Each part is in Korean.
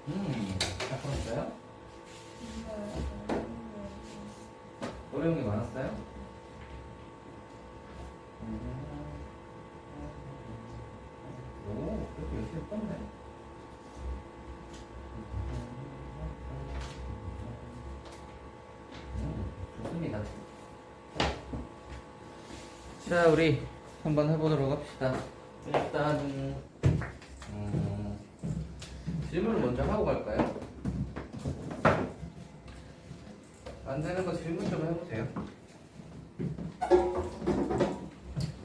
다 풀었어요? 어려운 게 많았어요? 오, 그렇게 열심히 풀었네. 좋습니다. 자, 우리 한번 해보도록 합시다. 일단 질문을 먼저 하고 갈까요? 안 되는 거 질문 좀 해보세요.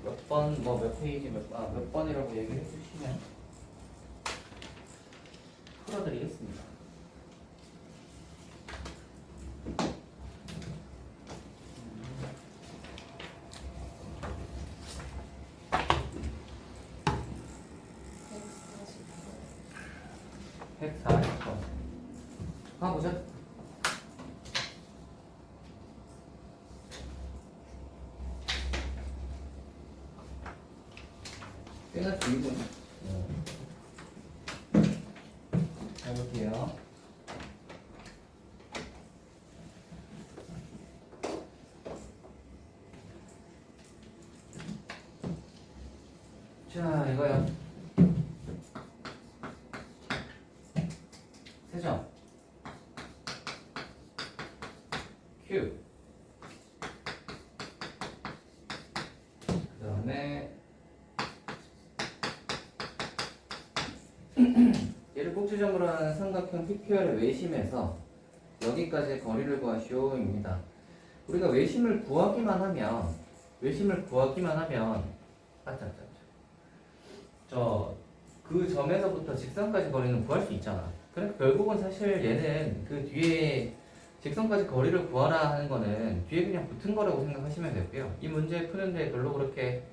몇 번, 뭐 몇 페이지, 몇 번이라고 얘기를 해주시면 풀어드리겠습니다. 백 140번. 가보자. 꽤나 길군. 해볼게요. 자, 이거요. 세점 Q. 그 다음에 얘를 꼭지점으로 하는 삼각형 PQR의 외심에서 여기까지의 거리를 구하시오입니다. 우리가 외심을 구하기만 하면 그 점에서부터 직선까지 거리는 구할 수 있잖아. 그러니까 결국은 사실 얘는 그 뒤에 직선까지 거리를 구하라 하는 거는 뒤에 그냥 붙은 거라고 생각하시면 되고요. 이 문제 푸는데 별로 그렇게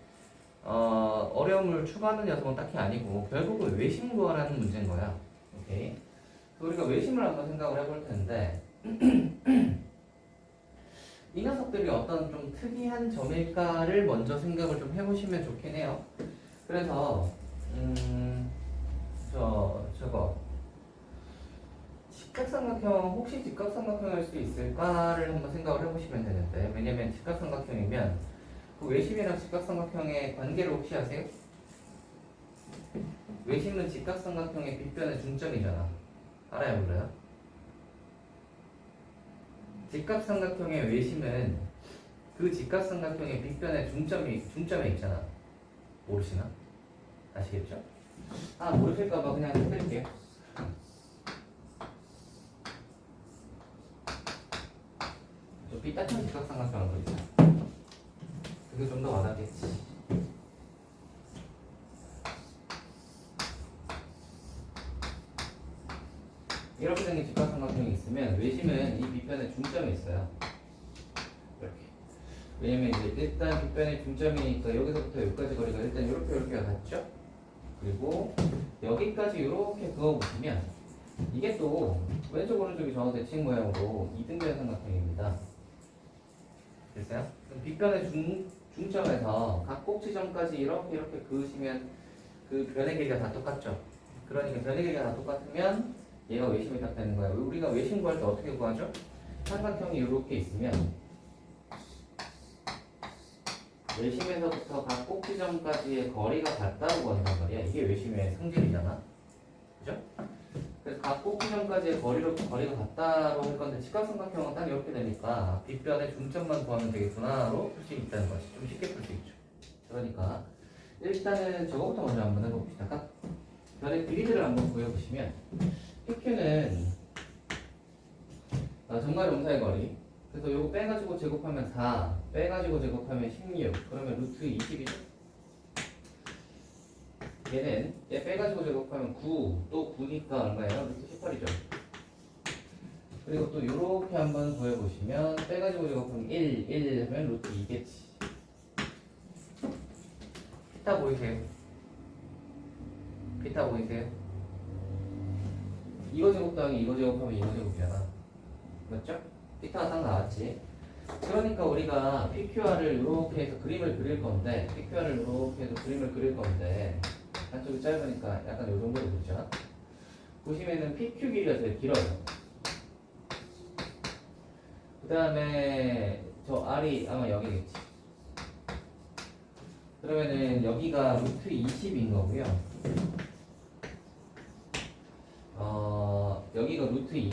어려움을 추구하는 녀석은 딱히 아니고 결국은 외심 구하라는 문제인 거야. 오케이. 우리가 외심을 한번 생각을 해볼 텐데 이 녀석들이 어떤 좀 특이한 점일까를 먼저 생각을 좀 해보시면 좋긴 해요. 그래서 저거 직각삼각형 혹시 직각삼각형일 수 있을까를 한번 생각을 해보시면 되는데 왜냐면 직각삼각형이면 그 외심이랑 직각삼각형의 관계를 혹시 아세요? 외심은 직각삼각형의 빗변의 중점이잖아. 알아요, 몰라요? 직각삼각형의 외심은 그 직각삼각형의 빗변의 중점에 있잖아. 모르시나? 아시겠죠? 모르실까봐 그냥 해드릴게요. 저 삐딱한 직각삼각형을 그리자. 그게 좀 더 와닿겠지. 이렇게 생긴 직각삼각형이 있으면 외심은 이 빗변의 중점에 있어요. 이렇게. 왜냐면 이제 일단 빗변의 중점이니까 여기서부터 여기까지 거리가 일단 이렇게 같죠? 그리고 여기까지 이렇게 그어보시면 이게 또 왼쪽 오른쪽이 정원 대칭 모양으로 이등변 삼각형입니다. 됐어요? 그럼 빗변의 중점에서 각 꼭지점까지 이렇게 그으시면 그 변의 길이가 다 똑같죠? 그러니까 변의 길이가 다 똑같으면 얘가 외심이 딱 되는 거예요. 우리가 외심 구할 때 어떻게 구하죠? 삼각형이 이렇게 있으면 외심에서부터 각 꼭지점까지의 거리가 같다고 구한단 말이야. 이게 외심의 성질이잖아. 그죠? 그래서 각 꼭지점까지의 거리가 같다로 할 건데 직각삼각형은 딱 이렇게 되니까 빗변의 중점만 구하면 되겠구나로 풀 수 있다는 것이 좀 쉽게 풀 수 있죠. 그러니까 일단은 저거부터 먼저 한번 해봅시다. 각 변의 길이들을 한번 구해보시면 PQ는 정말 음사의 거리. 그래서 요거 빼가지고 제곱하면 4, 빼가지고 제곱하면 16, 그러면 루트 20이죠? 얘는 얘 빼가지고 제곱하면 9, 또 9니까 얼마예요? 루트 18이죠? 그리고 또 요렇게 한번 더해보시면 빼가지고 제곱하면 1 하면 루트 2겠지. 피타 보이세요? 피타 보이세요? 이거 제곱 더하기 이거 제곱하면 이거 제곱이잖아. 맞죠? 피타가 딱 나왔지. 그러니까 우리가 PQR을 이렇게 해서 그림을 그릴 건데 한쪽이 짧으니까 약간 요 정도로 그리죠. 보시면은 PQ 길이가 제일 길어요. 그 다음에 저 R이 아마 여기겠지. 그러면은 여기가 루트 20인 거고요. 여기가 루트 2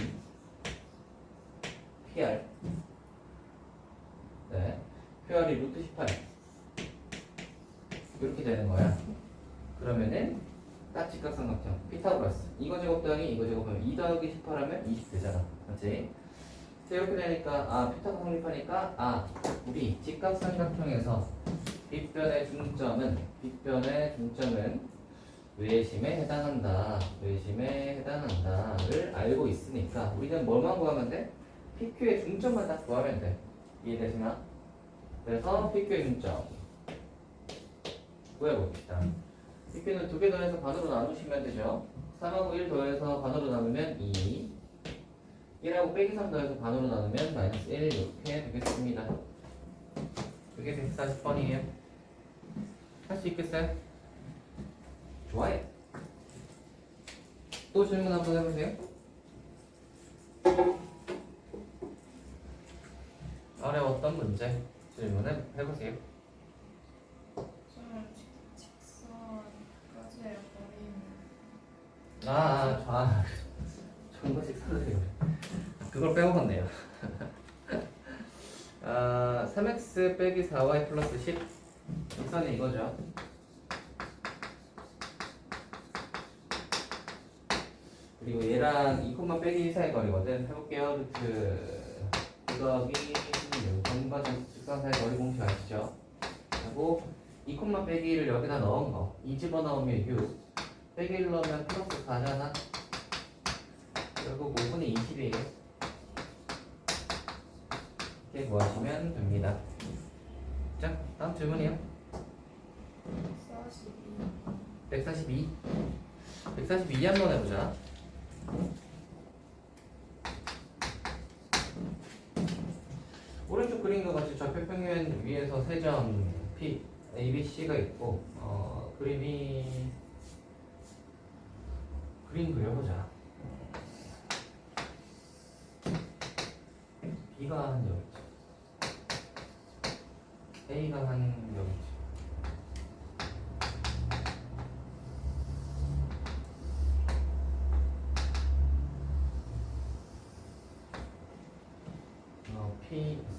PR. 네. QR이 루트 18. 이렇게 되는 거야. 그러면은 딱 직각삼각형 피타고라스. 이거 제곱 더하기 이거 제곱하면 2 더하기 18 하면 20 되잖아. 맞지? 이렇게 되니까 피타가 성립하니까 우리 직각삼각형에서 빗변의 중점은 외심에 해당한다를 알고 있으니까 우리는 뭘만 구하면 돼? PQ의 중점만 딱 구하면 돼. 이해되시나? 그래서 PQ의 중점 구해봅시다. PQ는 2개 더해서 반으로 나누시면 되죠. 3하고 1 더해서 반으로 나누면 2, 1하고 빼기 3 더해서 반으로 나누면 마이너스 1 이렇게 되겠습니다. 그게 140번이에요. 할 수 있겠어요? 좋아요. 또 질문 한번 해보세요. 어려웠던 문제 질문을 해보세요. 저는 직선까지의 거리는 전거식 사세요. 그걸 빼먹었네요. 3x 빼기 4y 플러스 10 직선이 이거죠. 그리고 얘랑 2, 빼기 1 사이 거리거든. 해볼게요. 루트 2 더하기 16 전과 직선 사이 거리 공식 아시죠? 하고 2, 빼기 1을 여기다 넣은 거 2 집어넣으면 6 빼기 1 넣으면 플러스 4잖아. 결국 5분의 20이에요. 이렇게 구하시면 됩니다. 자, 다음 질문이요. 142 한번 해보자. 오른쪽 그림과 같이 좌표평면 위에서 세 점 P, A, B, C가 있고 그림 그려보자. B가 한 여기쯤, A가 한 여기쯤.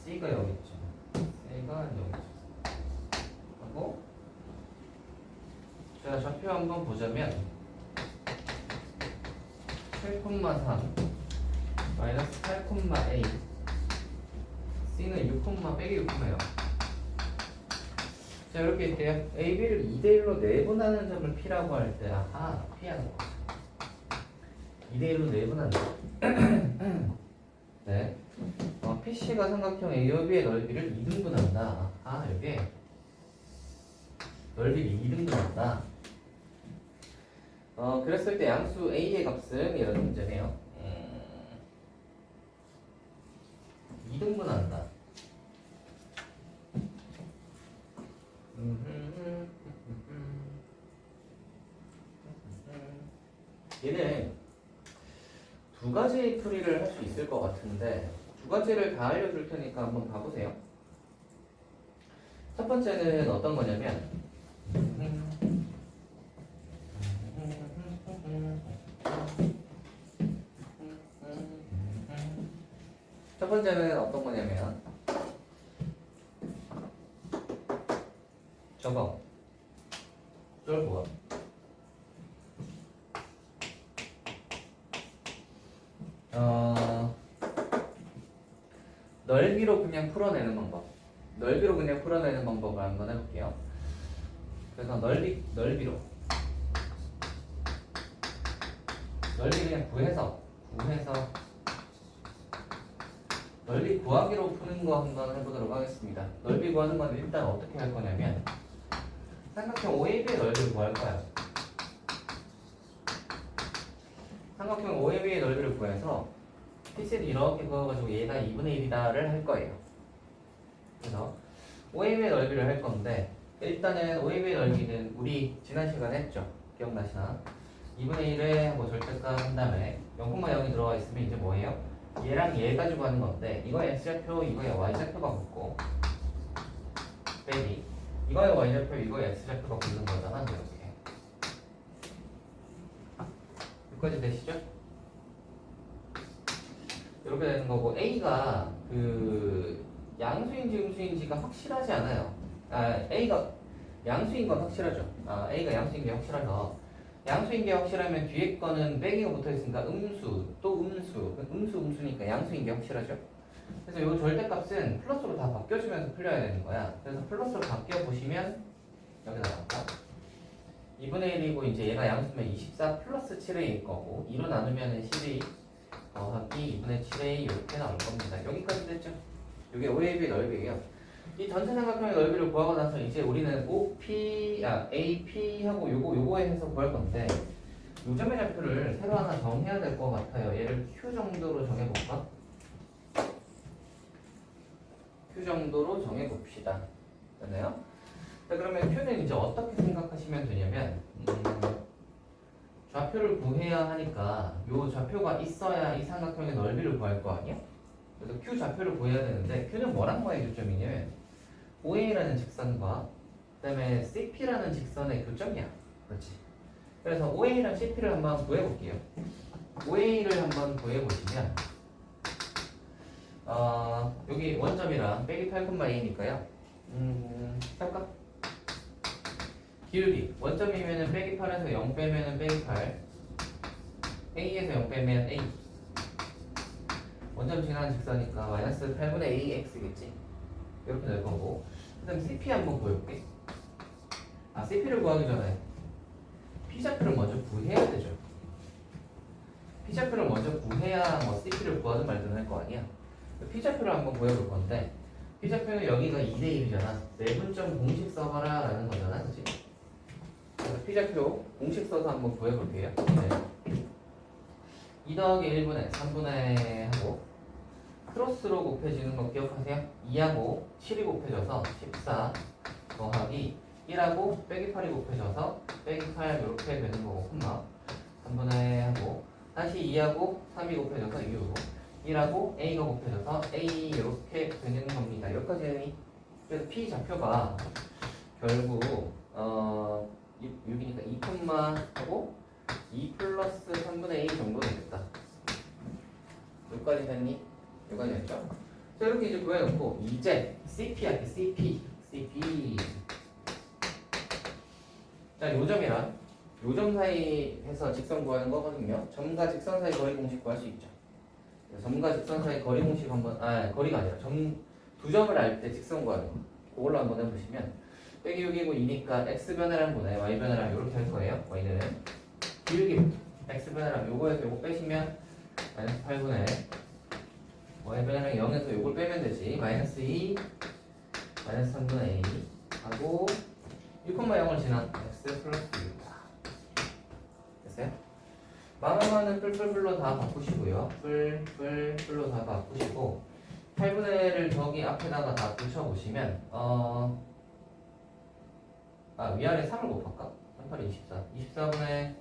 C가 여기쯤, C가 한 여기쯤 하고, 자 좌표 한번 보자면 7,3 마이너스 8,8 C는 6, 빼기 6,예요. 자 이렇게 있대요. A, B를 2대1로 내분하는 점을 P라고 할 때 P하는 거 2대1로 내분한다. 네. PC가 삼각형 AOB의 넓이를 2등분한다. 여기 넓이를 2등분한다. 그랬을 때 양수 A의 값은 이런 문제네요. 2등분한다. 얘는 두 가지 풀이를 할 수 있을 것 같은데 두 가지를 다 알려줄 테니까 한번 봐보세요. 첫 번째는 어떤 거냐면 저거 쫄 뭐야? 넓이로 그냥 풀어내는 방법. 넓이로 그냥 풀어내는 방법을 한번 해볼게요. 그래서 넓이로 넓이 그냥 구해서 넓이 구하기로 푸는 거 한번 해보도록 하겠습니다. 넓이 구하는 건 일단 어떻게 할 거냐면 삼각형 OAB의 넓이를 구할 거야. 삼각형 OAB의 넓이를 구해서 PC를 이렇게 그어가지고 얘가 2분의 1이다를 할 거예요. 그래서 OAB의 넓이를 할 건데 일단은 OAB의 넓이는 우리 지난 시간에 했죠. 기억나시나? 2분의 1에 하고 절대값 한 다음에 0,0이 들어가 있으면 이제 뭐예요? 얘랑 얘 가지고 하는 건데 이거 x좌표 이거에 y좌표가 붙고 빼기 이거에 y좌표 이거에 x좌표가 붙는 거잖아. 이렇게 여기까지 되시죠? 이렇게 되는 거고 A가 그 양수인지 음수인지가 확실하지 않아요. A가 양수인 건 확실하죠. A가 양수인 게 확실하죠. 양수인 게 확실하면 뒤에 거는 빼기가 붙어 있으니까 음수 또 음수니까 양수인 게 확실하죠. 그래서 이 절대값은 플러스로 다 바뀌어주면서 풀려야 되는 거야. 그래서 플러스로 바뀌어 보시면 여기다 나올까? 2분의 1이고 이제 얘가 양수면 24 플러스 7a일 거고 2로 나누면 12 더하기 2분의 7a 이렇게 나올 겁니다. 여기까지 됐죠? 이게 OAB의 넓이에요. 이 전체삼각형의 넓이를 구하고 나서 이제 우리는 AP하고 요거에 해서 구할 건데 요점의 좌표를 새로 하나 정해야 될 것 같아요. 얘를 Q 정도로 정해볼까? Q 정도로 정해봅시다. 됐나요? 자, 그러면 Q는 이제 어떻게 생각하시면 되냐면 좌표를 구해야 하니까 요 좌표가 있어야 이 삼각형의 넓이를 구할 거 아니야? 그래서 Q 좌표를 구해야 되는데 Q는 뭐랑 뭐의 교점이냐면 OA라는 직선과 그 다음에 CP라는 직선의 교점이야. 그렇지. 그래서 OA랑 CP를 한번 구해볼게요. OA를 한번 구해보시면 여기 원점이랑 빼기 8,2니까요. 잠깐 기울기 원점이면은 빼기 8에서 0 빼면은 빼기 8 A에서 0 빼면 A 원점 지나는 직선이니까 마이너스 8분의 AX겠지. 이렇게 될 거고 그 다음 CP 한번 구해볼게. CP를 구하기 전에 P좌표를 먼저 구해야 되죠. P좌표를 먼저 구해야 뭐 CP를 구하든 말든 할 거 아니야. P좌표를 한번 구해볼 건데 P좌표는 여기가 2대 1이잖아. 내분점 공식 써봐라 라는 거잖아. 그치? 그래서 P좌표 공식 써서 한번 구해볼게요. 네. 2 더하기 1분의 3분의 하고 크로스로 곱해지는 거 기억하세요? 2하고 7이 곱해져서 14 더하기 1하고 빼기 8이 곱해져서 빼기 8 이렇게 되는 거고 콤마 3분의 하고 다시 2하고 3이 곱해져서 6 1하고 A가 곱해져서 A 이렇게 되는 겁니다. 여기까지. 그래서 P 좌표가 결국 6이니까 2 콤마 하고 2 플러스 3분의 A 정도 되겠다. 여기까지 됐니? 여기까지 됐죠? 자, 이렇게 이제 구해놓고 이제 CP 할게. CP 자, 요점이랑 요점 사이에서 직선 구하는 거거든요. 점과 직선 사이 거리 공식 구할 수 있죠. 점과 직선 사이 거리 공식 한번 거리가 아니라 두 점을 알 때 직선 구하는 거 그걸로 한번 해보시면 빼기 6이고 2니까 x변화랑 분의 y변화랑 이렇게 할 거예요. y는 기울기 x변화랑 요거에서 요거 빼시면 마이너스 8분의 y변화랑 0에서 요걸 빼면 되지. 마이너스 2 마이너스 3분의 a 하고 1,0을 지난 x 플러스 6이다. 됐어요? 만화만은 뿔뿔뿔로 다 바꾸시고요. 뿔로 다 바꾸시고 8분의 1을 저기 앞에다가 다 붙여보시면 위아래 3을 곱할까? 38이 24 24분의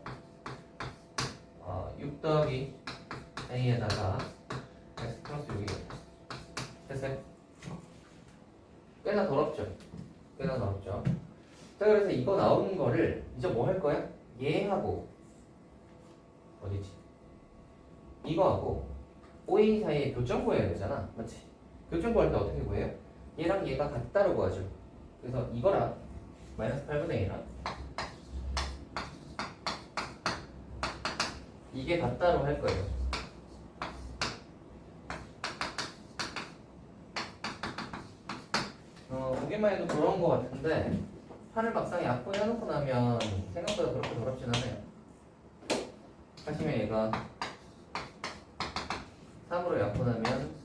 6 더하기 a에다가 x 플러스 6이겠다. 됐어요? 꽤나 더럽죠? 자, 그래서 이거 나오는 거를 이제 뭐 할 거야? 얘하고 어디지? 이거하고 OA 사이에 교점 구해야 되잖아. 맞지? 교점 구할 때 어떻게 구해요? 얘랑 얘가 같다로 구하죠. 그래서 이거랑 마이너스 8분의 1이랑 이게 같다로 할 거예요. 보기만 해도 더러운 것 같은데 판을 막상 약분해놓고 나면 생각보다 그렇게 더럽진 않아요. 하시면 얘가 3으로 약분하면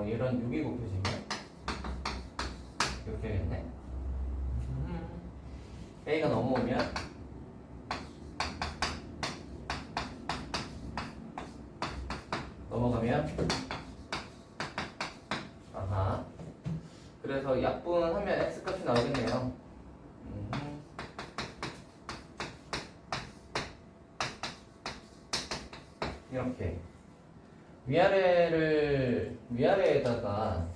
얘랑 6이 곱해지면 이렇게 되겠네. A가 넘어오면 넘어가면 그래서 약분하면 x값 똑같이 나오겠네요. 이렇게 위아래에다가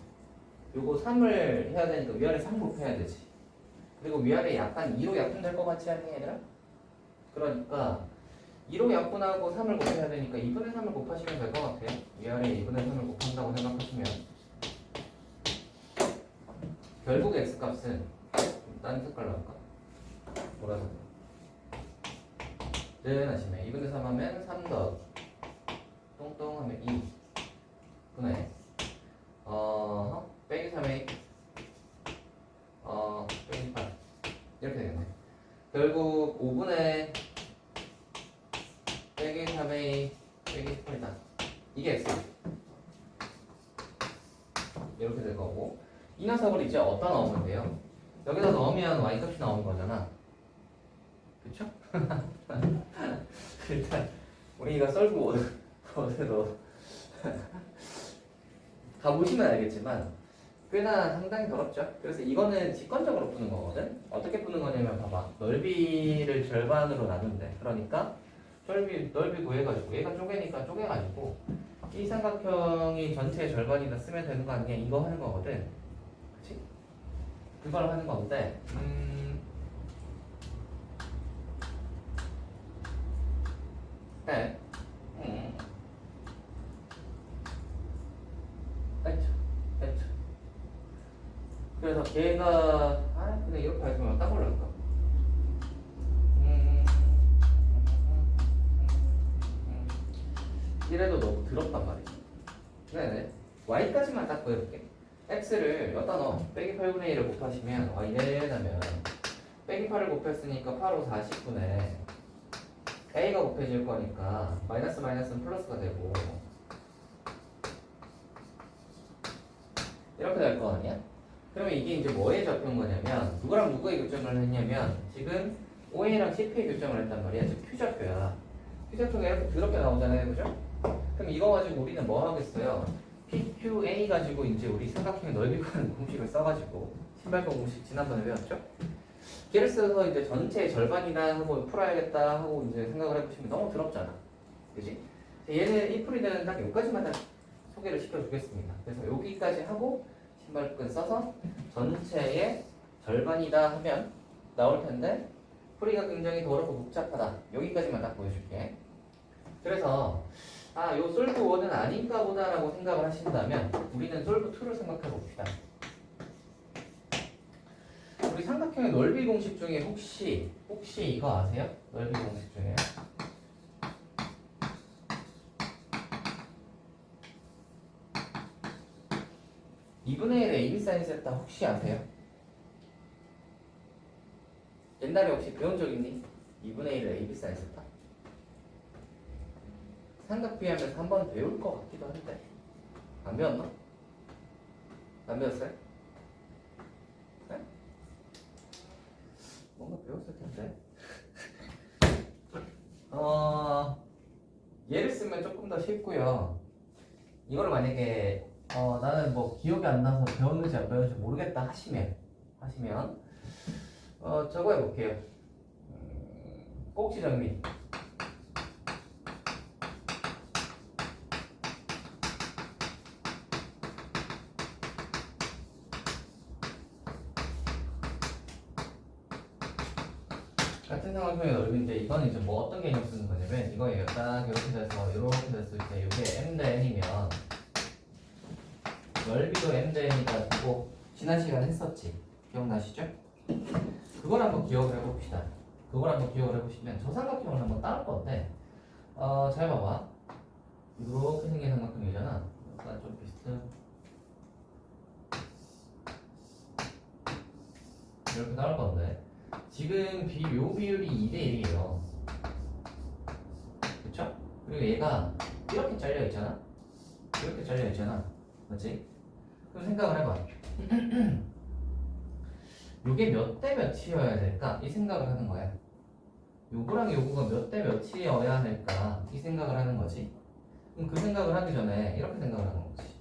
요거 3을 해야 되니까 위아래 3 곱해야 되지. 그리고 위아래 약간 2로 약분될 것 같지 않니 얘들아? 그러니까 2로 약분하고 3을 곱해야 되니까 2분의 3을 곱하시면 될 것 같아요. 위아래 2분의 3을 곱한다고 생각하시면 결국 x값은 다른 색깔로 할까? 보라색 는 하시면 2분의 3 하면 3 더하기 똥똥 하면 2 분의 빼기 3a 빼기 8 이렇게 되겠네. 결국 5분의 빼기 3a 빼기 8이다. 이게 x 이렇게 될 거고 이 녀석을 이제 어디다 넣으면 돼요? 여기다 넣으면 y값이 나오는 거잖아. 그쵸? 일단 우리가 썰고 어디로 가보시면 알겠지만 꽤나 상당히 더럽죠. 그래서 이거는 직관적으로 푸는 거거든. 어떻게 푸는 거냐면 봐봐. 넓이를 절반으로 나눈대. 그러니까 넓이 구해가지고 얘가 쪼개니까 쪼개가지고 이 삼각형이 전체의 절반이다 쓰면 되는 거 아니야? 이거 하는 거거든. 그치? 그걸 하는 건데 네. 그렇죠. 그래서 걔가 그냥 이렇게 하시면 딱 올라갈까? 이래도 너무 더럽단 말이지. 네네. y까지만 딱 보여줄게. x를 여기다 넣어. 빼기 8분의 1을 곱하시면 y는 하면 빼기 8을 곱했으니까 8호 40분의 a가 곱해질 거니까 마이너스 마이너스는 플러스가 되고 이렇게 될 거 아니야? 그러면 이게 이제 뭐에 접힌 거냐면 누구랑 누구의 교점을 했냐면 지금 OA랑 CP의 교점을 했단 말이야. 즉 Q좌표야. Q좌표가 이렇게 더럽게 나오잖아요. 그죠? 그럼 이거 가지고 우리는 뭐 하겠어요? PQA 가지고 이제 우리 삼각형의 넓이 구하는 공식을 써가지고 신발권 공식 지난번에 배웠죠? 걔를 써서 이제 전체의 절반이나 하고 풀어야겠다 하고 이제 생각을 해보시면 너무 더럽잖아. 그지? 얘는 이 풀이는 딱 여기까지만 딱 소개를 시켜주겠습니다. 그래서 여기까지 하고 신발끈 써서 전체의 절반이다 하면 나올 텐데 풀이가 굉장히 더럽고 복잡하다. 여기까지만 딱 보여줄게. 그래서 요 솔브 1은 아닌가 보다라고 생각을 하신다면 우리는 솔브 2를 생각해 봅시다. 우리 삼각형의 넓이 공식 중에 혹시 이거 아세요? 넓이 공식 중에 2분의 1의 AB 사인 세타 혹시 아세요? 옛날에 혹시 배운 적 있니? 2분의 1의 AB 사인 세타? 삼각 비하면서 한번 배울 것 같기도 한데 안 배웠나? 안 배웠어요? 네? 뭔가 배웠을 텐데 얘를 쓰면 조금 더 쉽고요. 이거를 만약에 나는 뭐 기억이 안 나서 배웠는지 안 배웠는지 모르겠다 하시면 저거 해볼게요. 꼭지 정리. 같은 삼각형의 넓이인데 이거는 이제 뭐 어떤 개념 쓰는 거냐면 이거예요. 딱 이렇게 돼서 이렇게 됐을 때 이게 m 대 n이면 넓이도 m 대 n이다 두고 지난 시간에 했었지. 기억나시죠? 그걸 한번 기억을 해봅시다. 그걸 한번 기억을 해보시면 저 삼각형을 한번 따를 건데 잘 봐봐. 이렇게 생긴 삼각형이잖아. 약간 좀 비슷한 이렇게 나올 건데 지금 요 비율이 2대 1이에요. 그쵸? 그리고 얘가 이렇게 잘려 있잖아. 이렇게 잘려 있잖아. 맞지? 그럼 생각을 해봐. 요게 몇 대 몇이어야 될까? 이 생각을 하는 거야. 요거랑 요거가 몇 대 몇이어야 될까? 이 생각을 하는 거지. 그럼 그 생각을 하기 전에 이렇게 생각을 하는 거지.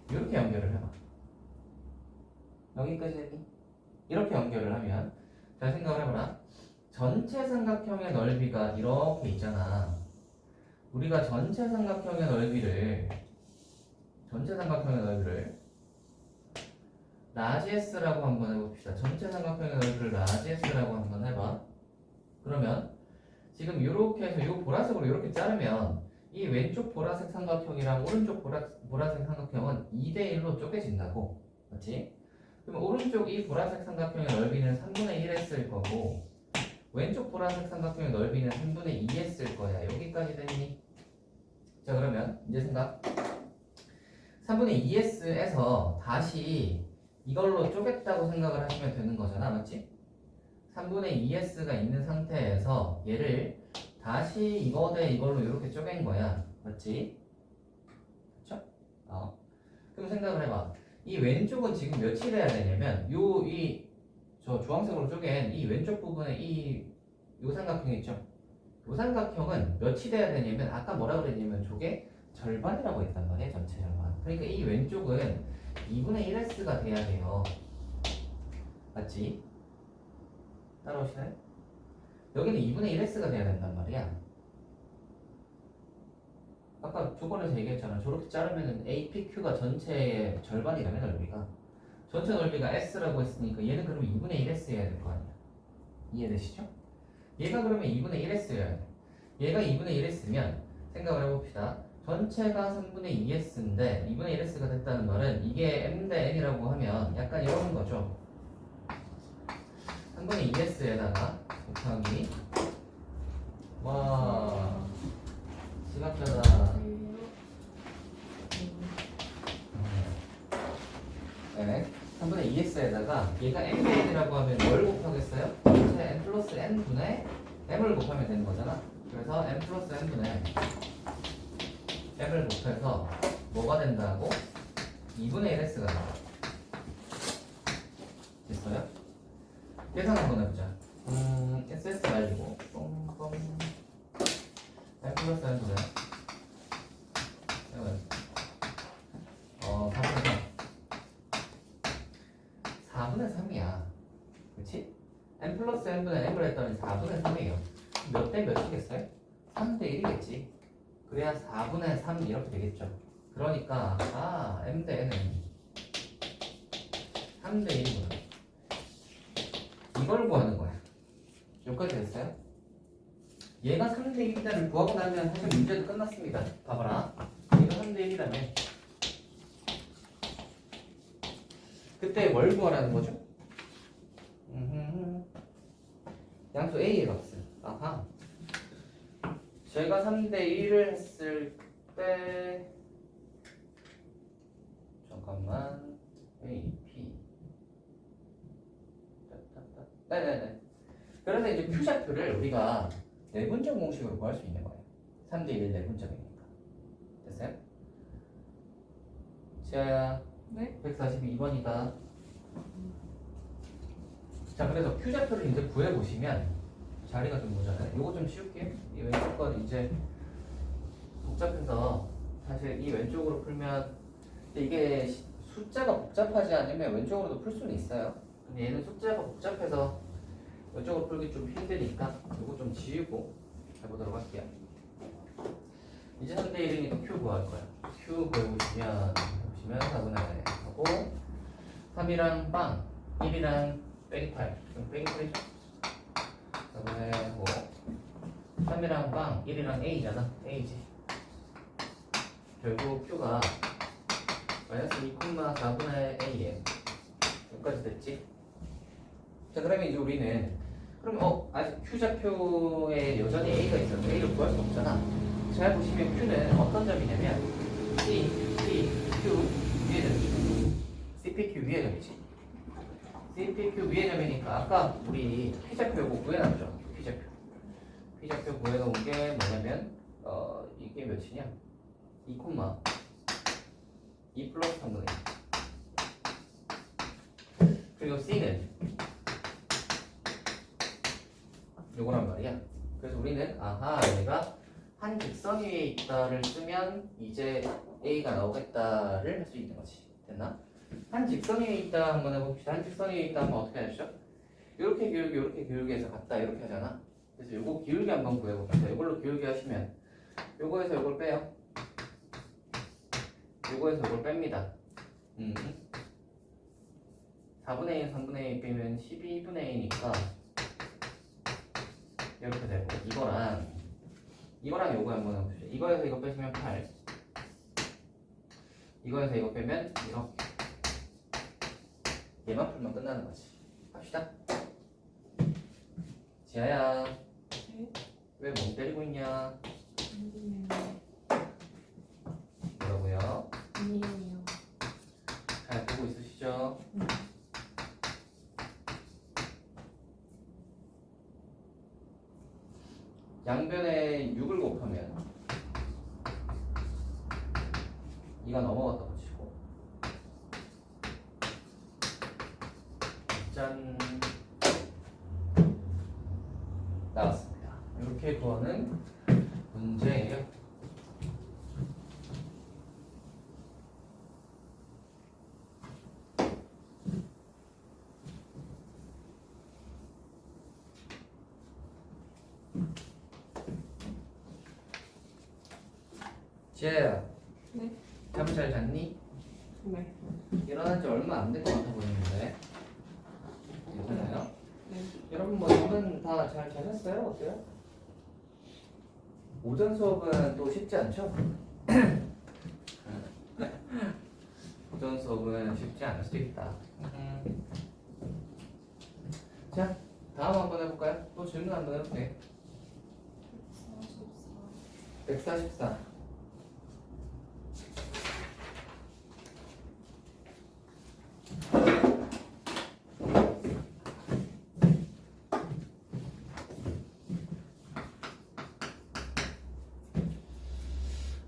이렇게 연결을 해봐. 여기까지 되니? 이렇게 연결을 하면 잘 생각을 해보라. 전체 삼각형의 넓이가 이렇게 있잖아. 우리가 전체 삼각형의 넓이를 라지 S라고 한번 해봅시다. 전체 삼각형의 넓이를 라지 S라고 한번 해봐. 그러면 지금 이렇게 해서 이 보라색으로 이렇게 자르면 이 왼쪽 보라색 삼각형이랑 오른쪽 보라색 삼각형은 2대1로 쪼개진다고. 맞지? 그럼 오른쪽 이 보라색 삼각형의 넓이는 3분의 1S일 거고 왼쪽 보라색 삼각형의 넓이는 3분의 2S일 거야. 여기까지 됐니? 자 그러면 이제 생각 3분의 2S에서 다시 이걸로 쪼갰다고 생각을 하시면 되는 거잖아. 맞지? 3분의 2S가 있는 상태에서 얘를 다시 이거 대 이걸로 이렇게 쪼갠 거야. 맞지? 그쵸? 그럼 생각을 해봐. 이 왼쪽은 지금 몇이 돼야 되냐면 저 주황색으로 쪼갠 이 왼쪽 부분에 요 삼각형 있죠? 요 삼각형은 몇이 돼야 되냐면 아까 뭐라 그랬냐면 저게 절반이라고 했단 말이야. 전체 절반. 그러니까 이 왼쪽은 2분의 1S가 돼야 돼요. 맞지? 따라오시나요? 여기는 2분의 1S가 돼야 된단 말이야. 아까 조건에서 얘기했잖아. 저렇게 자르면 APQ가 전체의 절반이라면 넓이가. 전체 넓이가 S라고 했으니까 얘는 그러면 2분의 1S여야 될 거 아니야. 이해되시죠? 얘가 그러면 2분의 1S여야 돼. 얘가 2분의 1S면 생각을 해봅시다. 전체가 3분의 2S인데 2분의 1S가 됐다는 말은 이게 M 대 N이라고 하면 약간 이런 거죠. 3분의 2S에다가 곱하기 와 지각자다. 네. 3분의 2S에다가 얘가 M 대 N이라고 하면 뭘 곱하겠어요? 전체 N 플러스 N분의 M을 곱하면 되는 거잖아. 그래서 M 플러스 N분의 M을 곱해서 뭐가 된다고? 2분의 1S가 된다. 됐어요? 계산 한번 해보자. SS 말고 똥똥 M 플러스 N분의 4분의 3이야. 그치? M 플러스 N분의 M을 했더니 4분의 3이에요. 몇 대 몇이겠어요? 3대 1이겠지. 그래야 4분의 3 이렇게 되겠죠. 그러니까 M 대 N은 3대 1이구나. 이걸 구하는 거야. 여기까지 됐어요? 얘가 3대 1이다를 구하고 나면 사실 문제도 끝났습니다. 봐봐라. 얘가 3대 1이라며. 그때 뭘 구하라는 거죠? 양수 A의 값을. 아하. 제가 3대 1을 했을 때 잠깐만 A, P 네네네. 그래서 이제 Q좌표를 우리가 내분점 공식으로 구할 수 있는 거예요. 3대 1 내분점이니까. 됐어요? 지아야 네? 142번이다. 자, 그래서 Q좌표를 이제 구해보시면 자리가 좀 모자라요. 요거 좀 쉬울게요. 이 왼쪽 건 이제 복잡해서 사실 이 왼쪽으로 풀면 이게 숫자가 복잡하지 않으면 왼쪽으로도 풀 수는 있어요. 근데 얘는 숫자가 복잡해서 왼쪽으로 풀기 좀 힘드니까 요거 좀 지우고 해보도록 할게요. 이제 3대 1이니까 Q 구할 거야. Q 구해보시면 4분의 1 하고 3이랑 빵 1이랑 빼기 8 그럼 빼기 8이죠? 4분의 5 3이랑 빵 1이랑 A잖아. A지. 결국 Q가 마이너스 2,4분의 A에 여기까지 됐지? 자 그러면 이제 우리는 그럼 아직 Q좌표에 여전히 A가 있어서 A를 구할 수 없잖아. 잘 보시면 Q는 어떤 점이냐면 C, P, Q 위의 점이지. CPQ 위의 점이지. CPQ 위의 점이니까 아까 우리 P좌표 요거 구해놨죠. P좌표 구해놓은 게 뭐냐면 이게 몇이냐? 2, 2 플러스 3분의 1 그리고 C는 요거란 말이야. 그래서 우리는 얘가 한 직선 위에 있다를 쓰면 이제 A가 나오겠다를 할 수 있는 거지. 됐나? 한 직선 위에 있다 한번 해봅시다. 한 직선 위에 있다 하면 어떻게 하시죠? 이렇게 기울기 이렇게 기울기 해서 같다 이렇게 하잖아. 그래서 요거 기울기 한번 구해봅시다. 이걸로 기울기 하시면 요거에서 요걸 빼요. 요거에서 요걸 뺍니다. 4분의 1, 3분의 1 빼면 12분의 1이니까 이렇게 되고 이거랑 요거 한번 해봅시다. 이거에서 이거 빼시면 8 이거에서 이거 빼면 이렇게 얘만 풀면 끝나는 거지. 합시다. 지아야 네. 왜 멍 때리고 있냐? 아니에요. 뭐라고요? 아니에요. 잘 보고 있으시죠? 네. 양변에 6을 곱하면 2가 넘어갔다 붙이고 짠 나왔습니다. 이렇게 구하는 문제예요. 지혜야 네. 잠 잘 잤니? 네. 일어난 지 얼마 안 된 것 같아 보이는데 괜찮아요? 네. 여러분 뭐 잠은 다 잘 자셨어요? 어때요? 오전 수업은 또 쉽지 않죠? 오전 수업은 쉽지 않을 수도 있다. 자, 다음 한번 해볼까요? 또 질문 한번 해볼게요. 144.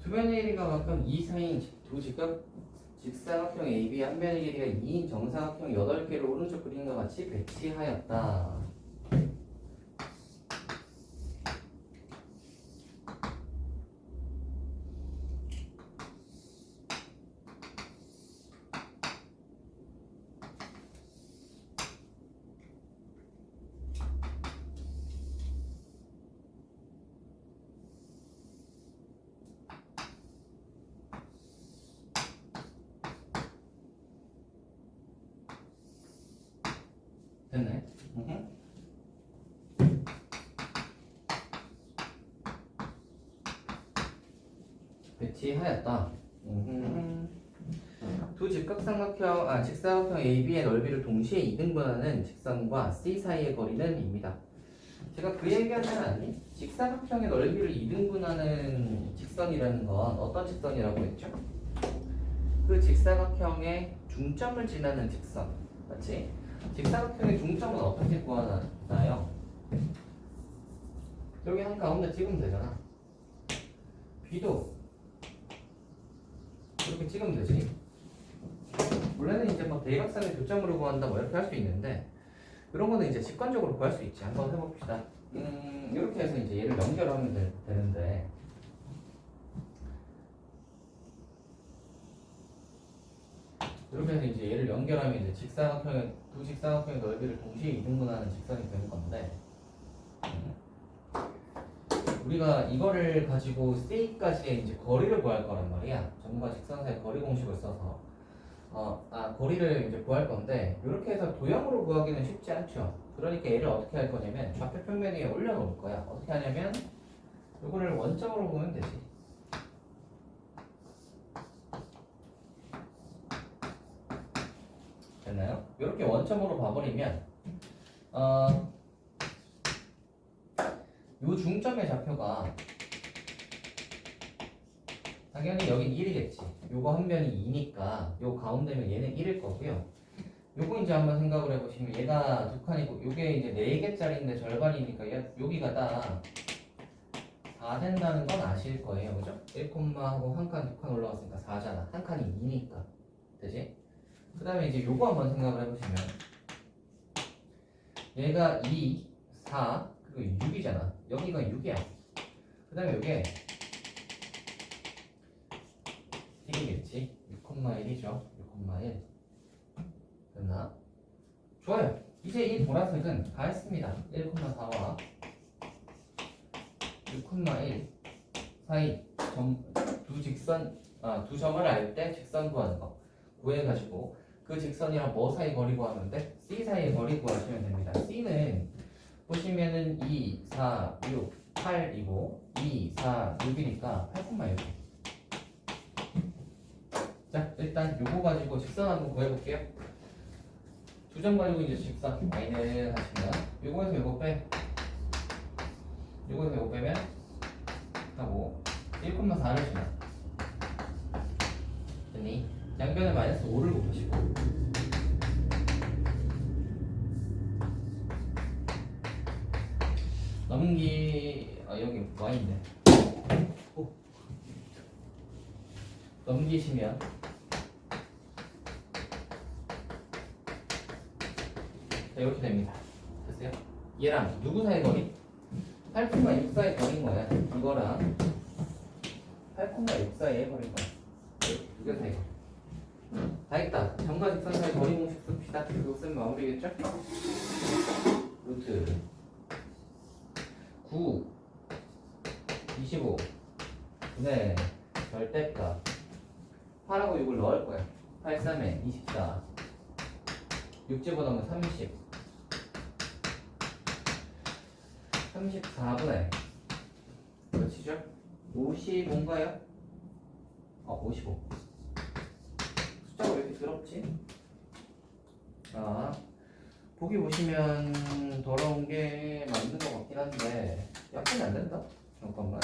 두 변의 길이가 각각 2 사이인 두 직사각형 AB 한 변의 길이가 2인 정사각형 8개를 오른쪽 그림과 같이 배치하였다. 됐네. 배치하였다. 두 직사각형 AB의 넓이를 동시에 2등분하는 직선과 C 사이의 거리는 입니다. 제가 그 얘기하지 않았니? 직사각형의 넓이를 2등분하는 직선이라는 건 어떤 직선이라고 했죠? 그 직사각형의 중점을 지나는 직선. 맞지? 직사각형의 중점은 어떻게 구하나요? 여기 한 가운데 찍으면 되잖아. B도 이렇게 찍으면 되지. 원래는 이제 막 대각선의 교점으로 구한다 뭐 이렇게 할 수 있는데 그런 거는 이제 직관적으로 구할 수 있지. 한번 해봅시다. 이렇게 해서 이제 얘를 연결하면 되는데 이렇게 해서 이제 얘를 연결하면 이제 두 직사각형의 넓이를 동시에 2등분하는 직선이 되는 건데 우리가 이거를 가지고 C까지의 이제 거리를 구할 거란 말이야. 점과 직선 사이 거리 공식을 써서 거리를 이제 구할 건데 이렇게 해서 도형으로 구하기는 쉽지 않죠. 그러니까 얘를 어떻게 할 거냐면 좌표 평면 위에 올려놓을 거야. 어떻게 하냐면 이거를 원점으로 보면 되지. 됐나요? 이렇게 원점으로 봐버리면 요 중점의 좌표가 당연히 여긴 1이겠지. 요거 한 변이 2니까 요 가운데면 얘는 1일 거고요. 요거 이제 한번 생각을 해보시면 얘가 두 칸이고 요게 이제 4개짜리인데 절반이니까 여기가 딱 4 된다는 건 아실 거예요. 그죠? 1, 하고 한 칸, 두 칸 올라갔으니까 4잖아. 한 칸이 2니까. 되지? 그 다음에 이제 요거 한번 생각을 해보시면 얘가 2, 4, 그리고 6이잖아. 여기가 6이야. 그 다음에 요게 1이겠지. 6,1이죠. 6,1. 됐나? 좋아요. 이제 이 보라색은 다 했습니다. 1,4와 6,1 사이 두 점을 알 때 직선 구하는 거 구해가지고 그 직선이랑 뭐 사이 거리 구하면 돼? C 사이의 거리 구하시면 됩니다. C는 보시면은 2, 4, 6, 8이고 2, 4, 6이니까 8,6. 자, 일단 요거 가지고 직선 한번 구해볼게요. 두 점 가지고 이제 직선 마이너스 하시면 요거에서 요거 빼. 요거에서 요거 빼면 하고 1,4를 주면 됐니? 양변에 마이너스 5를 곱하시고 여기 y있네. 넘기시면 자, 이렇게 됩니다. 됐어요? 얘랑 누구 사이 거리? 8,6 사이 거리인 거야. 이거랑 8,6 사이의 거리인 거야. 두 개 사이 거리. 다 했다. 점과 직선 사이 거리 공식 씁시다. 이거 쓰면 마무리겠죠? 루트 9 25 분의 절대값 8하고 6을 넣을 거야. 8, 3에 24 6 집어넣으면 30 34분의 몇이죠? 55인가요? 55 숫자가 왜 이렇게 더럽지? 자, 보기 보시면 더러운 게 맞는 것 같긴 한데 약간이 안 된다? 잠깐만.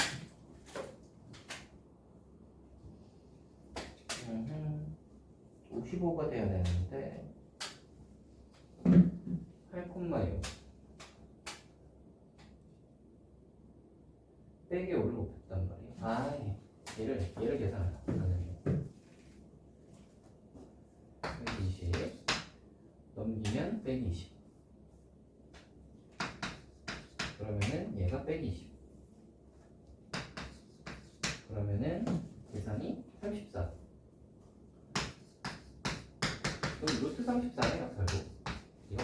55가 돼야 되는데 8,6 빼기 5를 곱했단 말이야. 아, 얘를 계산하라. 빼기 20 넘기면 빼기 20 그러면은 얘가 빼기 20 그러면은 계산이 34 그럼 루트 34네요 결국 이거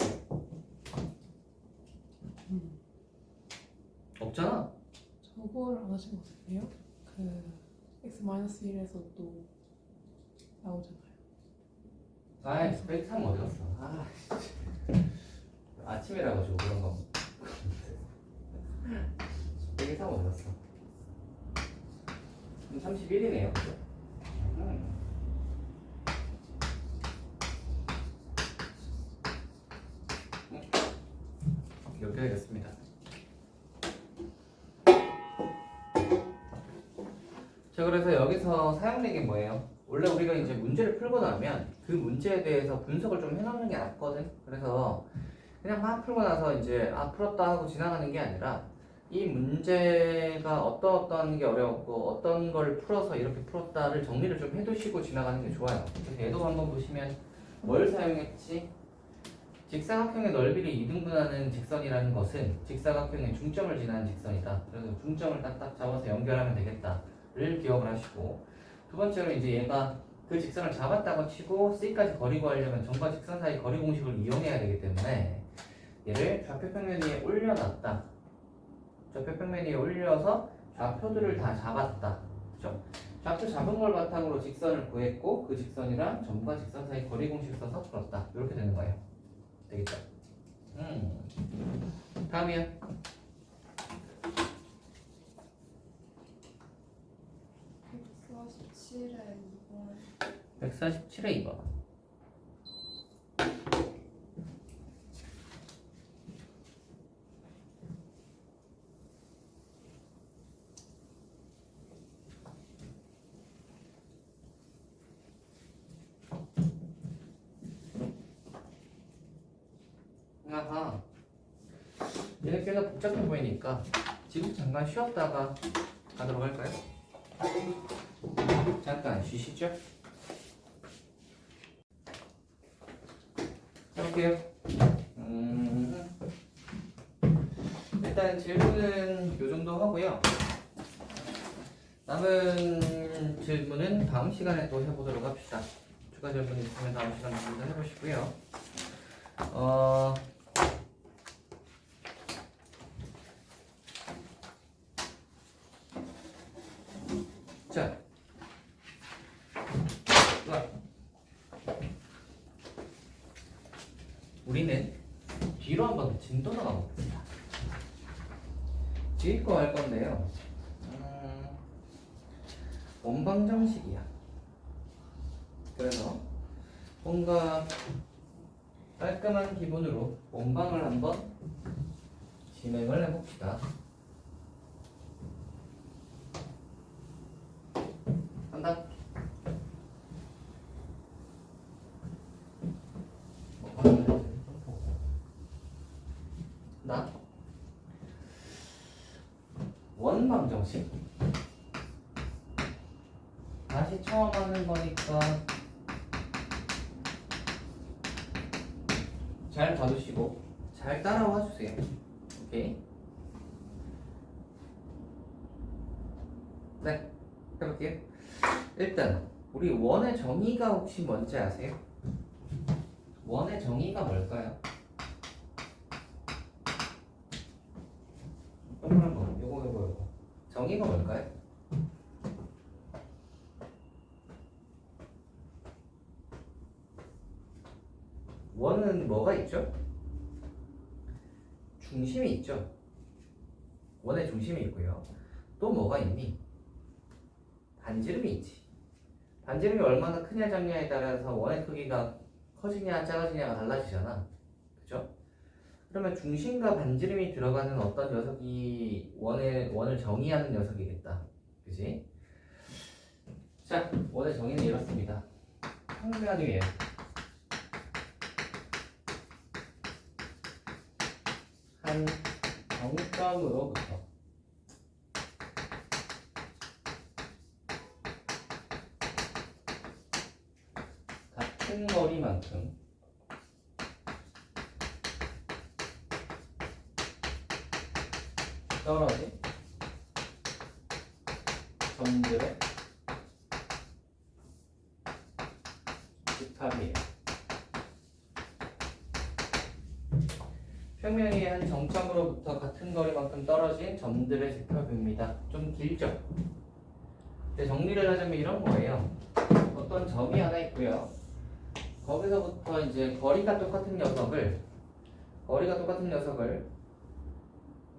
없잖아. 저걸 안 하신 것 같은데요? 그 x-1에서 또 나오잖아요. 아이 스펙 3 어디 갔어? 아 아침이라 가지고 그런 거. 스펙 3 어디 갔어? 31이네요. 그죠? 이렇게 되겠습니다. 자, 그래서 여기서 사용되는 게 뭐예요? 원래 우리가 이제 문제를 풀고 나면 그 문제에 대해서 분석을 좀 해놓는 게 낫거든. 그래서 그냥 막 풀고 나서 이제 풀었다 하고 지나가는 게 아니라 이 문제가 어떤 게 어려웠고 어떤 걸 풀어서 이렇게 풀었다를 정리를 좀 해두시고 지나가는 게 좋아요. 그래서 얘도 한번 보시면 뭘 사용했지? 직사각형의 넓이를 2등분하는 직선이라는 것은 직사각형의 중점을 지나는 직선이다. 그래서 중점을 딱딱 잡아서 연결하면 되겠다를 기억을 하시고, 두 번째로 이제 얘가 그 직선을 잡았다고 치고 C까지 거리 구하려면 점과 직선 사이 거리 공식을 이용해야 되기 때문에 얘를 좌표평면 위에 올려놨다. 좌표평면 위에 올려서 좌표들을 다 잡았다. 그죠? 좌표 잡은 걸 바탕으로 직선을 구했고 그 직선이랑 점과 직선 사이 거리 공식 써서 풀었다. 이렇게 되는 거예요. 되겠죠? 다음이요. 147에 2번. 아하. 얘는 꽤나 복잡해 보이니까 지금 잠깐 쉬었다가 가도록 할까요? 잠깐 쉬시죠. 해볼게요. 일단 질문은 이 정도 하고요. 남은 질문은 다음 시간에 또 해보도록 합시다. 추가 질문 있으면 다음 시간에 좀 해보시고요. 자, 우리는 뒤로 한번 진도 나가봅시다. 뒤에 거 할 건데요. 원방정식이야. 그래서 뭔가 깔끔한 기본으로 원방을 한번 진행을 해봅시다. 한다. 나 원방정식 다시 처음 하는 거니까 잘 봐주시고 잘 따라와 주세요. 오케이? 네, 해볼게요. 일단 우리 원의 정의가 혹시 뭔지 아세요? 원의 정의가 뭘까요? 동그란 거, 요거 정의가 뭘까요? 원은 뭐가 있죠? 중심이 있죠. 원의 중심이 있고요. 또 뭐가 있니? 반지름이 있지. 반지름이 얼마나 크냐 작냐에 따라서 원의 크기가 커지냐 작아지냐가 달라지잖아. 그죠? 그러면 중심과 반지름이 들어가는 어떤 녀석이 원을 정의하는 녀석이겠다. 그지? 자, 원의 정의는 이렇습니다. 평면 위에 한 정점으로부터 같은 거리만큼 떨어진 점들의 집합이에요. 평면 위에 한 정점으로부터 같은 거리만큼 떨어진 점들의 집합입니다. 좀 길죠? 근데 정리를 하자면 이런 거예요. 어떤 점이 하나 있고요. 거기서부터 이제 거리가 똑같은 녀석을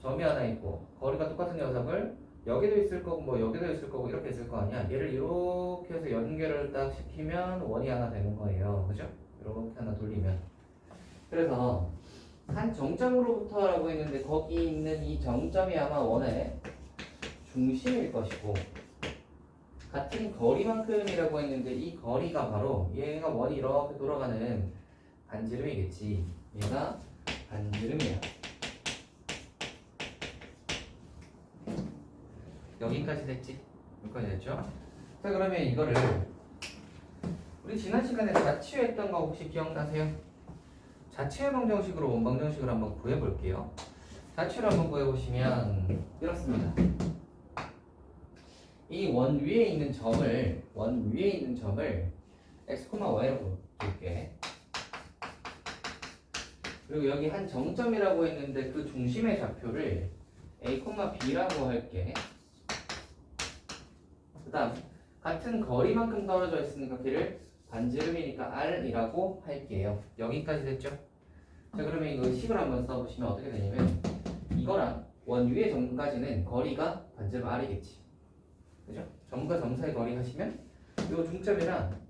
점이 하나 있고 거리가 똑같은 녀석을 여기도 있을 거고 뭐 여기도 있을 거고 이렇게 있을 거 아니야. 얘를 이렇게 해서 연결을 딱 시키면 원이 하나 되는 거예요. 그죠? 이렇게 하나 돌리면. 그래서 한 정점으로부터라고 했는데 거기 있는 이 정점이 아마 원의 중심일 것이고 같은 거리만큼이라고 했는데 이 거리가 바로 얘가 원이 이렇게 돌아가는 반지름이겠지. 얘가 반지름이야. 여기까지 됐지? 여기까지 됐죠? 자, 그러면 이거를 우리 지난 시간에 자취했던 거 혹시 기억나세요? 자취의 방정식으로 원방정식을 한번 구해볼게요. 자취를 한번 구해보시면 이렇습니다. 이 원 위에 있는 점을 x, y로 줄게. 그리고 여기 한 정점이라고 했는데 그 중심의 좌표를 a, b라고 할게. 그 다음 같은 거리만큼 떨어져 있으니까 걔를 반지름이니까 r이라고 할게요. 여기까지 됐죠? 자, 그러면 이거 식을 한번 써보시면 어떻게 되냐면 이거랑 원 위의 점까지는 거리가 반지름 r이겠지. 그죠? 점과 점 사이 거리 하시면 이 중점이랑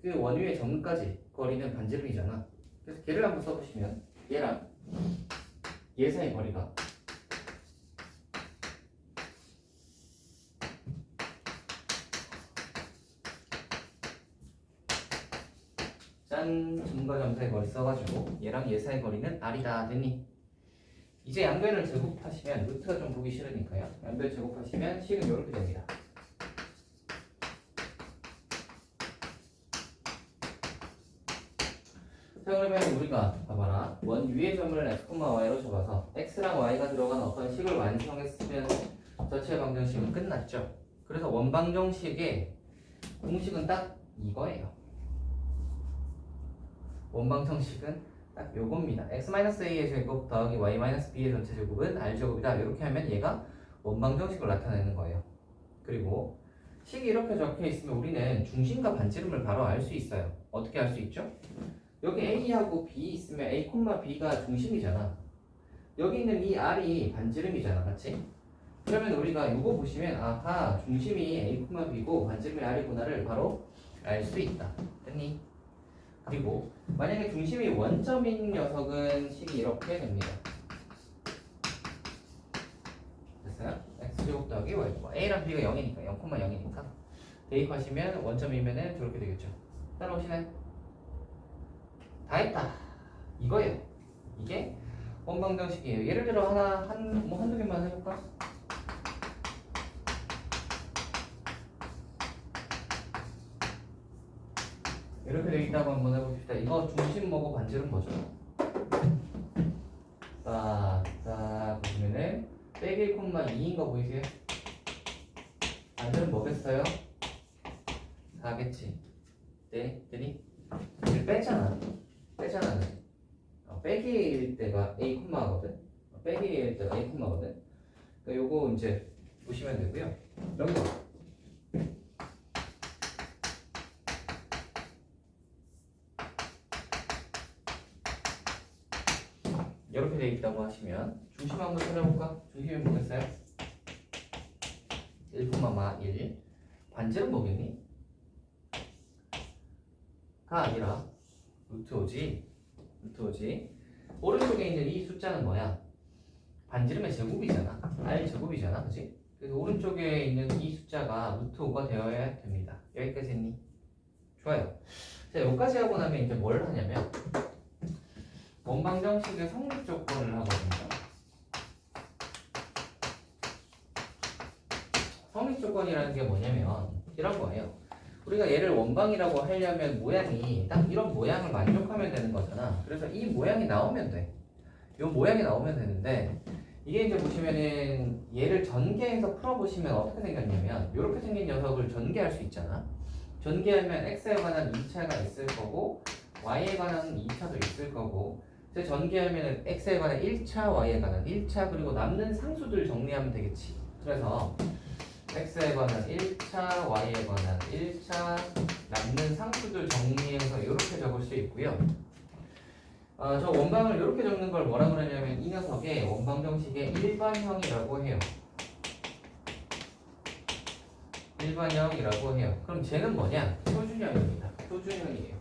그 원 위의 점까지 거리는 반지름이잖아. 그래서 걔를 한번 써보시면 얘랑 얘 사이 거리가 짠! 점과 점 사이 거리 써가지고 얘랑 얘 사이 거리는 r이다. 됐니? 이제 양변을 제곱하시면 루트가 좀 보기 싫으니까요. 양변 제곱하시면 식은 이렇게 됩니다. 자, 그러면 우리가 봐봐라. 원 위의 점을 x, y로 잡아서 x랑 y가 들어간 어떤 식을 완성했으면 전체 방정식은 끝났죠. 그래서 원방정식의 공식은 딱 이거예요. 원방 정식은 딱 요겁니다. x-a의 제곱 더하기 y-b의 전체 제곱은 r제곱이다. 이렇게 하면 얘가 원방 정식을 나타내는 거예요. 그리고 식이 이렇게 적혀 있으면 우리는 중심과 반지름을 바로 알 수 있어요. 어떻게 알 수 있죠? 여기 A하고 B 있으면 A, B가 중심이잖아. 여기 있는 이 R이 반지름이잖아. 맞지? 그러면 우리가 이거 보시면 아하 중심이 A, B고 반지름이 R이구나를 바로 알 수 있다. 됐니? 그리고 만약에 중심이 원점인 녀석은 식이 이렇게 됩니다. 됐어요? x제곱 더하기 y제곱. A랑 B가 0이니까 0,0이니까 대입하시면 원점이면은 저렇게 되겠죠. 따라오시나요? 다 했다. 이거예요. 이게 원방정식이에요. 예를 들어 한두 개만 해볼까? 이렇게 되어 있다고 한번 해봅시다. 이거 중심 뭐고 반지름 뭐죠? 딱 보시면은 빼기 1,2인 거 보이세요? 반지름 뭐겠어요? 4겠지. 네, 되니? 이제 빼잖아. 빼기일 때가 a 콤마거든. 빼기일 때가 a 콤마거든. 그러니까 요거 이제 보시면 되고요. 여기서 이렇게 돼 있다고 하시면 중심 한번 찾아볼까? 중심이 뭐겠어요? 1,1 반지름 뭐겠니? 가 아니라 루트 오지. 오른쪽에 있는 이 숫자는 뭐야? 반지름의 제곱이잖아. r 제곱이잖아, 그렇지? 그래서 오른쪽에 있는 이 숫자가 루트 5가 되어야 됩니다. 여기까지 했니? 좋아요. 자, 여기까지 하고 나면 이제 뭘 하냐면 원방정식의 성립 조건을 하거든요. 성립 조건이라는 게 뭐냐면 이런 거예요. 우리가 얘를 원방이라고 하려면 모양이 딱 이런 모양을 만족하면 되는 거잖아. 그래서 이 모양이 나오면 돼. 이 모양이 나오면 되는데 이게 이제 보시면은 얘를 전개해서 풀어보시면 어떻게 생겼냐면 이렇게 생긴 녀석을 전개할 수 있잖아. 전개하면 x에 관한 2차가 있을 거고 y에 관한 2차도 있을 거고 전개하면 x에 관한 1차, y에 관한 1차 그리고 남는 상수들 정리하면 되겠지. 그래서 x에 관한 1차, y에 관한 1차, 남는 상수들 정리해서 이렇게 적을 수 있고요. 저 원방을 이렇게 적는 걸 뭐라 그러냐면 이 녀석의 원방 정식의 일반형이라고 해요. 일반형이라고 해요. 그럼 쟤는 뭐냐? 표준형입니다. 표준형이에요.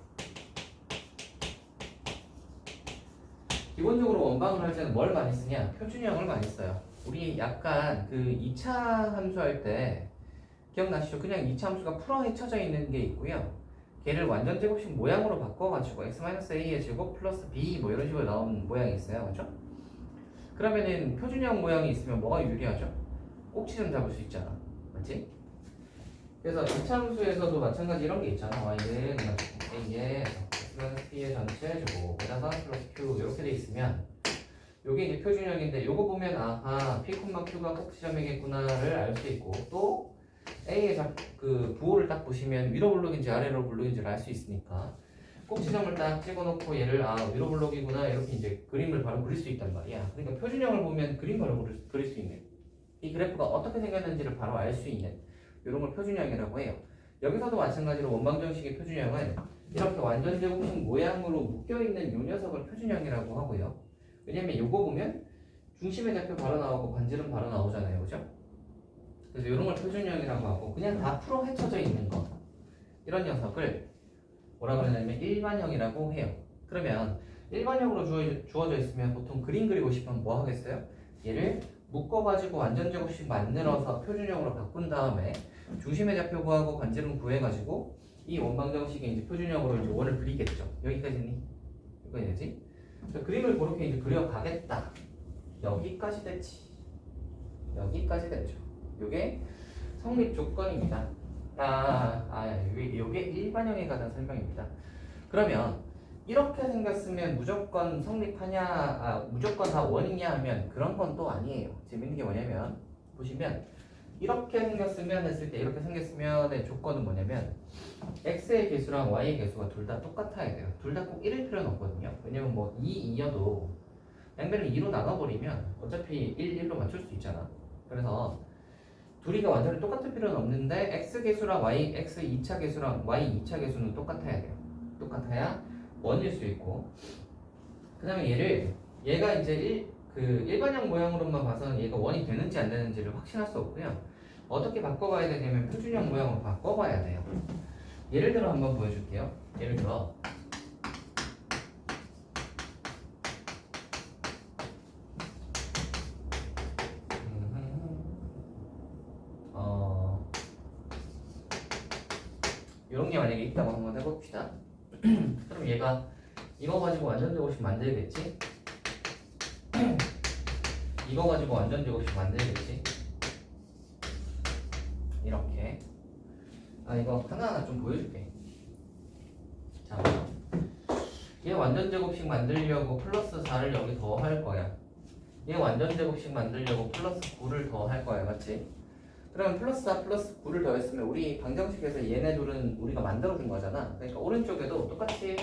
기본적으로 원방을 할 때는 뭘 많이 쓰냐? 표준형을 많이 써요. 우리 약간 그 2차 함수 할 때 기억나시죠? 그냥 2차 함수가 풀어 헤쳐져 있는 게 있고요. 걔를 완전 제곱식 모양으로 바꿔가지고 x-a의 제곱 플러스 b 뭐 이런 식으로 나온 모양이 있어요. 그렇죠? 그러면은 표준형 모양이 있으면 뭐가 유리하죠? 꼭지점 잡을 수 있잖아. 맞지? 그래서 2차 함수에서도 마찬가지 이런 게 있잖아. y는 a의 x-b의 전체 제곱 에다가 플러스 q 이렇게 돼 있으면 요게 이제 표준형인데 요거 보면 아하 p, q가 꼭지점이겠구나를 알 수 있고 또 A의 그 부호를 딱 보시면 위로 블록인지 아래로 블록인지를 알 수 있으니까 꼭지점을 딱 찍어놓고 얘를 위로 블록이구나 이렇게 이제 그림을 바로 그릴 수 있단 말이야. 그러니까 표준형을 보면 그림 바로 그릴 수 있는 이 그래프가 어떻게 생겼는지를 바로 알 수 있는 이런 걸 표준형이라고 해요. 여기서도 마찬가지로 원방정식의 표준형은 이렇게 완전 제곱식 모양으로 묶여있는 이 녀석을 표준형이라고 하고요. 왜냐면 요거 보면 중심의 좌표 바로 나오고 반지름 바로 나오잖아요. 그죠? 그래서 이런 걸 표준형이라고 하고 그냥 다 풀어 헤쳐져 있는 거 이런 녀석을 뭐라 그러냐면 일반형이라고 해요. 그러면 일반형으로 주어져 있으면 보통 그림 그리고 싶으면 뭐 하겠어요? 얘를 묶어가지고 완전 제곱식 만들어서 표준형으로 바꾼 다음에 중심의 좌표 구하고 반지름 구해가지고 이 원방정식의 이제 표준형으로 이제 원을 그리겠죠. 여기까지니? 여기까지 되지? 그림을 그렇게 이제 그려가겠다. 여기까지 됐지. 여기까지 됐죠. 요게 성립 조건입니다. 요게 일반형에 관한 설명입니다. 그러면 이렇게 생겼으면 무조건 성립하냐, 무조건 다 원이냐 하면 그런 건 또 아니에요. 재밌는 게 뭐냐면 보시면 이렇게 생겼으면 했을 때 이렇게 생겼으면의 조건은 뭐냐면 x의 개수랑 y의 개수가 둘 다 똑같아야 돼요. 둘 다 꼭 1일 필요는 없거든요. 왜냐면 뭐 2, 2여도 양변을 2로 나눠버리면 어차피 1, 1로 맞출 수 있잖아. 그래서 둘이가 완전히 똑같을 필요는 없는데 x 개수랑 x 2차 개수랑 y 2차 개수는 똑같아야 돼요. 똑같아야 원일 수 있고 그 다음에 얘가 이제 일반형 모양으로만 봐서는 얘가 원이 되는지 안 되는지를 확신할 수 없고요. 어떻게 바꿔봐야 되냐면 표준형 모양으로 바꿔봐야 돼요. 예를 들어 한번 보여줄게요. 예를 들어 이런 게 만약에 있다고 한번 해봅시다. 그럼 얘가 이거 가지고 완전제곱식 만들겠지? 이거 가지고 완전제곱식 만들겠지? 이렇게 이거 하나하나 좀 보여줄게. 자, 얘 완전제곱식 만들려고 플러스 4를 여기 더 할 거야. 얘 완전제곱식 만들려고 플러스 9를 더 할 거야. 맞지? 그러면 플러스 4 플러스 9를 더했으면 우리 방정식에서 얘네 둘은 우리가 만들어준 거잖아. 그러니까 오른쪽에도 똑같이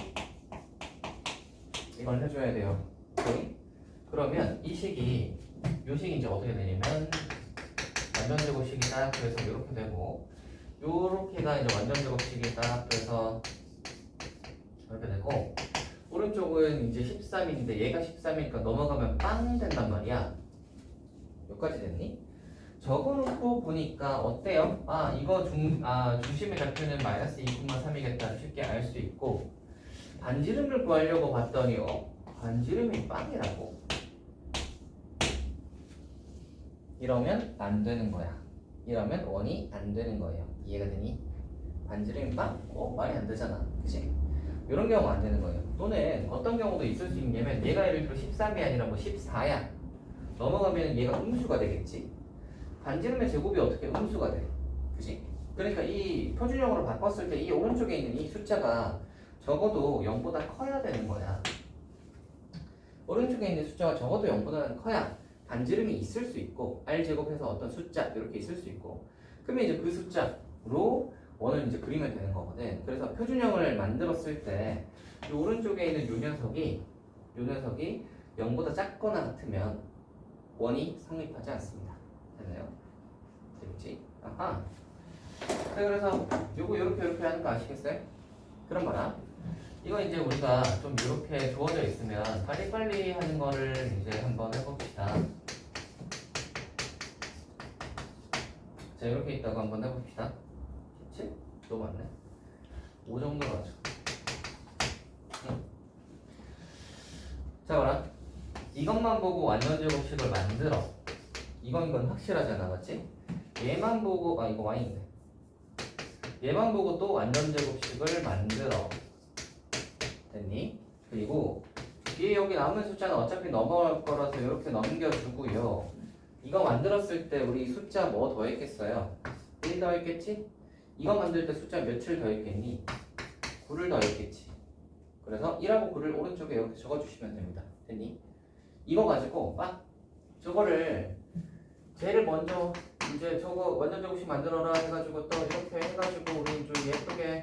이걸 해줘야 돼요. 오케이? 그러면 이 식이 이제 어떻게 되냐면 완전제곱식이다. 그래서 이렇게 되고 요렇게가 이제 완전제곱식이다. 그래서 이렇게 되고 오른쪽은 이제 13인데 얘가 13이니까 넘어가면 빵 된단 말이야. 여기까지 됐니? 적어놓고 보니까 어때요? 이거 중심의 좌표는 마이너스 2,3이겠다 쉽게 알 수 있고 반지름을 구하려고 봤더니 반지름이 빵이라고? 이러면 안 되는 거야. 이러면 원이 안 되는 거예요. 이해가 되니? 반지름이 빵? 말이 안 되잖아. 그치? 이런 경우 안 되는 거예요. 또는 어떤 경우도 있을 수 있냐면 얘가 예를 들어 13이 아니라 뭐 14야. 넘어가면 얘가 음수가 되겠지. 반지름의 제곱이 어떻게 음수가 돼? 그치? 그러니까 이 표준형으로 바꿨을 때 이 오른쪽에 있는 이 숫자가 적어도 0보다 커야 되는 거야. 오른쪽에 있는 숫자가 적어도 0보다는 커야 반지름이 있을 수 있고 r제곱해서 어떤 숫자 이렇게 있을 수 있고 그러면 이제 그 숫자로 원을 이제 그리면 되는 거거든. 그래서 표준형을 만들었을 때 이 오른쪽에 있는 요 녀석이 0보다 작거나 같으면 원이 성립하지 않습니다. 됐나요? 재밌지? 아하. 자, 그래서 요거 요렇게 하는 거 아시겠어요? 그럼 봐라. 이거 이제 우리가 좀 이렇게 주어져 있으면 빨리빨리 하는 거를 이제 한번 해봅시다. 자, 이렇게 있다고 한번 해봅시다. 17? 너무 많네. 5 정도로 하죠. 자, 봐라. 이것만 보고 완전제곱식을 만들어. 이건 확실하잖아, 맞지? 얘만 보고 이거 y인데. 얘만 보고 또 완전제곱식을 만들어. 됐니? 그리고 뒤에 여기 남은 숫자는 어차피 넘어갈 거라서 이렇게 넘겨주고요. 이거 만들었을 때 우리 숫자 뭐 더했겠어요? 1 더했겠지? 이거 만들 때 숫자 몇을 더했겠니? 9를 더했겠지. 그래서 1하고 9를 오른쪽에 이렇게 적어주시면 됩니다. 됐니? 이거 가지고 저거를 쟤를 먼저 이제 저거 완전제곱식 만들어라 해가지고 또 이렇게 해가지고 우리 좀 예쁘게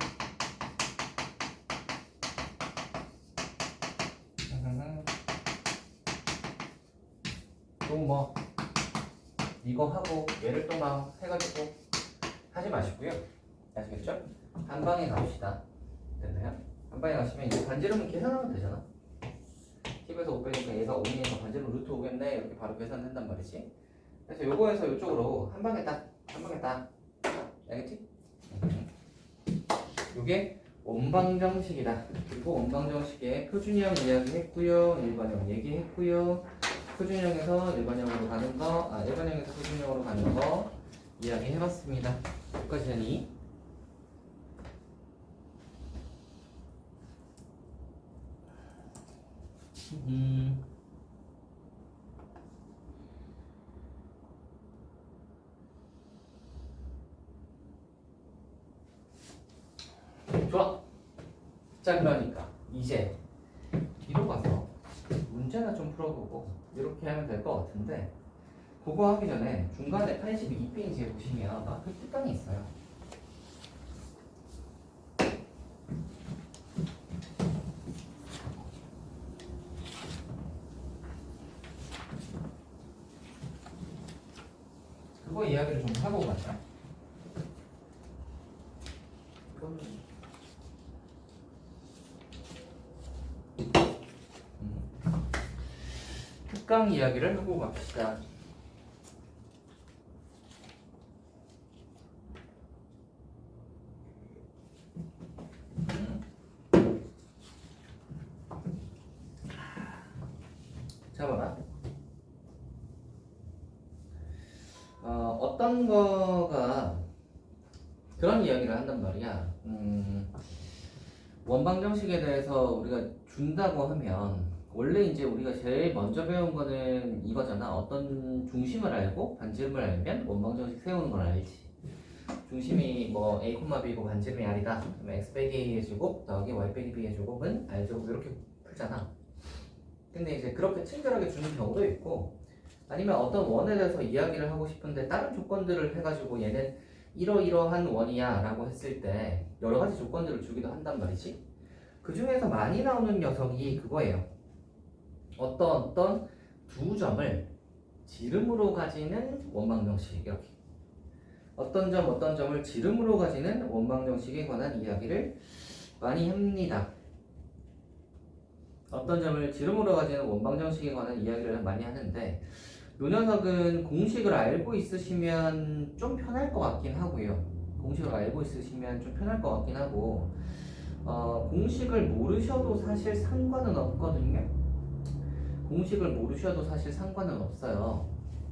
또 뭐 이거 하고 얘를 또 막 해가지고 하지 마시고요. 아시겠죠? 한 방에 가봅시다. 됐나요? 한 방에 가시면 이제 반지름은 계산하면 되잖아. 10에서 5 빼니까 얘가 5니까 반지름 루트 5겠네 이렇게 바로 계산된단 말이지. 그래서 요거에서 이쪽으로 한 방에 딱 알겠지? 요게 원방정식이다. 그리고 원방정식의 표준형 이야기했고요, 일반형 얘기했고요. 표준형에서 일반형으로 가는 거, 일반형에서 표준형으로 가는 거 이야기해봤습니다. 여기까지 되니? 좋아. 자, 그러니까 이제 뒤로 가서 문제나 좀 풀어보고 이렇게 하면 될 것 같은데 그거 하기 전에 중간에 82페이지에 보시면 마크 특강이 있어요. 그거 이야기를 좀 하고 가자. 특강 이야기를 하고 갑시다. 자, 봐라. 어떤 거가 그런 이야기를 한단 말이야. 원방 정식에 대해서 우리가 준다고 하면 원래 이제 우리가 제일 먼저 배운 거는 이거잖아. 어떤 중심을 알고 반지름을 알면 원방 정식 세우는 걸 알지. 중심이 뭐 a, b고 반지름이 r이다. 그러면 x 빼기 a의 제곱 더하기 y 빼기 b의 제곱은 r 제곱 이렇게 풀잖아. 근데 이제 그렇게 친절하게 주는 경우도 있고, 아니면 어떤 원에 대해서 이야기를 하고 싶은데 다른 조건들을 해가지고 얘는 이러이러한 원이야 라고 했을 때 여러 가지 조건들을 주기도 한단 말이지. 그 중에서 많이 나오는 녀석이 그거예요. 어떤 두 점을 지름으로 가지는 원방정식. 이렇게 어떤 점을 지름으로 가지는 원방정식에 관한 이야기를 많이 합니다. 어떤 점을 지름으로 가지는 원방정식에 관한 이야기를 많이 하는데, 요 녀석은 공식을 알고 있으시면 좀 편할 것 같긴 하고요. 공식을 알고 있으시면 좀 편할 것 같긴 하고, 공식을 모르셔도 사실 상관은 없거든요. 공식을 모르셔도 사실 상관은 없어요.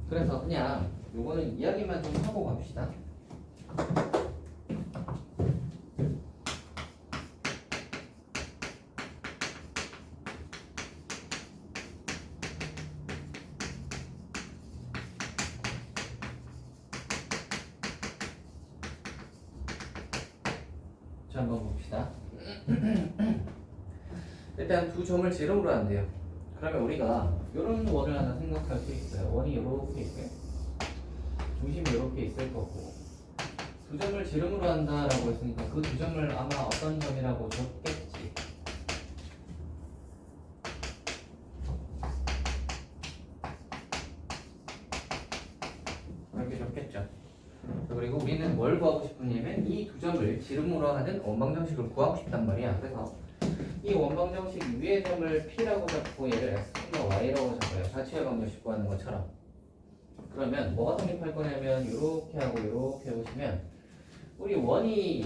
그래서 그냥 요거는 이야기만 좀 하고 갑시다. 자, 한번 봅시다. 일단 두 점을 지름으로 한대요. 그러면 우리가 이런 원을 하나 생각할 수 있어요. 원이 이렇게 있고요. 중심이 이렇게 있을 거고, 두 점을 지름으로 한다라고 했으니까 그 두 점을 아마 어떤 점이라고 줬겠지. 이렇게 줬겠죠. 그리고 우리는 뭘 구하고 싶으냐면 이 두 점을 지름으로 하는 원방정식을 구하고 싶단 말이야. 그래서 이 원방정식 위의 점을 P라고 잡고 얘를 X나 Y라고 잡아요. 자취의 방정식 구하는 것처럼. 그러면 뭐가 성립할 거냐면 이렇게 하고 이렇게 해보시면 우리 원이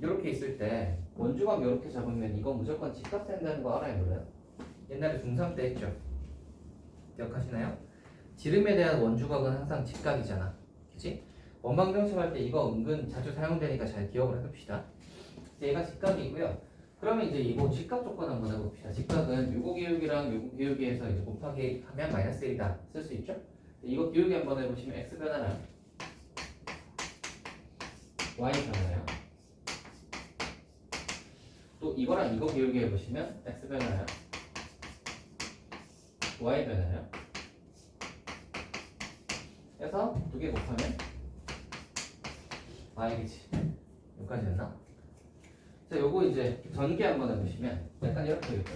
이렇게 있을 때 원주각 이렇게 잡으면 이거 무조건 직각 된다는 거 알아요, 몰라요? 옛날에 중3 때 했죠. 기억하시나요? 지름에 대한 원주각은 항상 직각이잖아. 그치? 원방정식 할 때 이거 은근 자주 사용되니까 잘 기억을 해둡시다. 얘가 직각이고요. 그러면 이제 이거 직각 조건 한번 해봅시다. 직각은 요거 기울기랑 요거 기울기에서 이제 곱하기 하면 마이너스 1이다. 쓸 수 있죠? 이거 기울기 한번 해보시면 x 변하나요? y 변하나요? 또 이거랑 이거 기울기 해보시면 x 변하나요? y 변하나요? 해서 두 개 곱하면 y겠지. 여기까지 됐나? 자, 요거 이제 전개 한번 해보시면 약간 이렇게 되겠죠.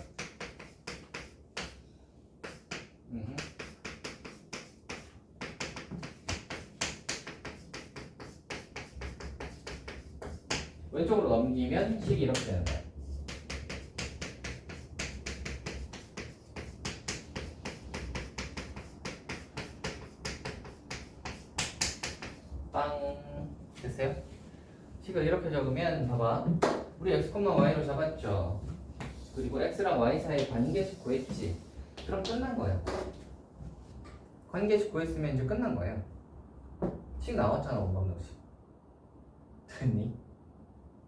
왼쪽으로 넘기면 식이 이렇게 되는 거예요. 빵 됐어요? 식을 이렇게 적으면 봐봐. 우리 x, y로 잡았죠. 그리고 x랑 y 사이 관계식 구했지. 그럼 끝난 거예요. 관계식 구했으면 이제 끝난 거예요. 식 나왔잖아, 원방정식. 됐니?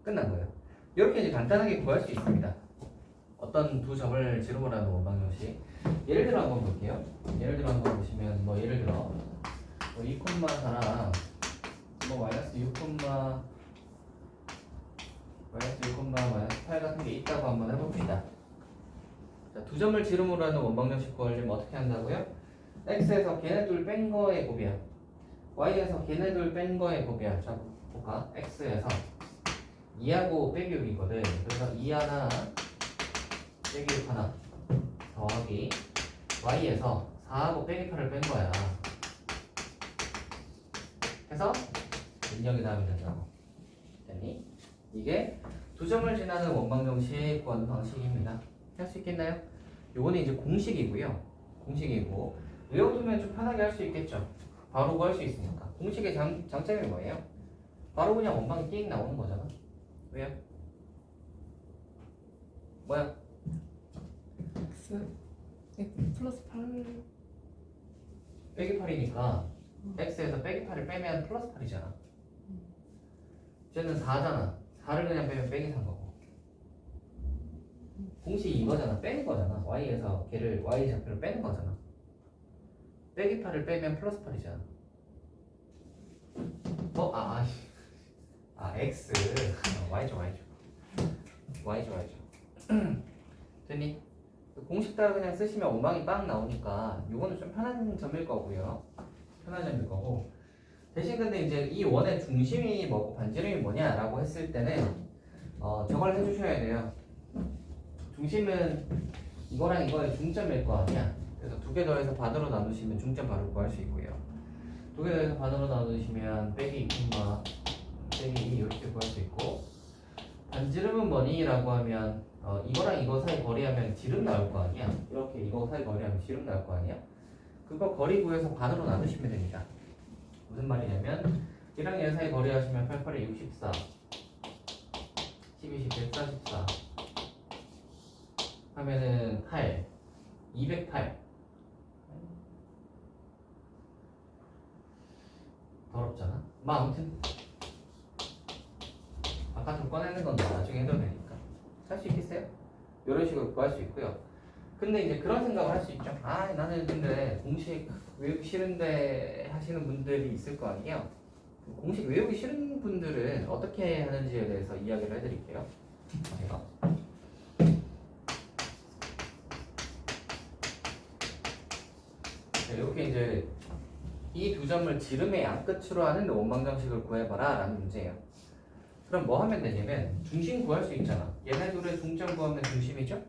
끝난 거예요. 이렇게 이제 간단하게 구할 수 있습니다. 어떤 두 점을 지름으로 하는 원방정식. 예를 들어 한번 볼게요. 예를 들어 한번 보시면 뭐 예를 들어 뭐 2,4랑 뭐 마이너스 6, 마이너스 8 같은 게 있다고 한번 해봅시다. 자, 두 점을 지름으로 하는 원방정식 구하려면 어떻게 한다고요? x에서 걔네들 뺀 거의 곱이야. y에서 걔네들 뺀 거의 곱이야. 자 볼까? x에서 2하고 빼기 6이거든. 그래서 2 하나 빼기 6 하나 더하기 y에서 4하고 빼기 8을 뺀 거야. 해서 인정이 다음이 된다고. 됐니? 이게 두 점을 지나는 원방정식 구하는 방식입니다. 할 수 있겠나요? 요거는 이제 공식이고요. 공식이고 외워두면 좀 편하게 할 수 있겠죠. 바로 구할 수 있으니까. 공식의 장점이 뭐예요? 바로 그냥 원방이 띵 나오는 거잖아. 왜요? 뭐야? x 플러스 8 빼기 8이니까 x에서 빼기 8을 빼면 플러스 8이잖아. 쟤는 4잖아. 4를 그냥 빼면 빼기 3 거고. 공식이 이거잖아. 빼는 거잖아. y에서 걔를 y 좌표를 빼는 거잖아. 빼기 8을 빼면 플러스 8이잖아. x. y죠. 됐니? 공식 따라 그냥 쓰시면 원방이 빵 나오니까 이거는 좀 편한 점일 거고요. 편한 점일 거고. 대신 근데 이제 이 원의 중심이 뭐고 반지름이 뭐냐라고 했을 때는 저걸 해주셔야 돼요. 중심은 이거랑 이거의 중점일 거 아니야. 그래서 두 개 더해서 반으로 나누시면 중점 바로 구할 수 있고요. 두 개 더해서 반으로 나누시면 빼기 2콤마 빼기 2 이렇게 구할 수 있고, 반지름은 뭐니? 라고 하면 이거랑 이거 사이 거리하면 지름 나올 거 아니야. 이렇게 이거 사이 거리하면 지름 나올 거 아니야. 그거 거리 구해서 반으로 나누시면 됩니다. 무슨 말이냐면 얘랑 얘 사이 거리 하시면 88에 64 12, 144 하면은 8 208. 더럽잖아. 아무튼 아까 좀 꺼내는 건 나중에 해도 되니까 할 수 있겠어요? 이런 식으로 구할 수 있고요. 근데 이제 그런 생각을 할 수 있죠. 나는 근데 공식 외우기 싫은데 하시는 분들이 있을 거 아니에요. 공식 외우기 싫은 분들은 어떻게 하는지에 대해서 이야기를 해드릴게요. 제가 이렇게 이제 이 두 점을 지름의 양끝으로 하는 원방정식을 구해봐라 라는 문제예요. 그럼 뭐 하면 되냐면 중심 구할 수 있잖아. 얘네 둘의 중점 구하면 중심이죠?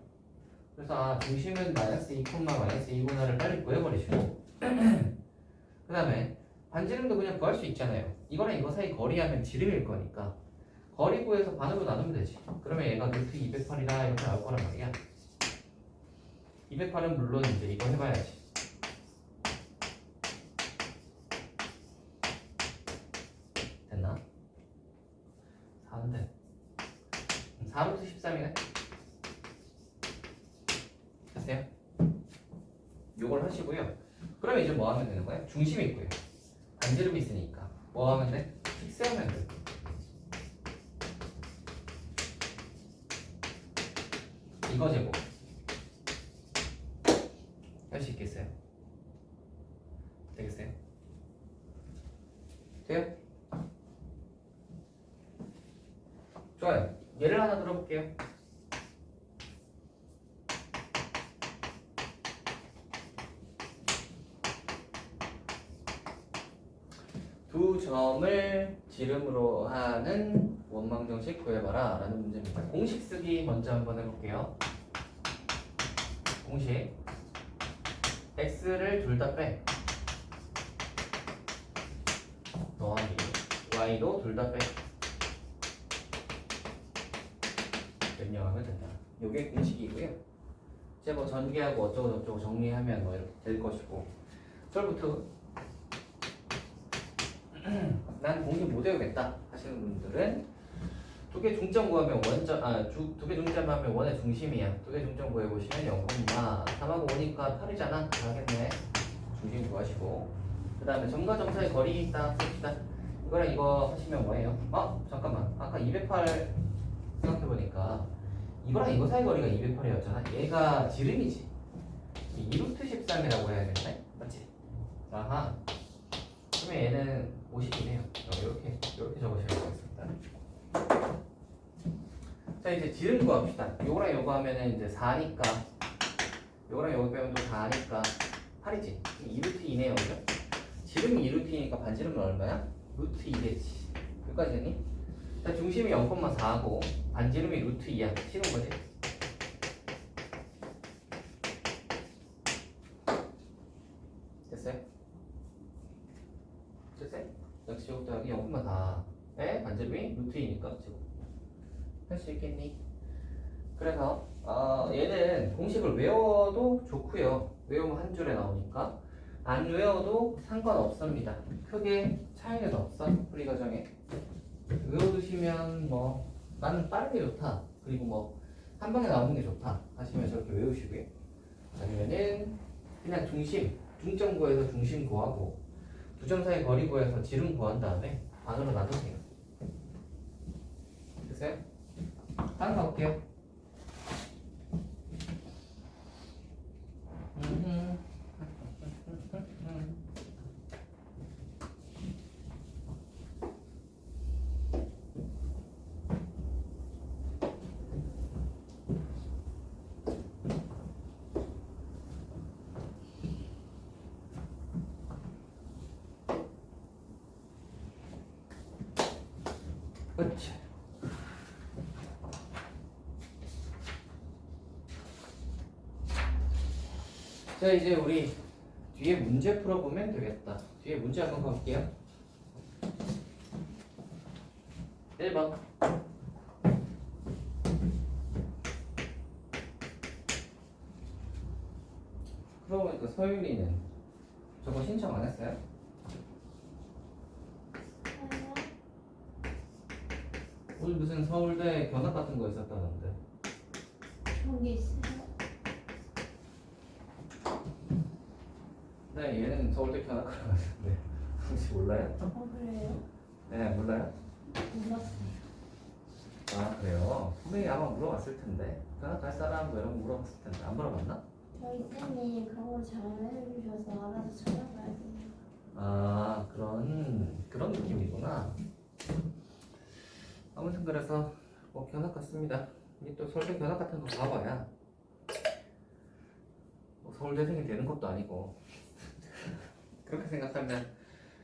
그래서 중심은 마이너스 2, 마이너스 2분할을 빨리 구해버리시고 그 다음에 반지름도 그냥 구할 수 있잖아요. 이거랑 이거 사이 거리하면 지름일 거니까 거리 구해서 반으로 나누면 되지. 그러면 얘가 루트 208이다 이렇게 나올 거란 말이야. 208은 물론 이제 이거 해봐야지. 됐나? 4인데 4루트 13이네. 됐어요? 요걸 하시고요. 그러면 이제 뭐 하면 되는 거예요? 중심이 있고요. 반지름이 있으니까 뭐 하면 돼? 픽스하면 돼. 이거 제곱 할 수 있겠어요? 되겠어요? 돼요? 좋아요. 예를 하나 들어볼게요. 두 점을 지름으로 하는 원방정식 구해봐라 라는 문제입니다. 공식 쓰기 먼저 한번 해볼게요. 공식 x를 둘 다 빼 더하기 y도 둘 다 빼 명령하면 된다. 요게 공식이고요. 이제 뭐 전개하고 어쩌고 저쩌고 정리하면 뭐 이렇게 될 것이고, 그걸부터 난 공식 못 외우겠다 하시는 분들은 두 개 중점 구하면 두 개 중점 하면 원의 중심이야. 두 개 중점 구해보시면 0, 3하고 5니까 8이잖아. 하겠네. 중심 구하시고, 그 다음에 점과 점 사이 거리 있다 씁시다. 이거랑 이거 하시면 뭐예요? 잠깐만, 아까 208 생각해보니까 이거랑 이거 사이 거리가 208이었잖아. 얘가 지름이지. 2루트 13이라고 해야겠네. 맞지? 아하. 그러면 얘는 50이네요. 이렇게 적으시면 되겠습니다. 자, 이제 지름 구합시다. 요거랑 요거 하면은 이제 4니까, 요거랑 요거 빼면 또 4니까 8이지. 2루트 2네요, 그죠? 지름이 2루트이니까 반지름은 얼마야? 루트 2겠지. 여기까지 됐니? 자, 중심이 0,4하고 반지름이 루트 2야. 식은 거지? 됐어요? 됐어요? 역시 이것도 여기 0,4에 반지름이 루트 2니까 지금 할 수 있겠니? 그래서 얘는 공식을 외워도 좋고요. 외우면 한 줄에 나오니까 안 외워도 상관없습니다. 크게 차이는 없어. 풀이 과정에 외워두시면 뭐 나는 빠른 게 좋다. 그리고 뭐 한 방에 나오는 게 좋다 하시면 저렇게 외우시고요. 아니면은 그냥 중점 구해서 중심 구하고 두 점 사이 거리 구해서 지름 구한 다음에 반으로 나누세요. 됐어요? 다음 가볼게요. 그렇지. 자, 이제 우리 뒤에 문제 풀어보면 되겠다. 뒤에 문제 한번 가볼게요. 1번. 그러고 보니까 서윤이는 저거 신청 안 했어요? 오늘 무슨 서울대 견학 같은 거 있었다는데. 여기 있어요. 네, 얘는 서울대 견학을 하는데 혹시 몰라요? 그래요? 네, 몰라요? 몰랐어요. 아, 그래요? 분명히 아마 물어봤을 텐데 견학 갈 사람 뭐 이런 거 물어봤을 텐데 안 물어봤나? 저희 쌤이 그런 걸 잘 해주셔서 알아서 찾아가야 돼요. 아, 그런 느낌이구나. 아무튼 그래서 뭐 견학 갔습니다. 이게 또 서울대 견학 같은 거 가봐야 뭐 서울대생이 되는 것도 아니고 그렇게 생각하면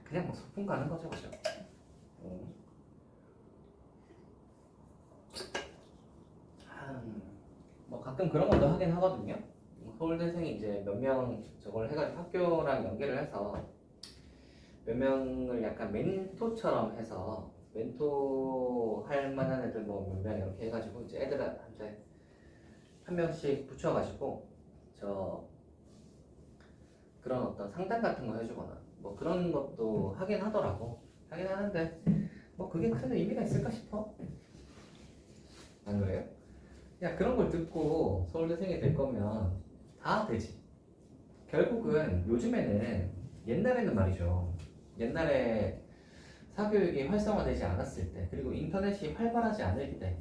그냥 뭐 소풍 가는 거죠, 그죠? 뭐 가끔 그런 것도 하긴 하거든요. 서울대생이 이제 몇 명 저걸 해가지고 학교랑 연계를 해서 몇 명을 약간 멘토처럼 해서 멘토 할 만한 애들 뭐 몇 명 이렇게 해가지고 이제 애들한테 한 명씩 붙여가지고 저 그런 어떤 상담 같은 거 해주거나 뭐 그런 것도 하긴 하더라고. 하긴 하는데 뭐 그게 큰 의미가 있을까 싶어. 안 그래요? 야, 그런 걸 듣고 서울대생이 될 거면 다 되지. 결국은 요즘에는 옛날에는 말이죠. 옛날에 사교육이 활성화되지 않았을 때, 그리고 인터넷이 활발하지 않을 때,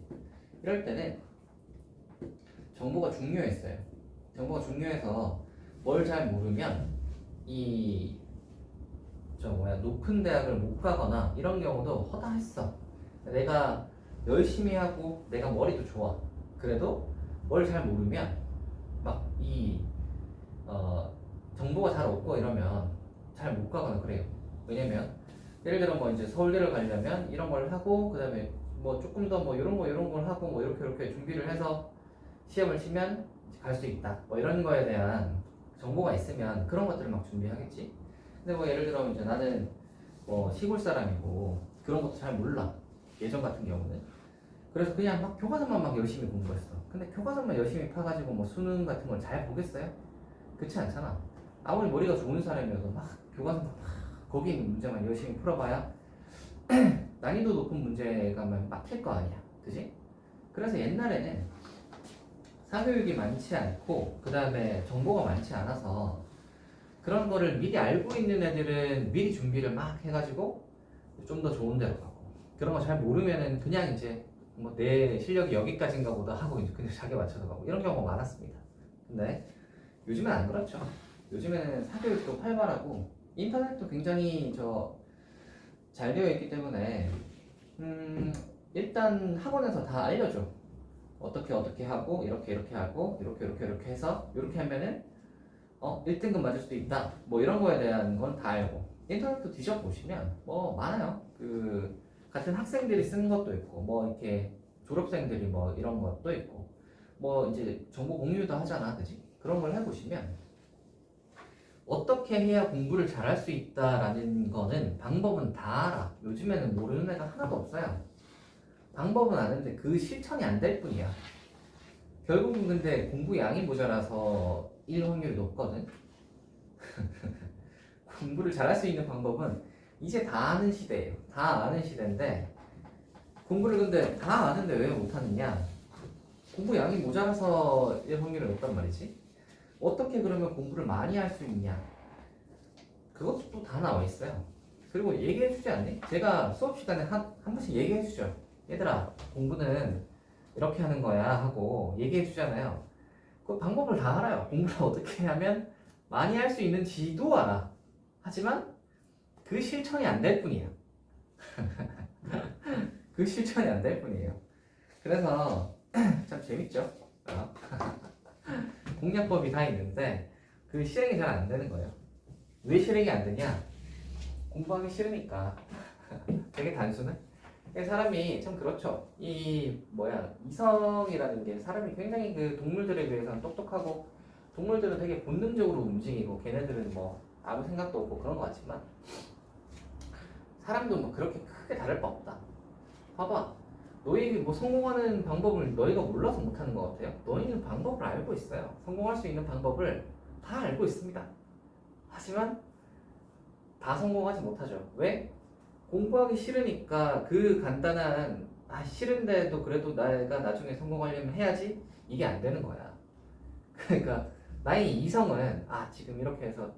이럴 때는 정보가 중요했어요. 정보가 중요해서 뭘 잘 모르면 높은 대학을 못 가거나 이런 경우도 허다했어. 내가 열심히 하고 내가 머리도 좋아. 그래도 뭘 잘 모르면 막 정보가 잘 없고 이러면 잘 못 가거나 그래요. 왜냐면 예를 들어 뭐 이제 서울대를 가려면 이런 걸 하고 그다음에 뭐 조금 더 뭐 이런 걸 하고 뭐 이렇게 준비를 해서 시험을 치면 갈 수 있다. 뭐 이런 거에 대한 정보가 있으면 그런 것들을 막 준비하겠지. 근데 뭐 예를 들어 이제 나는 뭐 시골 사람이고 그런 것도 잘 몰라. 예전 같은 경우는. 그래서 그냥 막 교과서만 막 열심히 공부했어. 근데 교과서만 열심히 파가지고 뭐 수능 같은 걸 잘 보겠어요? 그렇지 않잖아. 아무리 머리가 좋은 사람이어도 막 교과서만 막 거기 있는 문제만 열심히 풀어봐야 난이도 높은 문제가만 막힐 거 아니야. 그지? 그래서 옛날에는 사교육이 많지 않고 그 다음에 정보가 많지 않아서 그런 거를 미리 알고 있는 애들은 미리 준비를 막 해가지고 좀 더 좋은 데로 가고 그런 거 잘 모르면은 그냥 이제 뭐 내 실력이 여기까지인가 보다 하고 이제 그냥 자기 맞춰서 가고 이런 경우가 많았습니다. 근데 요즘엔 안 그렇죠. 요즘에는 사교육도 활발하고 인터넷도 굉장히 잘 되어 있기 때문에 일단 학원에서 다 알려줘. 어떻게 하고 이렇게 하고 이렇게 해서 이렇게 하면은 1등급 맞을 수도 있다. 뭐 이런 거에 대한 건 다 알고 인터넷도 뒤져보시면 뭐 많아요. 그 같은 학생들이 쓰는 것도 있고 뭐 이렇게 졸업생들이 뭐 이런 것도 있고 뭐 이제 정보 공유도 하잖아, 그지? 그런 걸 해보시면 어떻게 해야 공부를 잘할 수 있다라는 거는 방법은 다 알아. 요즘에는 모르는 애가 하나도 없어요. 방법은 아는데 그 실천이 안 될 뿐이야. 결국은 근데 공부 양이 모자라서 일 확률이 높거든. 공부를 잘할 수 있는 방법은 이제 다 아는 시대예요. 다 아는 시대인데 공부를 근데 다 아는데 왜 못하느냐? 공부 양이 모자라서 일 확률이 높단 말이지. 어떻게 그러면 공부를 많이 할 수 있냐? 그것도 또 다 나와 있어요. 그리고 얘기해 주지 않니? 제가 수업 시간에 한 번씩 얘기해 주죠. 얘들아, 공부는 이렇게 하는 거야 하고 얘기해 주잖아요. 그 방법을 다 알아요. 공부를 어떻게 하면 많이 할 수 있는지도 알아. 하지만 그 실천이 안 될 뿐이야. 그 실천이 안 될 뿐이에요. 그래서 참 재밌죠? 공략법이 다 있는데 그 실행이 잘 안 되는 거예요. 왜 실행이 안 되냐? 공부하기 싫으니까. 되게 단순해. 사람이 참 그렇죠. 이성이라는 게 사람이 굉장히 그 동물들에 비해서는 똑똑하고 동물들은 되게 본능적으로 움직이고 걔네들은 뭐 아무 생각도 없고 그런 것 같지만 사람도 뭐 그렇게 크게 다를 바 없다. 봐봐. 너희 뭐 성공하는 방법을 너희가 몰라서 못하는 것 같아요? 너희는 방법을 알고 있어요. 성공할 수 있는 방법을 다 알고 있습니다. 하지만 다 성공하지 못하죠. 왜? 공부하기 싫으니까 그 간단한 싫은데도 그래도 내가 나중에 성공하려면 해야지 이게 안 되는 거야. 그러니까 나의 이성은 지금 이렇게 해서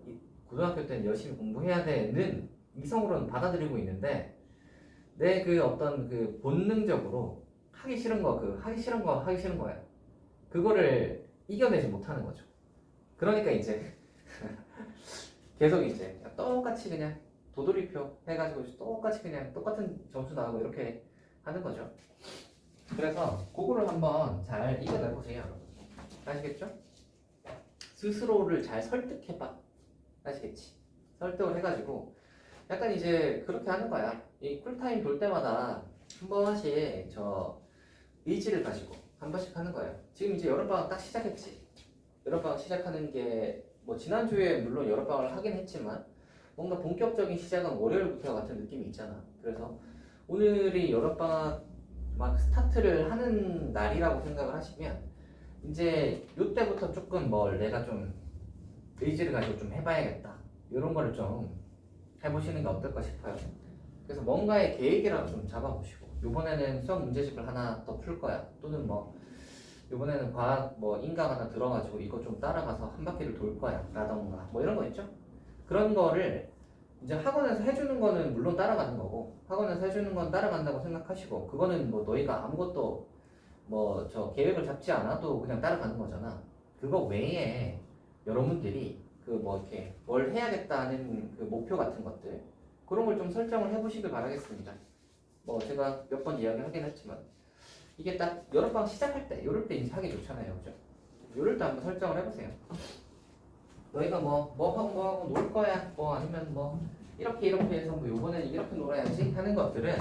고등학교 때는 열심히 공부해야 되는 이성으로는 받아들이고 있는데 내 그 어떤 그 본능적으로 하기 싫은 거야. 그거를 이겨내지 못하는 거죠. 그러니까 이제 계속 이제 똑같이 그냥 도돌이표 해가지고 똑같이 그냥 똑같은 점수 나오고 이렇게 하는 거죠. 그래서 그거를 한번 잘 이겨내보세요, 여러분. 아시겠죠? 스스로를 잘 설득해봐. 아시겠지? 설득을 해가지고 약간 이제 그렇게 하는 거야. 이 쿨타임 돌 때마다 한 번씩 저 의지를 가지고 한 번씩 하는 거예요. 지금 이제 여름방학 딱 시작했지. 여름방학 시작하는 게 뭐 지난주에 물론 여름방학을 하긴 했지만 뭔가 본격적인 시작은 월요일부터 같은 느낌이 있잖아. 그래서 오늘이 여름방학 막 스타트를 하는 날이라고 생각을 하시면 이제 이때부터 조금 내가 좀 의지를 가지고 좀 해봐야겠다. 이런 거를 좀 해보시는 게 어떨까 싶어요. 그래서 뭔가의 계획이라도 좀 잡아보시고 이번에는 수학 문제집을 하나 더 풀 거야. 또는 이번에는 과학 인강 하나 들어가지고 이거 좀 따라가서 한 바퀴를 돌 거야 라던가 이런 거 있죠? 그런 거를 이제 학원에서 해주는 거는 물론 따라가는 거고 학원에서 해주는 건 따라간다고 생각하시고 그거는 너희가 아무것도 저 계획을 잡지 않아도 그냥 따라가는 거잖아. 그거 외에 여러분들이 이렇게 뭘 해야겠다는 그 목표 같은 것들 그런 걸 좀 설정을 해보시길 바라겠습니다. 제가 몇 번 이야기하긴 했지만 이게 딱 여름방학 시작할 때 이럴 때 이제 하기 좋잖아요, 그죠? 이럴 때 한번 설정을 해보세요. 너희가 뭐하고 놀 거야, 아니면 이렇게 해서 요번에는 이렇게 놀아야지 하는 것들은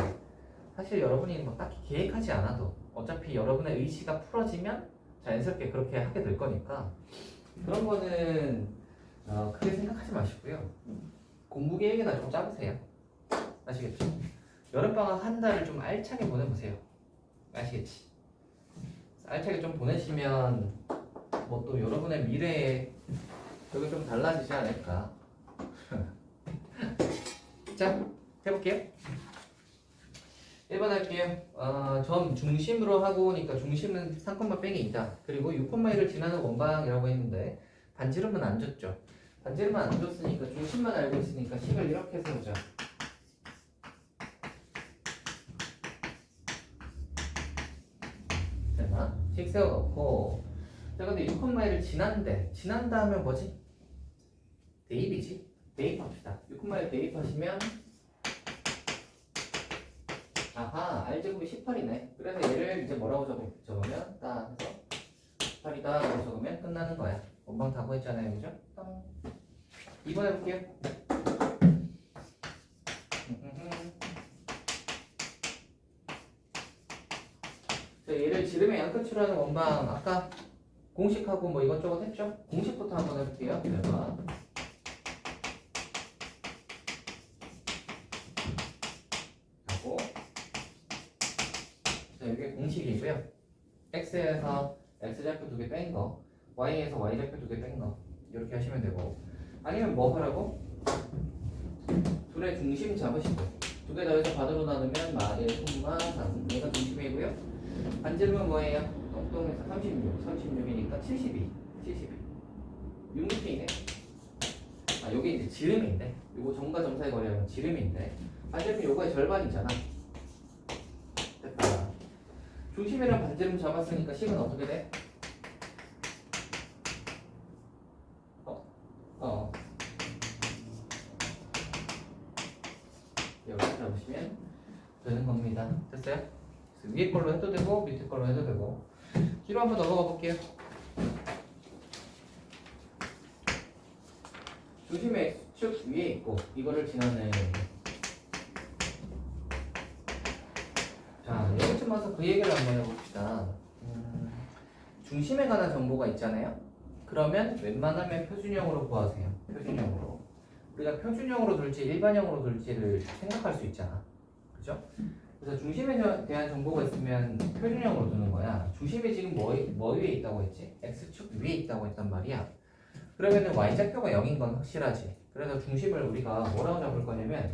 사실 여러분이 딱히 계획하지 않아도 어차피 여러분의 의지가 풀어지면 자연스럽게 그렇게 하게 될 거니까 그런 거는 크게 생각하지 마시고요. 공부 계획이나 좀 짜보세요. 아시겠죠? 여름방학 한 달을 좀 알차게 보내보세요. 아시겠지? 알차게 좀 보내시면 또 여러분의 미래에 그게 좀 달라지지 않을까. 자, 해볼게요. 1번 할게요. 점 중심으로 하고 오니까 중심은 3, 뺑이 2다. 그리고 6,1을 지나는 원방이라고 했는데 반지름은 안 줬죠. 반지름은 안 줬으니까 중심만 알고 있으니까 식을 이렇게 세우자. 됐나? 식 세워놓고 자 근데 6,1을 지난다 하면 뭐지? 대입이지? 대입합시다. 6,1 대입하시면 R제곱이 18이네. 그래서 얘를 이제 뭐라고 적으면 딱 해서 18이다 라고 적으면 끝나는 거야. 원방 다 구했잖아요, 그죠? 2번 해볼게요. 자, 얘를 지름의 양끝으로하는 원방 아까 공식하고 뭐 이것저것 했죠? 공식부터 한번 해볼게요. 자, 하고 자, 이게 공식이고요. x에서 x좌표 2개 뺀 거, y에서 y좌표 2개 뺀 거 이렇게 하시면 되고, 아니면 뭐 하라고? 둘의 중심 잡으시고 2개 더해서 반으로 나누면 마의 3 얘가 중심이고요. 반지름은 뭐예요? 똥똥에서 36이니까 72 6m이네. 아, 여기 이제 지름인데, 요거 점과 점 사이 거리하면 지름인데, 반지름이 요거의 절반이잖아. 됐다. 중심이랑 반지름 잡았으니까 식은 어떻게 돼? 여기 잡으시면 되는 겁니다. 됐어요? 그래서 위에 걸로 해도 되고 밑에 걸로 해도 되고. 뒤로 한번 넘어가 볼게요. 중심의 X축 위에 있고 이거를 지나는, 자, 여기쯤 와서 그 얘기를 한번 해봅시다. 중심에 관한 정보가 있잖아요. 그러면 웬만하면 표준형으로 구하세요. 표준형으로. 우리가 표준형으로 둘지 일반형으로 둘지를 생각할 수 있잖아. 그죠? 그래서 중심에 대한 정보가 있으면 표준형으로 두는 거야. 중심이 지금 뭐 위에 있다고 했지? X축 위에 있다고 했단 말이야. 그러면은 y좌표가 0인 건 확실하지. 그래서 중심을 우리가 뭐라고 잡을 거냐면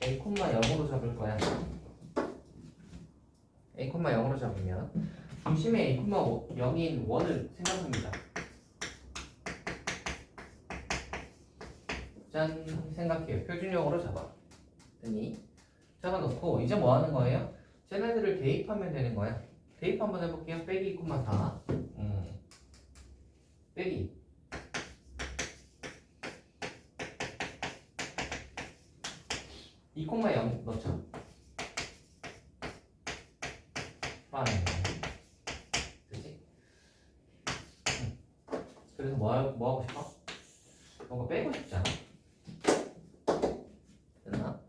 a, 0으로 잡을 거야. a, 0으로 잡으면 중심에 a, 0인 원을 생각합니다. 짠, 생각해요. 표준형으로 잡아. 됐니? 잡아놓고 이제 뭐 하는 거예요? 쟤네들을 대입하면 되는 거야. 대입 한번 해볼게요. 빼기 2,4 빼기 2,0 넣자. 빵. 그치? 그래서 뭐 하고 싶어? 뭔가 빼고 싶잖아. 됐나?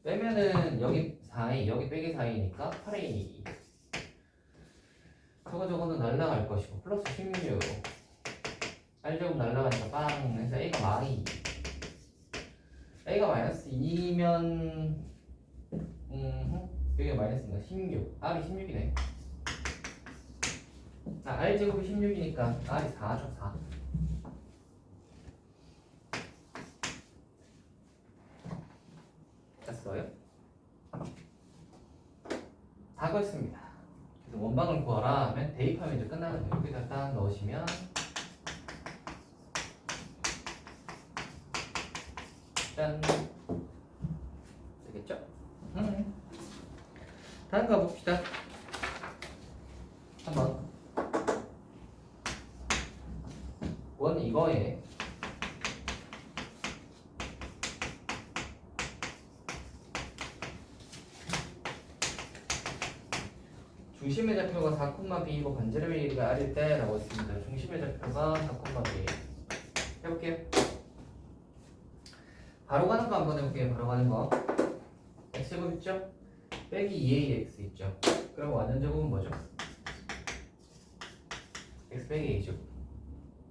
빼면은 여기 4이, 여기 빼기 4이니까 8a. 저거는 날라갈 것이고 플러스 16. R제곱 날라가니까 빵 해서 A가 마이. A가 마이너스 2면 여기가 마이너스인가? 16. R이 16이네. R제곱이 16이니까 R이 4죠. 4. 됐어요? 다 그랬습니다. 그래서 원방을 구하라 하면 대입하면 이제 끝나는 거예요. 여기다 딱 넣으시면 짠, 되겠죠? 다음 가봅시다. 한번 원 이거에 중심의 좌표가 4,b이고 반지름의 길이가 r일 때 라고 했습니다. 중심의 좌표가 4,b. 해볼게요. 바로 가는 거 한번 해볼게요. 바로 가는 거. x제곱 있죠? 빼기 2ax 있죠? 그럼 완전 제곱은 뭐죠? x 빼기 a제곱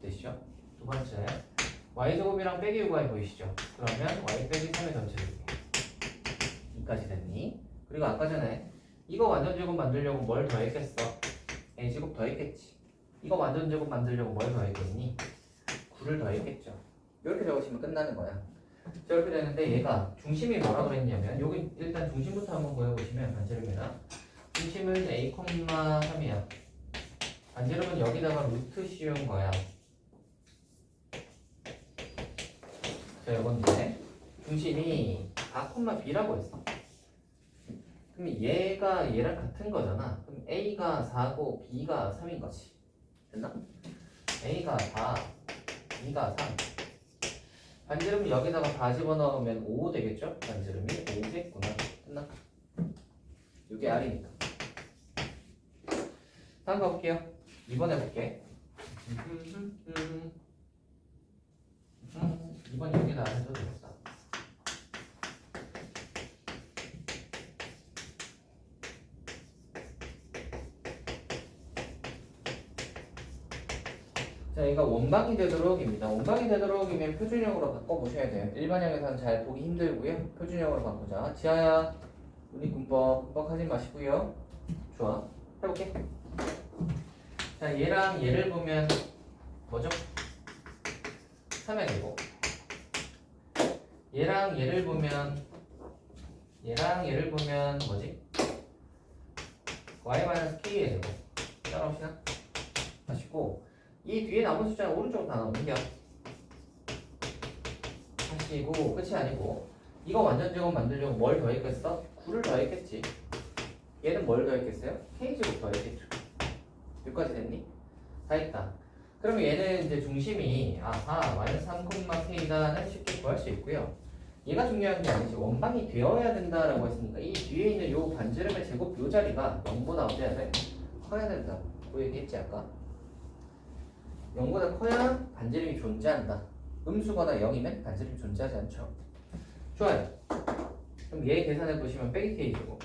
되시죠? 두 번째 y제곱이랑 빼기 6y 보이시죠? 그러면 y 빼기 3의 전체제곱. 여기까지 됐니? 그리고 아까 전에 이거 완전 제곱 만들려고 뭘 더했겠어? a제곱 더했겠지. 이거 완전 제곱 만들려고 뭘 더했겠니? 9를 더했겠죠. 이렇게 적으시면 끝나는 거야. 이렇게 되는데 얘가 중심이 뭐라고 그랬냐면 여기 일단 중심부터 한번 보여보시면 반지름이다. 중심은 a, 3이야. 반지름은 여기다가 루트 씌운 거야. 자, 이건데 중심이 4,b라고 했어. 그럼 얘가 얘랑 같은 거잖아. 그럼 a가 4고 b가 3인 거지. 됐나? a가 4, b가 3. 반지름 여기다가 다 집어넣으면 5 되겠죠? 반지름이 5겠구나. 끝나? 이게 R이니까. 다음 가볼게요. 2번 해볼게. 이번 여기다 안 해도 되겠다. 자, 이거 원방이 되도록입니다. 원방이 되도록이면 표준형으로 바꿔보셔야 돼요. 일반형에서는 잘 보기 힘들고요. 표준형으로 바꾸자. 지아야, 운이군법 뻑하지 마시고요. 좋아, 해볼게. 자, 얘랑 얘를 보면 뭐죠? 3의 제곱. 얘랑 얘를 보면 뭐지? y-k의 제곱. 따라옵시다. 하시고 이 뒤에 남은 숫자는 오른쪽으로 다 넘겨 하시고 끝이 아니고 이거 완전 제곱 만들려고 뭘 더했겠어? 9를 더했겠지. 얘는 뭘 더했겠어요? k제곱 더했겠죠. 여기까지 됐니? 다 했다. 그러면 얘는 이제 중심이 마이너스 3,k다는 쉽게 구할 수 있고요. 얘가 중요한 게 아니지 원방이 되어야 된다라고 했으니까 이 뒤에 있는 요 반지름의 제곱 요 자리가 0보다 어때야 돼? 커야 된다. 그 얘기했지 아까? 0보다 커야 반지름이 존재한다. 음수거나 0이면 반지름이 존재하지 않죠. 좋아요. 그럼 얘 계산해 보시면 빼기 k제곱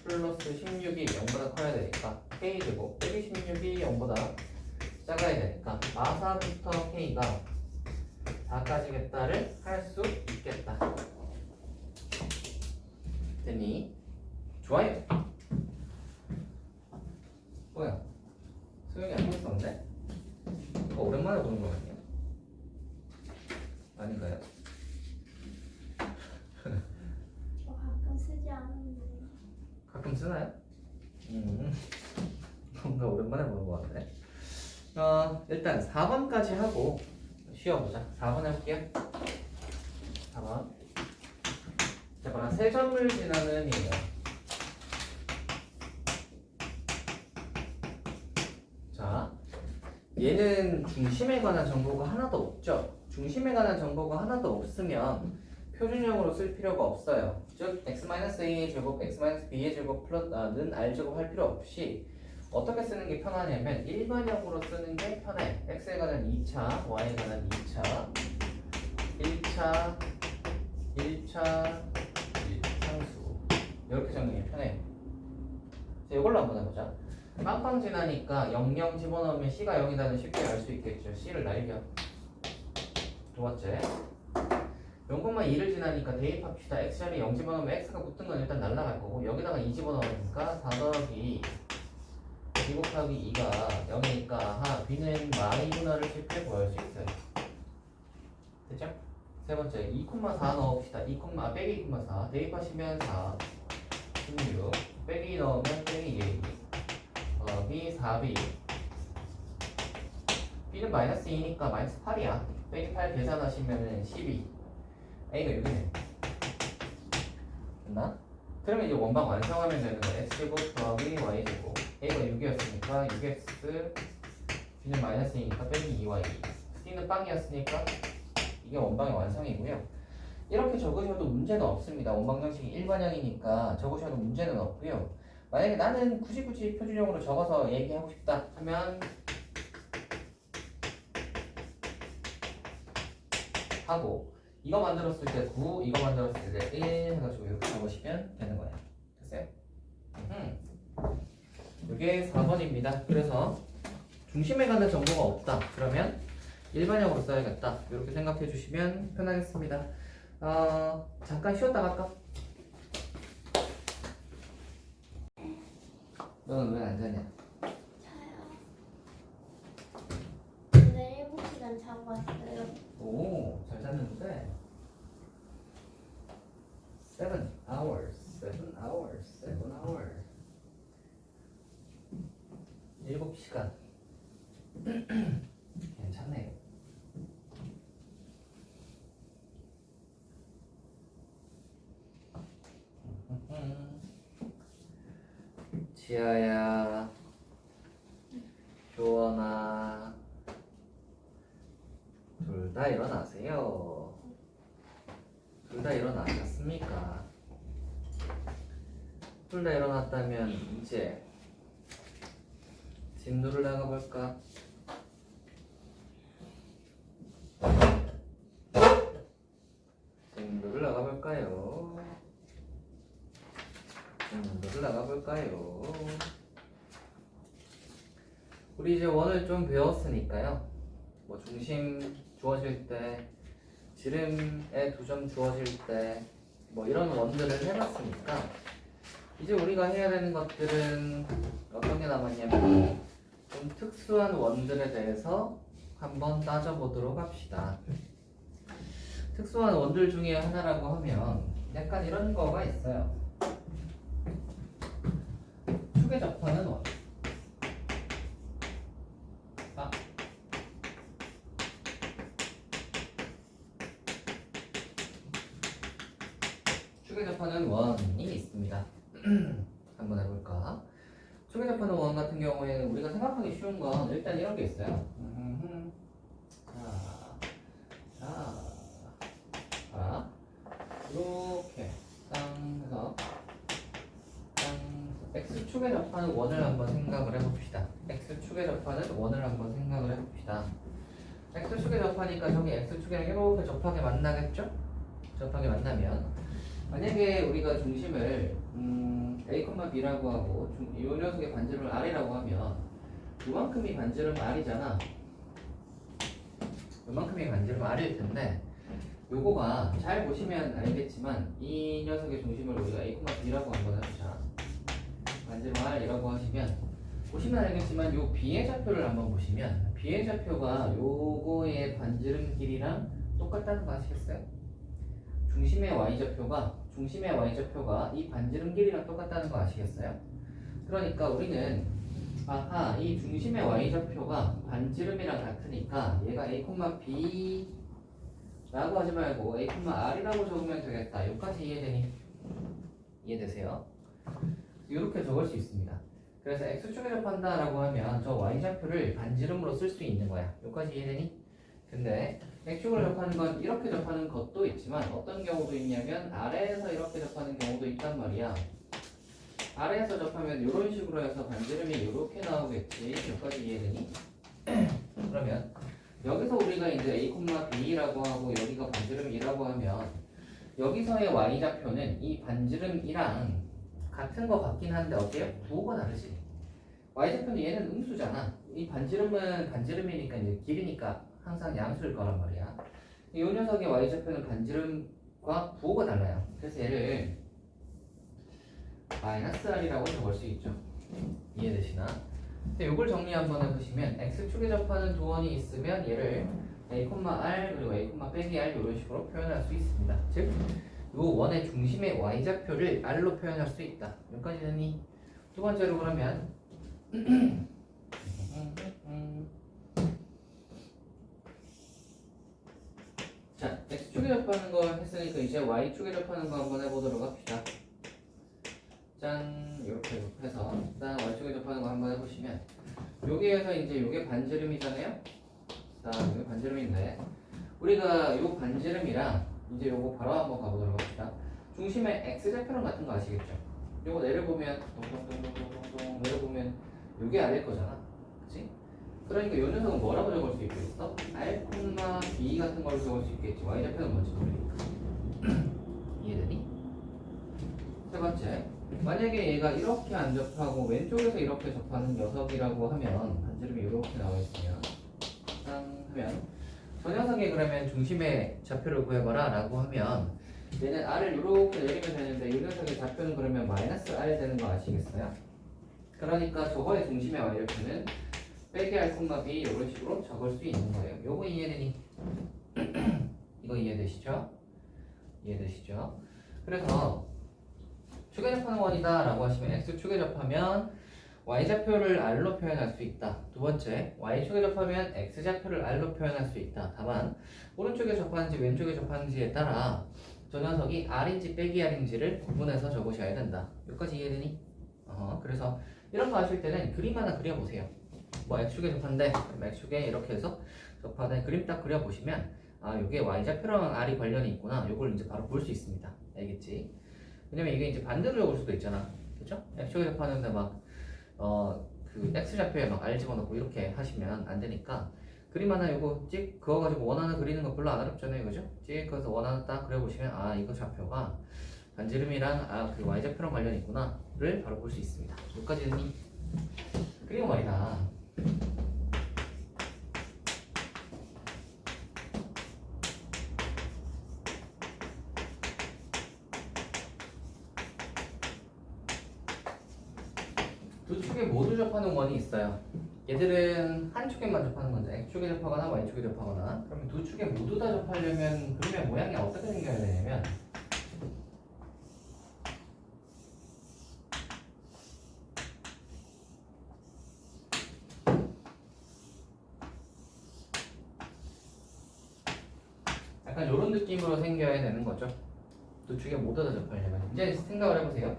플러스 16이 0보다 커야 되니까 k제곱 빼기 16이 0보다 작아야 되니까 마사부터 k가 4까지겠다를 할 수 있겠다. 됐니? 좋아요. 뭐야? 소영이 안 보였었는데? 오랜만에 보는 거 같네요. 아닌가요? 저 가끔 쓰지 않았는데. 가끔 쓰나요? 뭔가 오랜만에 보는 거 같네. 일단 4번까지 하고 쉬어보자. 4번 해볼게요. 4번. 자, 봐라. 세 점을 지나는 이에요. 자, 얘는 중심에 관한 정보가 하나도 없죠. 중심에 관한 정보가 하나도 없으면 표준형으로 쓸 필요가 없어요. 즉 x-a의 제곱, x-b의 제곱 플러스는 r제곱 할 필요 없이 어떻게 쓰는 게 편하냐면 일반형으로 쓰는 게 편해. x에 관한 2차, y에 관한 2차, 1차, 1차, 1상수 이렇게 적는 게 편해요. 자, 이걸로 한번 해보자. 빵빵 지나니까 00 집어넣으면 C가 0이다는 쉽게 알 수 있겠죠. C를 날려. 두 번째 0,2를 지나니까 대입합시다. X자리에 0 집어넣으면 X가 붙은 건 일단 날라갈 거고 여기다가 2 집어넣으니까 4 더하기 2 곱하기 2가 0이니까 B는 마이분할을 쉽게 구할 수 있어요. 됐죠? 세 번째 2,4 넣읍시다. 빼기 2,4 대입하시면 4 16 빼기 넣으면 빼기 2 더하기 4B B는 마이너스 2니까 마이너스 8이야. 빼기 8 계산하시면 12 A가 6이네. 됐나? 그러면 이제 원방 완성하면 되는 거야. X제곱 더하기 Y제곱 A가 6이었으니까 6X B는 마이너스 2니까 빼기 2Y C는 빵이었으니까 이게 원방의 완성이고요. 이렇게 적으셔도 문제는 없습니다. 원방 형식이 일반형이니까 적으셔도 문제는 없고요. 만약에 나는 굳이 표준형으로 적어서 얘기하고 싶다 하면 하고 이거 만들었을 때 9, 이거 만들었을 때 1 해가지고 이렇게 적으시면 되는 거예요. 됐어요? 이게 4번입니다. 그래서 중심에 관한 정보가 없다. 그러면 일반형으로 써야겠다. 이렇게 생각해 주시면 편하겠습니다. 잠깐 쉬었다 갈까? 너는 왜 안 자냐? 자요. 오늘 7시간 자고 왔어요. 오, 잘 잤는데. 7 hours, 7 hours, 7 hours. 7시간. 괜찮네요. 지아야, 교원아, 둘 다 일어나세요. 둘 다 일어나셨습니까? 둘 다 일어났다면 이제 진도를 나가볼까? 볼까요? 올라가 볼까요? 우리 이제 원을 좀 배웠으니까요. 뭐 중심 주어질 때, 지름에 2점 주어질 때, 뭐 이런 원들을 해봤으니까 이제 우리가 해야 되는 것들은 어떤 게 남았냐면 좀 특수한 원들에 대해서 한번 따져보도록 합시다. 특수한 원들 중에 하나라고 하면 약간 이런 거가 있어요. 축에 접하는 원. 축에 접하는 원이 있습니다. 한번 해볼까? 축에 접하는 원 같은 경우에는 우리가 생각하기 쉬운 건 일단 이런 게 있어요. 자, 이렇게 땅 해서 x축에 접하는 원을 한번 생각을 해봅시다. x축에 접하는 원을 한번 생각을 해봅시다. x축에 접하니까 저기 x축이랑 이렇게 접하게 만나겠죠? 접하게 만나면 만약에 우리가 중심을 a, b라고 하고 이 녀석의 반지름을 r이라고 하면 요만큼이 반지름 r이잖아. 요만큼이 반지름 r일 텐데 요거가 잘 보시면 알겠지만 이 녀석의 중심을 우리가 a, b라고 한번 해보자. 반지름 r이라고 하시면 보시면 알겠지만 요 b의 좌표를 한번 보시면 b의 좌표가 요거의 반지름 길이랑 똑같다는 거 아시겠어요? 중심의 y좌표가 이 반지름 길이랑 똑같다는 거 아시겠어요? 그러니까 우리는 이 중심의 y좌표가 반지름이랑 같으니까 얘가 a, b 라고 하지 말고 a, r이라고 적으면 되겠다. 여기까지 이해되니? 이해되세요? 이렇게 적을 수 있습니다. 그래서 x축에 접한다 라고 하면 저 y좌표를 반지름으로 쓸 수 있는 거야. 여기까지 이해되니? 근데 x축을 접하는 건 이렇게 접하는 것도 있지만 어떤 경우도 있냐면 아래에서 이렇게 접하는 경우도 있단 말이야. 아래에서 접하면 이런 식으로 해서 반지름이 이렇게 나오겠지. 여기까지 이해되니? 그러면 여기서 우리가 이제 a, b라고 하고 여기가 반지름이라고 하면 여기서의 y좌표는 이 반지름이랑 같은 거 같긴 한데 어때요? 부호가 다르지. y좌표는 얘는 음수잖아. 이 반지름은 반지름이니까 이제 길이니까 항상 양수일 거란 말이야. 이 녀석의 y좌표는 반지름과 부호가 달라요. 그래서 얘를 -r이라고 적을 수 있죠. 이해되시나? 근데 이걸 정리 한번 해보시면 x축에 접하는 두 원이 있으면 얘를 a, r 그리고 a, r 이런 식으로 표현할 수 있습니다. 즉, 이 원의 중심의 y좌표를 r로 표현할 수 있다. 여기까지 되니? 두 번째로 그러면 자, x축에 접하는 거 했으니까 이제 y축에 접하는 거 한번 해보도록 합시다. 짠, 이렇게 해서 일단 y축에 접하는 거 한번 해보시면 여기에서 이제 요게 반지름이잖아요. 자, 여기 반지름인데 우리가 요 반지름이랑 이제 요거 바로 한번 가보도록 합시다. 중심의 x좌표랑 같은 거 아시겠죠? 요거 내려보면 동동동동동동 내려보면 요게 r일 거잖아. 그치? 그러니까 요 녀석은 뭐라고 적을 수 있겠어? r, b 같은 걸로 적을 수 있겠지. y좌표는 뭔지 모르니까. 이해되니? 세 번째, 만약에 얘가 이렇게 안 접하고 왼쪽에서 이렇게 접하는 녀석이라고 하면 반지름이 이렇게 나와 있으면 하면 저 녀석이 그러면 중심의 좌표를 구해봐라 라고 하면 얘는 r을 이렇게 내리면 되는데 이 녀석의 좌표는 그러면 -r 되는 거 아시겠어요? 그러니까 저거의 중심의 y좌표는 빼기 r, b 이런 식으로 적을 수 있는 거예요. 요거 이해되니? 이거 이해되시죠? 이해되시죠? 그래서 축에 접하는 원이다 라고 하시면 x축에 접하면 y좌표를 r로 표현할 수 있다. 두 번째, y축에 접하면 x좌표를 r로 표현할 수 있다. 다만 오른쪽에 접하는지 왼쪽에 접하는지에 따라 저 녀석이 r인지 빼기 r인지를 구분해서 적으셔야 된다. 여기까지 이해되니? 그래서 이런 거 하실 때는 그림 하나 그려보세요. 뭐 x축에 접한데 x축에 이렇게 해서 접하는 그림 딱 그려보시면 이게 y좌표랑 r이 관련이 있구나. 요걸 이제 바로 볼 수 있습니다. 알겠지? 왜냐면 이게 이제 반대로 적을 수도 있잖아. 그쵸? x축에 접하는데 그 x좌표에 막 r 집어넣고 이렇게 하시면 안 되니까 그림 하나 이거 찍 그어가지고 원 하나 그리는 거 별로 안 어렵잖아요, 그죠? 찍 그어서 원 하나 딱 그려보시면 아 이거 좌표가 반지름이랑 아 그 y좌표랑 관련이 있구나를 바로 볼 수 있습니다. 여기까지는 이 그리고 말이다. 두 축에 모두 접하는 원이 있어요. 얘들은 한 축에만 접하는 건데 x축에 접하거나 y축에 접하거나 그러면 두 축에 모두 다 접하려면 그림의 모양이 어떻게 생겨야 되냐면 약간 이런 느낌으로 생겨야 되는 거죠. 두 축에 모두 다 접하려면 이제 생각을 해보세요.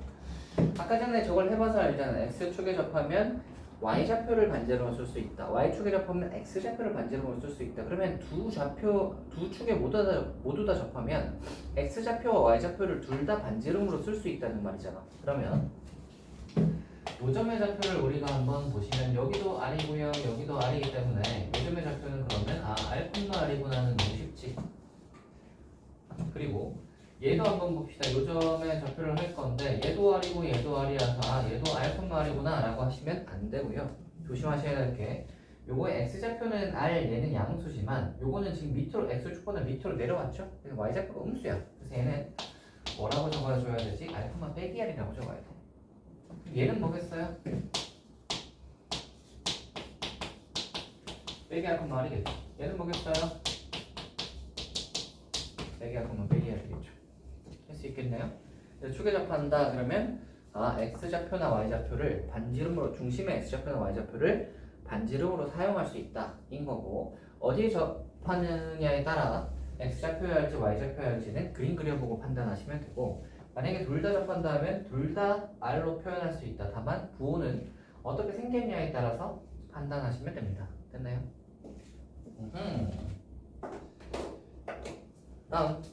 아까 전에 저걸 해봐서 알잖아. x축에 접하면 y좌표를 반지름으로 쓸 수 있다. y축에 접하면 x좌표를 반지름으로 쓸 수 있다. 그러면 두 축에 모두 다 접하면 x좌표와 y좌표를 둘 다 반지름으로 쓸 수 있다는 말이잖아. 그러면 요점의 좌표를 우리가 한번 보시면 여기도 r이고요. 여기도 r이기 때문에 요점의 좌표는 그러면 r이구나는 너무 쉽지. 그리고 얘도 한번 봅시다. 요점의 좌표를 할 건데 얘도 r이고 얘도 r이라서 얘도 r이구나 라고 하시면 안 되고요. 조심하셔야 될 게 요거의 x좌표는 r 얘는 양수지만 요거는 지금 밑으로 x축보다 밑으로 내려왔죠. 그래서 y좌표가 음수야. 그래서 얘는 뭐라고 적어줘야 되지? 빼기 r이라고 적어야 돼. 얘는 뭐겠어요? 빼기 r겠죠. 얘는 뭐겠어요? 빼기 r겠죠. 할 수 있겠네요. 축에 접한다 그러면 x좌표나 y좌표를 반지름으로 중심의 x좌표나 y좌표를 반지름으로 사용할 수 있다 인 거고 어디에 접하느냐에 따라 x좌표여야 할지 y좌표여야 할지는 그림 그려보고 판단하시면 되고 만약에 둘 다 접한다 하면 둘 다 r로 표현할 수 있다. 다만 부호는 어떻게 생겼냐에 따라서 판단하시면 됩니다. 됐나요? 다음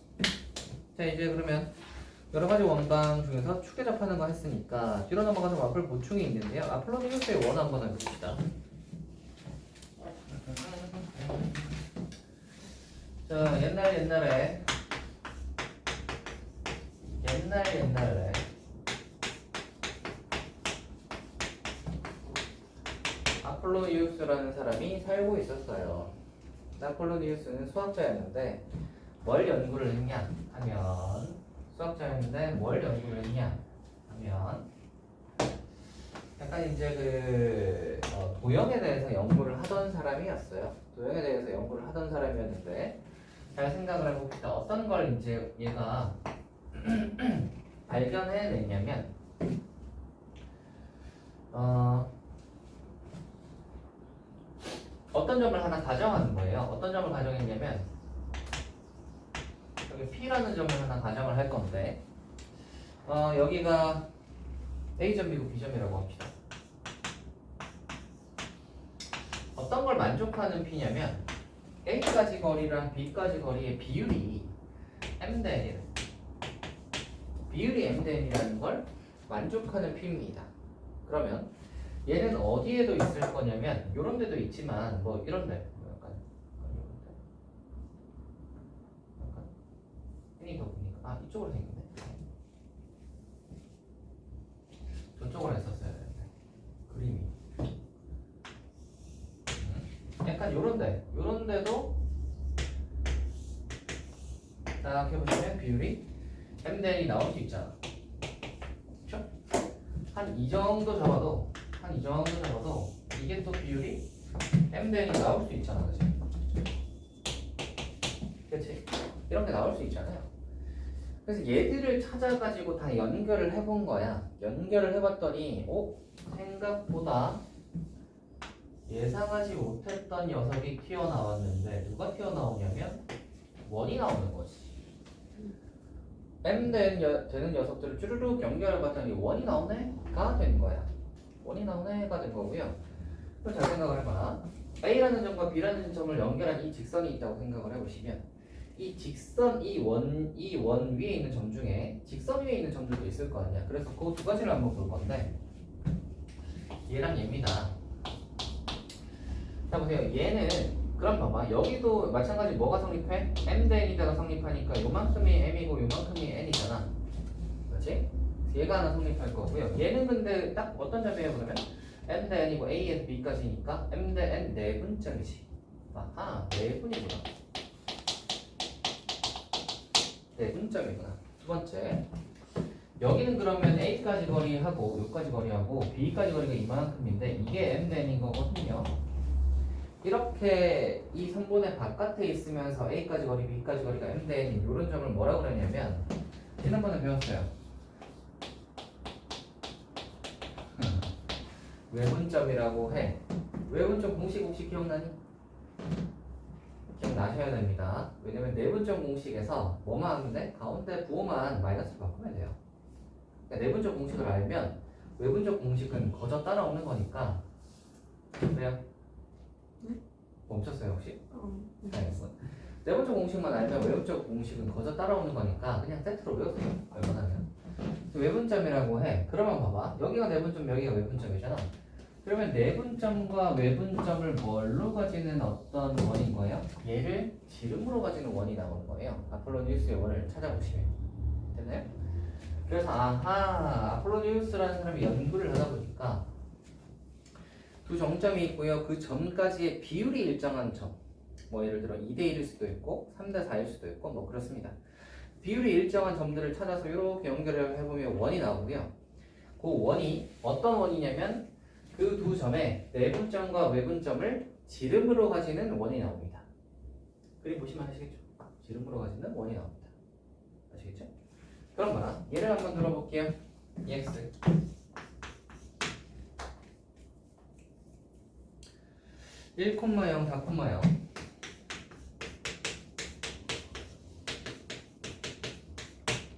자 이제 그러면 여러가지 원방 중에서 축에 접하는 거 했으니까 뒤로 넘어가서 와플 보충이 있는데요. 아폴로니우스의 원 한번 해봅시다. 자 옛날에 아폴로니우스라는 사람이 살고 있었어요. 아폴로니우스는 수학자였는데 뭘 연구를 했냐 하면 수학자였는데 뭘 연구를 했냐 하면 약간 이제 도형에 대해서 연구를 하던 사람이었어요. 도형에 대해서 연구를 하던 사람이었는데 잘 생각을 해봅시다. 어떤 걸 이제 얘가 발견해냈냐면 어떤 점을 하나 가정하는 거예요. 어떤 점을 가정했냐면 여기 P라는 점을 하나 가정을 할 건데 여기가 A점이고 B점이라고 합시다. 어떤 걸 만족하는 P냐면 A까지 거리랑 B까지 거리의 비율이 M/N 비율이 M/N이라는 걸 만족하는 P입니다. 그러면 얘는 어디에도 있을 거냐면 이런 데도 있지만 뭐 이런 데 약간 흔히 더 보니까 이쪽으로 생겼네. 저쪽으로 했었어야 되는데 그림이 약간 요런 데도 딱 해보시면 비율이 M/N이 나올 수 있잖아. 그쵸? 한 이 정도 잡아도 이게 또 비율이 M/N이 나올 수 있잖아. 그치? 이런 게 나올 수 있잖아요. 그래서 얘들을 찾아가지고 다 연결을 해본 거야. 연결을 해봤더니 생각보다 예상하지 못했던 녀석이 튀어나왔는데 누가 튀어나오냐면 원이 나오는 거지. M/N 되는 녀석들을 쭈르륵 연결해봤더니 원이 나오네가 된 거야. 원이 나오네가 된 거고요. 그럼 잘 생각을 해봐. A라는 점과 B라는 점을 연결한 이 직선이 있다고 생각을 해보시면 이 직선, 이 원 위에 있는 점 중에 직선 위에 있는 점들도 있을 거 아니야. 그래서 그 두 가지를 한번 볼 건데 얘랑 얘입니다. 자 보세요. 얘는 그럼 봐봐. 여기도 마찬가지 뭐가 성립해? m 대 n이다가 성립하니까 요만큼이 m이고 요만큼이 n이잖아. 그렇지? 얘가 하나 성립할 거고요. 얘는 근데 딱 어떤 점이에요 그러면? m 대 n이고 a에서 b까지니까 m 대 n 네분짜리지. 아하, 네분이구나. 네분점이구나. 두 번째. 여기는 그러면 a까지 거리하고 여기까지 거리하고 b까지 거리가 이만큼인데 이게 m 대 n인 거거든요. 이렇게 이 선분의 바깥에 있으면서 a까지 거리, b까지 거리가 m 대 n인 이런 점을 뭐라고 그러냐면 지난번에 배웠어요. 외분점이라고 해. 외분점 공식 혹시 기억나니? 기억나셔야 됩니다. 왜냐면 내분점 공식에서 뭐만 하면 돼? 가운데 부호만 마이너스로 바꾸면 돼요. 그러니까 내분점 공식을 알면 외분점 공식은 거저 따라오는 거니까. 그래요? 멈췄어요 혹시? 네. 내분점 공식만 알면 외분점 공식은 거저 따라오는 거니까 그냥 세트로 외우세요. 웬만하면. 외분점이라고 해. 그러면 봐봐. 여기가 내분점, 여기가 외분점이잖아. 그러면 내분점과 외분점을 뭘로 가지는 어떤 원인 거예요? 얘를 지름으로 가지는 원이 나오는 거예요. 아폴로니우스의 원을 찾아보시면 됐나요? 그래서 아하, 아폴로니우스라는 사람이 연구를 하다 보니까 두 정점이 있고요. 그 점까지의 비율이 일정한 점. 뭐 예를 들어 2대 1일 수도 있고 3대 4일 수도 있고 뭐 그렇습니다. 비율이 일정한 점들을 찾아서 이렇게 연결을 해보면 원이 나오고요. 그 원이 어떤 원이냐면 그 두 점의 내분점과 외분점을 지름으로 가지는 원이 나옵니다. 그림 보시면 아시겠죠? 지름으로 가지는 원이 나옵니다. 아시겠죠? 그럼 봐. 예를 한번 들어볼게요. EX 1,0, 4,0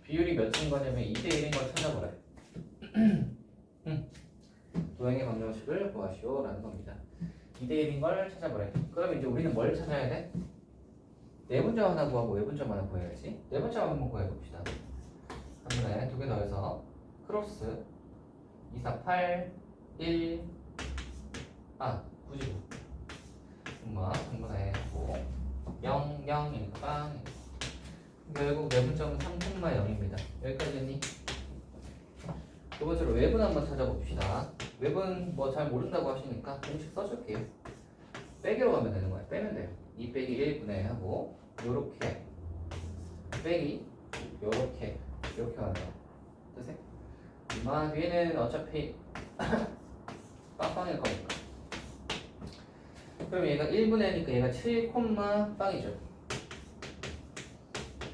비율이 몇인 거냐면 2대 1인 걸 찾아보래. 도형의 방정식을 구하시오 라는 겁니다. 2대 1인 걸 찾아보래. 그러면 이제 우리는 뭘 찾아야 돼? 내분점 하나 구하고 외분점 하나 구해야지. 내분점 한번 구해봅시다. 한 번에 두 개 더해서 크로스 2, 4, 8, 1 99 엄마 한 번에 하고 0, 0이니까 빵. 결국 내분점은 3,0입니다. 여기까지 했니? 두 번째로 외분 한번 찾아봅시다. 외분 뭐 잘 모른다고 하시니까 공식 써줄게요. 빼기로 가면 되는 거예요. 빼면 돼요. 2 빼기 1분의 하고 요렇게 빼기 요렇게 이렇게 가는 거. 됐어요? 이마 뒤에는 어차피 빵빵일 거니까. 그럼 얘가 1분의 하니까 얘가 7, 빵이죠.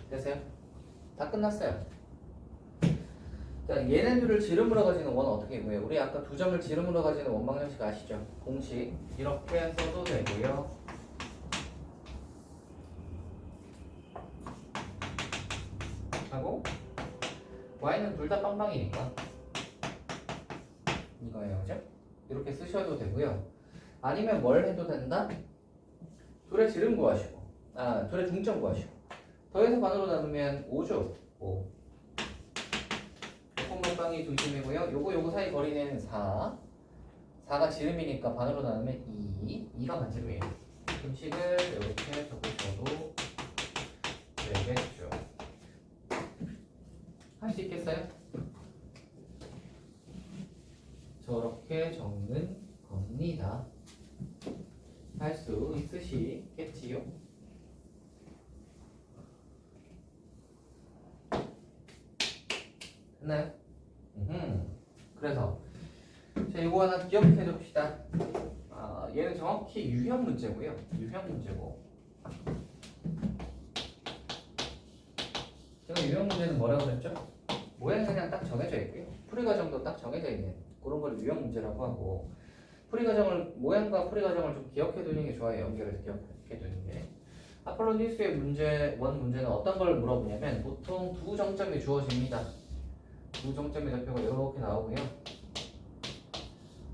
됐어요? 다 끝났어요. 자, 얘네들을 지름으로 가지는 원은 어떻게 구해요? 우리 아까 두 점을 지름으로 가지는 원방정식 아시죠? 공식 이렇게 써도 되고요. 하고 y는 둘 다 빵빵이니까 이거예요, 그죠? 이렇게 쓰셔도 되고요. 아니면 뭘 해도 된다? 둘의 지름 구하시고, 둘의 중점 구하시고. 더해서 반으로 나누면 5죠. 5. 빵이 중심이고요. 요거 사이 거리는 4. 4가 지름이니까 반으로 나누면 2. 2가 반지름이에요. 음식을 이렇게 적으셔도 되겠죠. 할 수 있겠어요? 저렇게 적는 겁니다. 할 수 있으시겠지요? 됐나요? 그래서 자, 이거 하나 기억해 둡시다. 얘는 정확히 유형 문제고요. 유형 문제고. 제가 유형 문제는 뭐라고 그랬죠? 모양이 그냥 딱 정해져 있고요. 풀이 과정도 딱 정해져 있는 그런 걸 유형 문제라고 하고, 풀이 과정을 모양과 풀이 과정을 좀 기억해 두는 게 좋아요. 연결해서 기억해 두는 게. 아폴로니우스의 문제는 어떤 걸 물어보냐면 보통 두 정점이 주어집니다. 두 정점의 좌표가 이렇게 나오고요.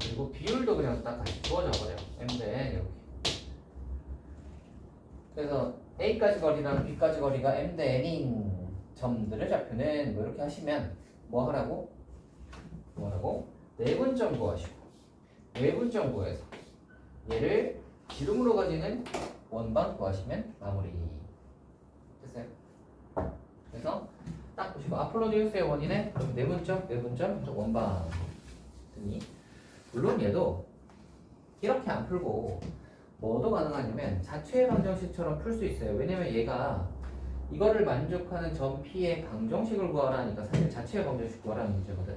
그리고 비율도 그냥 딱 같이 주어져 버려요. m 대 n 이렇게. 그래서 a까지 거리랑 b까지 거리가 m 대 n인 점들의 좌표는 뭐 이렇게 하시면 뭐 하라고? 내분점 구하시고 외분점 구해서 얘를 지름으로 가지는 원방 구하시면 마무리. 됐어요? 그래서 딱 보시고 아폴로니우스의 원인은 그럼 내분점 원방 등이. 물론 얘도 이렇게 안 풀고 뭐도 가능하냐면 자체 방정식처럼 풀 수 있어요. 왜냐면 얘가 이거를 만족하는 점 P의 방정식을 구하라 하니까 사실 자체 방정식 구하라는 문제거든.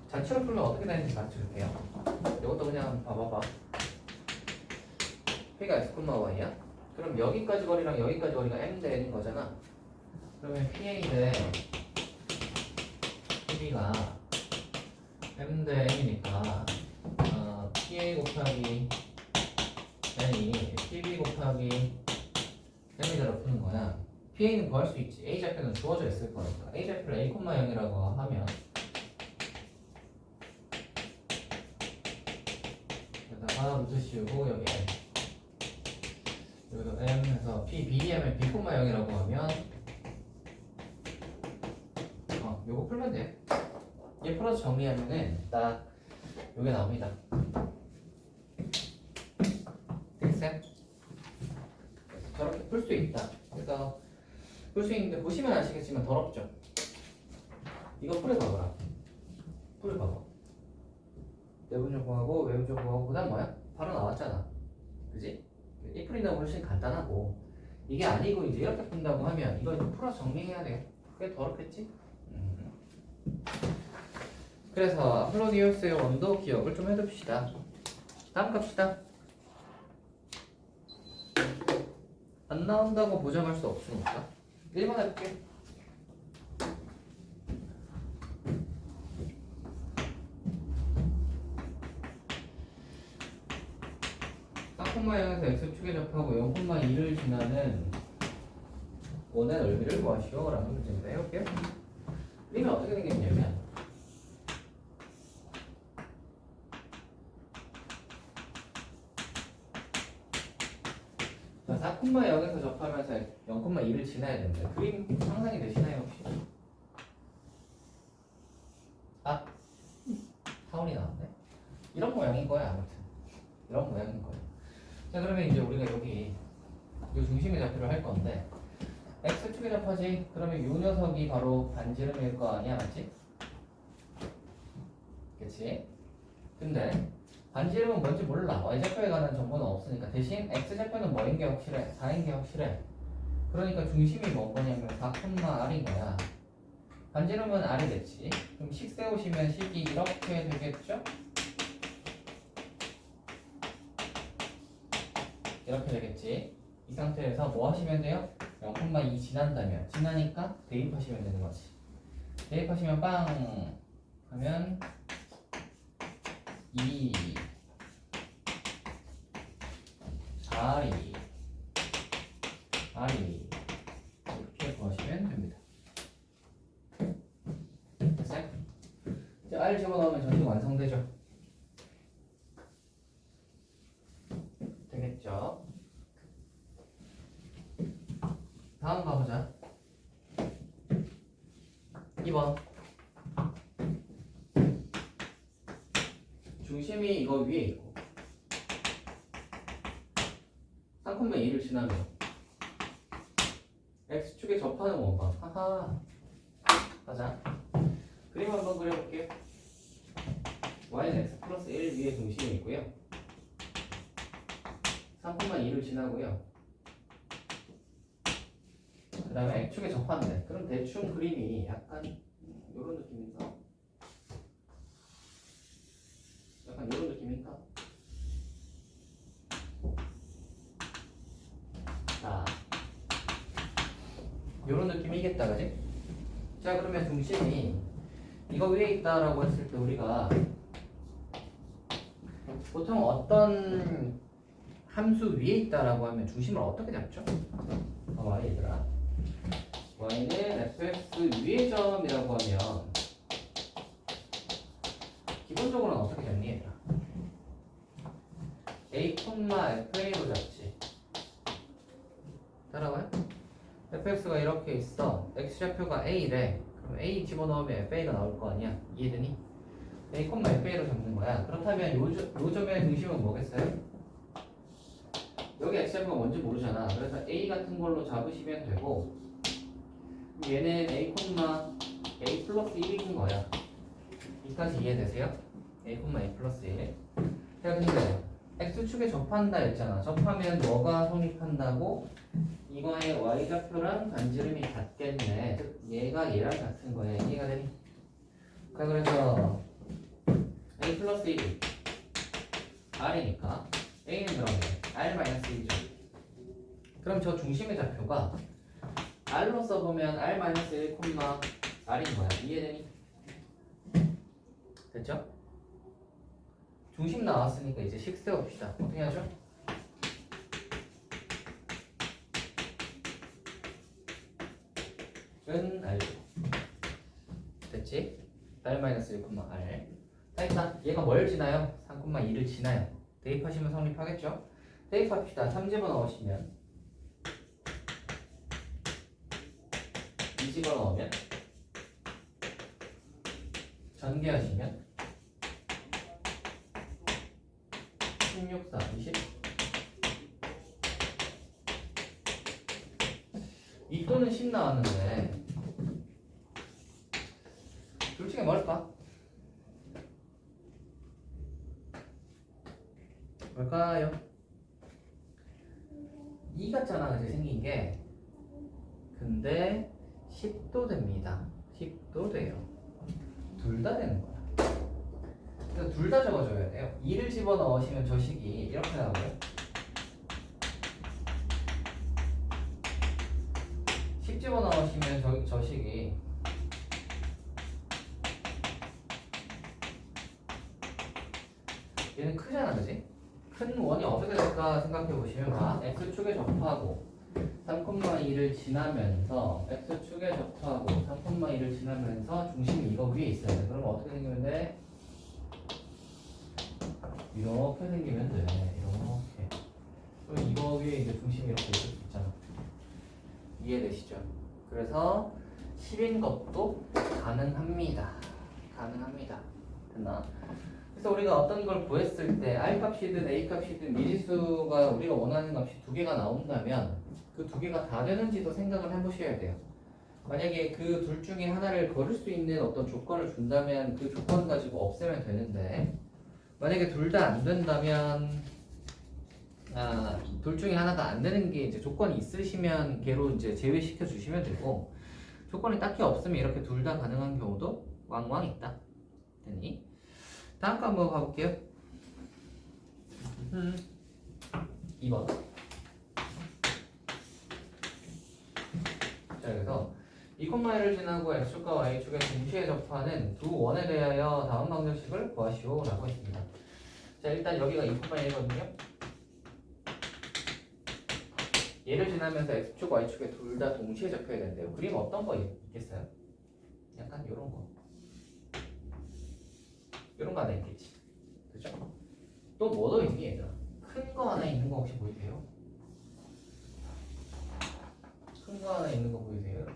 자체로 풀면 어떻게 되는지 맞춰줄게요. 이것도 그냥 봐봐봐. P가 x, y야? 그럼 여기까지 거리랑 여기까지 거리가 m 대 n인 거잖아. 그러면 PA 대 PB가 m 대 n이니까 PA 곱하기 n이 PB 곱하기 m이대로 푸는 거야. PA는 구할 수 있지. A 좌표는 주어져 있을 거니까. A 좌표를 a, 0이라고 하면 여기다가 루트 씌우고 여기 m 여기도 m 해서 P, BM을 B, 0이라고 하면 요거 풀면 돼. 얘 풀어서 정리하면은 딱 요게 나옵니다. 됐어요? 저렇게 풀 수 있다. 그래서 풀 수 있는데 보시면 아시겠지만 더럽죠? 이거 풀어봐라. 풀어봐봐. 내분적공하고 외분적공하고 그 다음 뭐야? 바로 나왔잖아. 그지? 이 풀이는 훨씬 간단하고 이게 아니고 이제 이렇게 푼다고 하면 이걸 좀 풀어 정리해야 돼. 그게 더럽겠지? 그래서 아폴로니우스의 원도 기억을 좀 해둡시다. 다음 갑시다. 안 나온다고 보장할 수 없으니까 1번 해볼게. 쌍콤마형에서 x축에 접하고 0,2를 지나는 원의 넓이를 구하시오 라는 문제입니다. 해볼게요. 그림이 어떻게 생겼냐면 자, 4,0에서 접하면서 0,2를 지나야 됩니다. 그림 상상이 되시나요 혹시? 아, 타원이 나왔네. 이런 모양인 거야 아무튼. 이런 모양인 거예요. 자, 그러면 이제 우리가 여기 이 중심의 좌표를 할 건데 x축에 접하지? 그러면 이 녀석이 바로 반지름일 거 아니야, 맞지? 그치? 근데 반지름은 뭔지 몰라. y좌표에 관한 정보는 없으니까 대신 x좌표는 뭐인 게 확실해? 4인 게 확실해. 그러니까 중심이 뭔 거냐면 4,r인 거야. 반지름은 r이겠지. 그럼 식 세우시면 식이 이렇게 되겠죠? 이렇게 되겠지. 이 상태에서 뭐 하시면 돼요? 0,2 지난다면 지나니까 대입하시면 되는 거지. 대입하시면 빵 하면 2 4이 r이 이렇게 구하시면 됩니다. 됐어요? 이제 r 집어넣으면 전식 완성되죠. 되겠죠? 다음 가보자. 2번. 중심이 이거 위에 있고 3,2를 지나면 x축에 접하는 원방. 하하. 가자. 그림 한번 그려볼게요. y는 x 플러스 1 위에 중심이 있고요. 3,2를 지나고요. 그 다음에 x축에 접하는데 그럼 대충 그림이 약간 이런 느낌인가? 약간 이런 느낌인가? 자, 이런 느낌이겠다, 그지? 자, 그러면 중심이 이거 위에 있다라고 했을 때 우리가 보통 어떤 함수 위에 있다라고 하면 중심을 어떻게 잡죠? 봐봐, 얘들아. y는 fx 위의 점이라고 하면 기본적으로는 어떻게 잡니, 얘들아? a, fa로 잡지. 따라와요? fx가 이렇게 있어. x좌표가 a래. 그럼 a 집어넣으면 fa가 나올 거 아니야. 이해되니? a, fa로 잡는 거야. 그렇다면 요 점의 중심은 뭐겠어요? 여기 x좌표가 뭔지 모르잖아. 그래서 a 같은 걸로 잡으시면 되고 얘는 a, a 플러스 1인 거야. 여기까지 이해되세요? a, a 플러스 1. 야 근데 x축에 접한다 했잖아. 접하면 뭐가 성립한다고? 이거의 y좌표랑 반지름이 같겠네. 즉 얘가 얘랑 같은 거야. 이해가 되니? 그래서 a 플러스 1이 r이니까 a는 그러면 r-1이죠. 그럼 저 중심의 좌표가 r로 써보면 r-1, r인 거야. 이해되니? 됐죠? 중심 나왔으니까 이제 식 세웁시다. 어떻게 하죠? 은 r 됐지? r-1, r 자 일단 얘가 뭘 지나요? 3,2를 지나요. 대입하시면 성립하겠죠? 대입합시다. 3 집어넣으시면 2 집어넣으면 전개하시면 16, 4, 20 2 또는 10 나왔는데 둘 중에 뭘까? 뭘까요? 2 같잖아, 그치? 생긴 게. 근데 10도 됩니다. 10도 돼요. 둘 다 되는 거야. 그래서 둘 다 적어줘야 돼요. 2를 집어넣으시면 저 식이 이렇게 나오고요. 10 집어넣으시면 저 식이 얘는 크잖아, 그지? 큰 원이 어떻게 될까 생각해 보시면 봐. x축에 접하고 3,2를 지나면서 x축에 접하고 3,2를 지나면서 중심이 이거 위에 있어야 돼. 그럼 어떻게 생기면 돼? 이렇게 생기면 돼. 이렇게. 그럼 이거 위에 이제 중심이 이렇게 있을 수 있잖아. 이해되시죠? 그래서 10인 것도 가능합니다. 가능합니다. 됐나? 그래서 우리가 어떤 걸 구했을 때 R 값이든 A 값이든 미지수가 우리가 원하는 값이 두 개가 나온다면 그 두 개가 다 되는지도 생각을 해보셔야 돼요. 만약에 그 둘 중에 하나를 걸을 수 있는 어떤 조건을 준다면 그 조건 가지고 없애면 되는데 만약에 둘 다 안 된다면 둘 중에 하나가 안 되는 게 이제 조건이 있으시면 걔로 이제 제외시켜 주시면 되고 조건이 딱히 없으면 이렇게 둘 다 가능한 경우도 왕왕 있다. 되니? 다음 거 한번 가볼게요. 2번. 자, 그래서 2,1을 지나고 x축과 y축에 동시에 접하는 두 원에 대하여 다음 방정식을 구하시오 라고 했습니다. 자, 일단 여기가 2,1이거든요. 얘를 지나면서 x축, y축에 둘 다 동시에 접혀야 된대요. 그림 어떤 거 있겠어요? 약간 요런 거. 요런 거 하나 있겠지. 그죠? 또 뭐 더 있니 얘들아? 큰 거 하나 있는 거 혹시 보이세요? 큰 거 하나 있는 거 보이세요?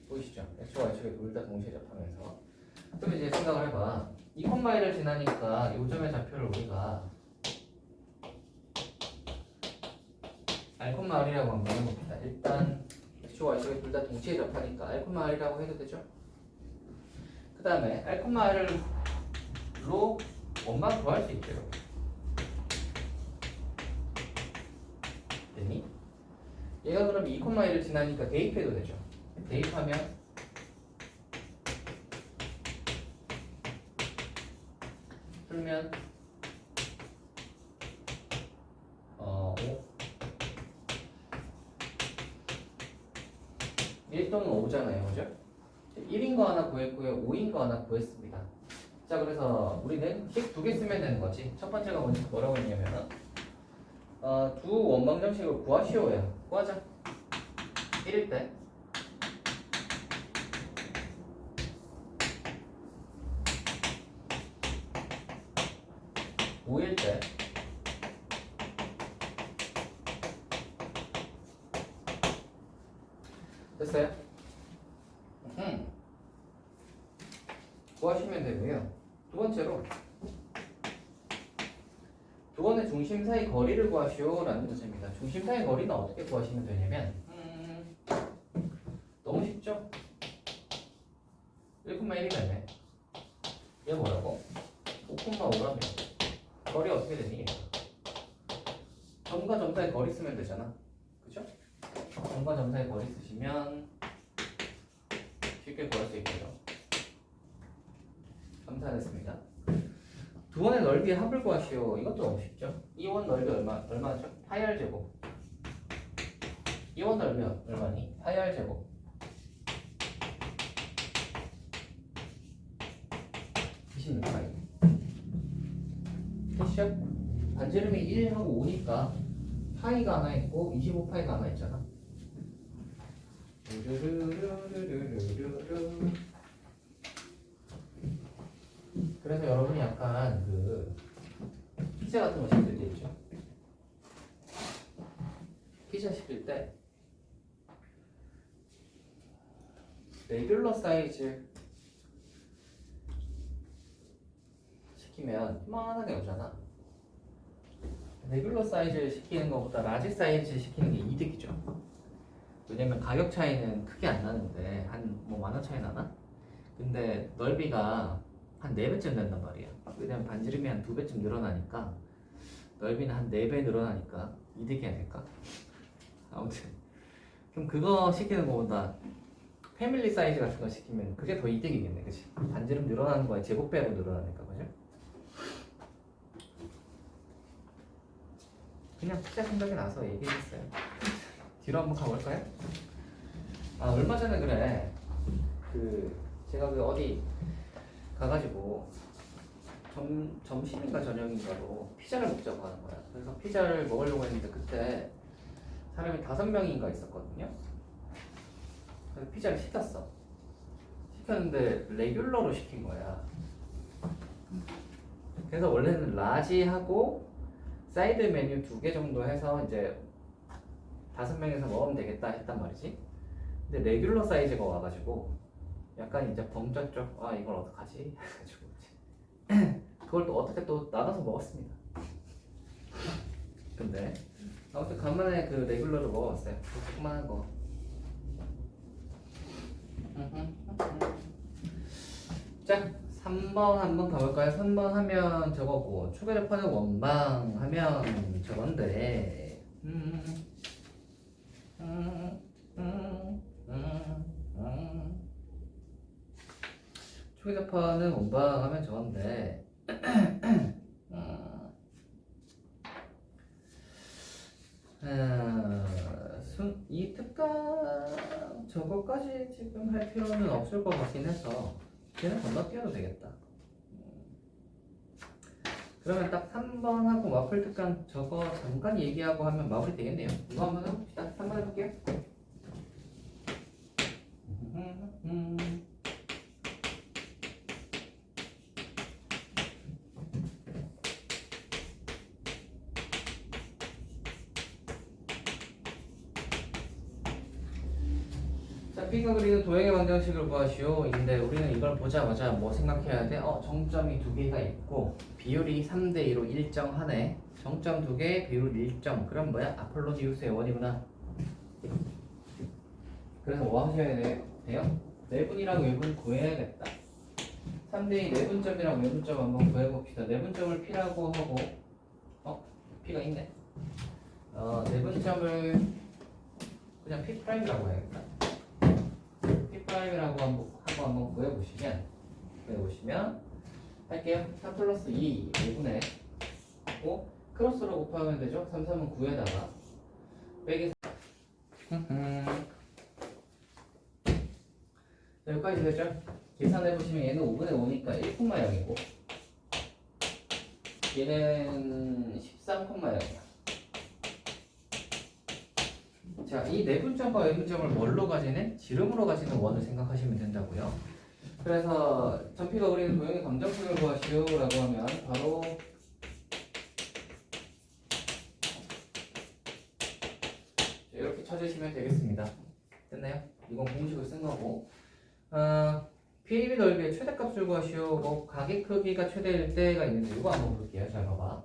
보이시죠? x축, y축에 둘 다 동시에 접하면서 그럼 이제 생각을 해봐. 2,1을 지나니까 요점의 좌표를 우리가 r,r이라고 한번 해봅시다. 일단 x축, y축에 둘 다 동시에 접하니까 r,r이라고 해도 되죠? 그 다음에 r,r로 원만 구할 수 있죠. 됐니? 얘가 그럼 2,1을 지나니까 대입해도 되죠. 대입하면 풀면 5 1 또는 5잖아요. 그죠? 1인 거 하나 구했고요. 5인 거 하나 구했습니다. 자, 그래서 우리는 식 두 개 쓰면 되는 거지. 첫 번째가 뭐라고 했냐면 두 원방정식을 구하시오야. 구하자. 1일 때 5일 때 됐어요? 구하시면 되고요. 두 번째로 두 번의 중심 사이 거리를 구하시오라는 문제입니다. 중심 사이 거리는 어떻게 구하시면 되냐면 너무 쉽죠? 1,1이면 얘 뭐라고? 5,5라면 거리 어떻게 되니? 점과 점 사이 거리 쓰면 되잖아. 그죠? 점과 점 사이 거리 쓰시면 쉽게 구할 수 있고요. 감사했습니다. 두 원의 넓이의 합을 구하시오. 이것도 너무 쉽죠? 이 원 넓이 얼마죠? 파이 r 제곱. 이 원 넓이 얼마니? 파이 r 제곱. 26파이. 캐시죠? 반지름이 1하고 5니까 파이가 하나 있고 25파이가 하나 있잖아. 그래서 여러분이 약간 그 피자 같은 거 시킬 때 있죠. 피자 시킬 때 레귤러 사이즈 시키면 이만하게 오잖아. 레귤러 사이즈 시키는 것보다 라지 사이즈 시키는 게 이득이죠. 왜냐면 가격 차이는 크게 안 나는데 한 뭐 10,000원 차이 나나? 근데 넓이가 한 4배쯤 된단 말이야. 왜냐면 반지름이 한 2배쯤 늘어나니까 넓이는 한 4배 늘어나니까 이득이 아닐까? 아무튼 그럼 그거 시키는 것보다 패밀리 사이즈 같은 거 시키면 그게 더 이득이겠네, 그치? 반지름 늘어나는 거에 제곱배로 늘어나니까, 그죠? 그냥 피자 생각이 나서 얘기했어요. 뒤로 한번 가볼까요? 아, 얼마 전에 그래. 제가 어디 가가지고 점심인가 저녁인가로 피자를 먹자고 하는 거야. 그래서 피자를 먹으려고 했는데 그때 사람이 5명인가 있었거든요. 그래서 피자를 시켰는데 레귤러로 시킨 거야. 그래서 원래는 라지하고 사이드 메뉴 2개 정도 해서 이제 5명에서 먹으면 되겠다 했단 말이지. 근데 레귤러 사이즈가 와가지고 약간 이제 벙쪘죠. 아, 이걸 어떡하지? 해가지고 그걸 또 어떻게 또 나눠서 먹었습니다. 근데 아무튼 간만에 그 레귤러를 먹어봤어요. 그 조그만한 거. 자, 3번 한번 가볼까요? 3번 하면 저거고 추가접하는 원방 하면 저건데 초기접하는 원방 하면 저건데 이 특강 저거까지 지금 할 필요는 없을 것 같긴 해서 걔는 건너뛰어도 되겠다. 그러면 딱 3번 하고 와플 특강 저거 잠깐 얘기하고 하면 마무리 되겠네요. 이거 한번 해봅시다. 3번 해볼게요. 자, B가 그리는 도형의 방정식을 구하시오. 인데 우리는 이걸 보자마자 뭐 생각해야 돼? 정점이 2개가 있고 비율이 3대2로 일정하네. 정점 2개, 비율 1점. 그럼 뭐야? 아폴로디우스의 원이구나. 그래서 뭐 하셔야 돼요? 내분이랑 외분 구해야겠다. 3대2 내분점이랑 외분점 한번 구해봅시다. 내분점을 P라고 하고 P가 있네. 내분점을 그냥 P'이라고 해야겠다. P'이라고 한번 구해보시면 할게요. 3 플러스 2 5분의 5 크로스로 곱하면 되죠. 3, 3은 9에다가 빼기 여기까지 되죠? 계산해보시면 얘는 5분의 5니까 1,0이고 얘는 13,0이야. 자, 이 내분점과 외분점을 뭘로 가지는? 지름으로 가지는 원을 생각하시면 된다고요. 그래서 전피가 그리는 도형의 감정식을 구하시오라고 하면 바로 이렇게 쳐주시면 되겠습니다. 됐나요? 이건 공식을 쓴 거고. PAB 넓이의 최대값을 구하시오. 뭐 가계 크기가 최대일 때가 있는데 이거 한번 볼게요. 잘 봐봐.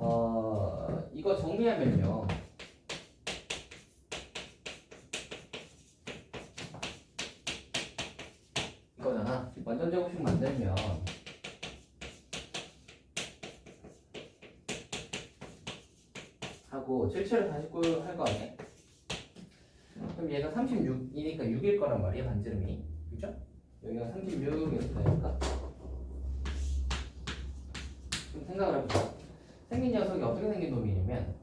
이거 정리하면요. 이거잖아. 완전 제곱식 만들면 하고 77을 49 할 거 아니야? 그럼 얘가 36이니까 6일 거란 말이야, 반지름이. 그죠? 여기가 36 이렇게 되니까. 좀 생각을 해보자. 생긴 녀석이 어떻게 생긴 놈이냐면,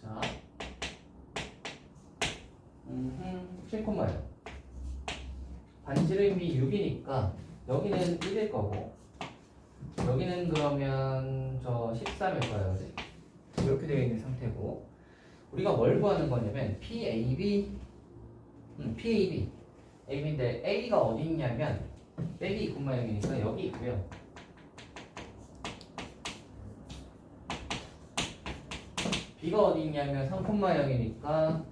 자, 7,0. 반지름이 6이니까 여기는 1일 거고, 여기는 그러면 저 13일 거예요, 그지? 이렇게 되어 있는 상태고, 우리가 뭘 구하는 거냐면 PAB, AB인데 A가 어디 있냐면 빼기 2,0이니까 여기 있고요. B가 어디 있냐면 3,0이니까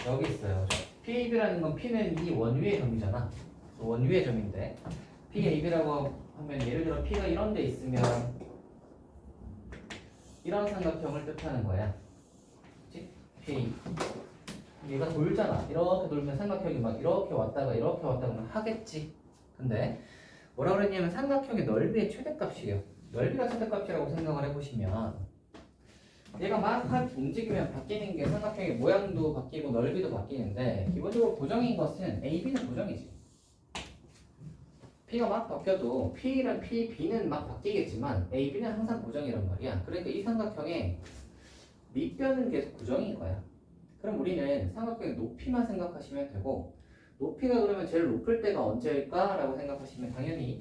여기 있어요. PAB라는 건 P는 이 원위의 점이잖아. 원위의 점인데 PAB라고 하면 예를 들어 P가 이런 데 있으면 이런 삼각형을 뜻하는 거야. 그치? PA. 얘가 돌잖아. 이렇게 돌면 삼각형이 막 이렇게 왔다가 하겠지. 근데 뭐라 그랬냐면 삼각형의 넓이의 최대값이에요. 넓이가 최대값이라고 생각을 해보시면 얘가 막 움직이면 바뀌는 게 삼각형의 모양도 바뀌고 넓이도 바뀌는데 기본적으로 고정인 것은 AB는 고정이지. P가 막 바뀌어도 P랑 B는 막 바뀌겠지만 AB는 항상 고정이란 말이야. 그러니까 이 삼각형의 밑변은 계속 고정인 거야. 그럼 우리는 삼각형의 높이만 생각하시면 되고, 높이가 그러면 제일 높을 때가 언제일까? 라고 생각하시면 당연히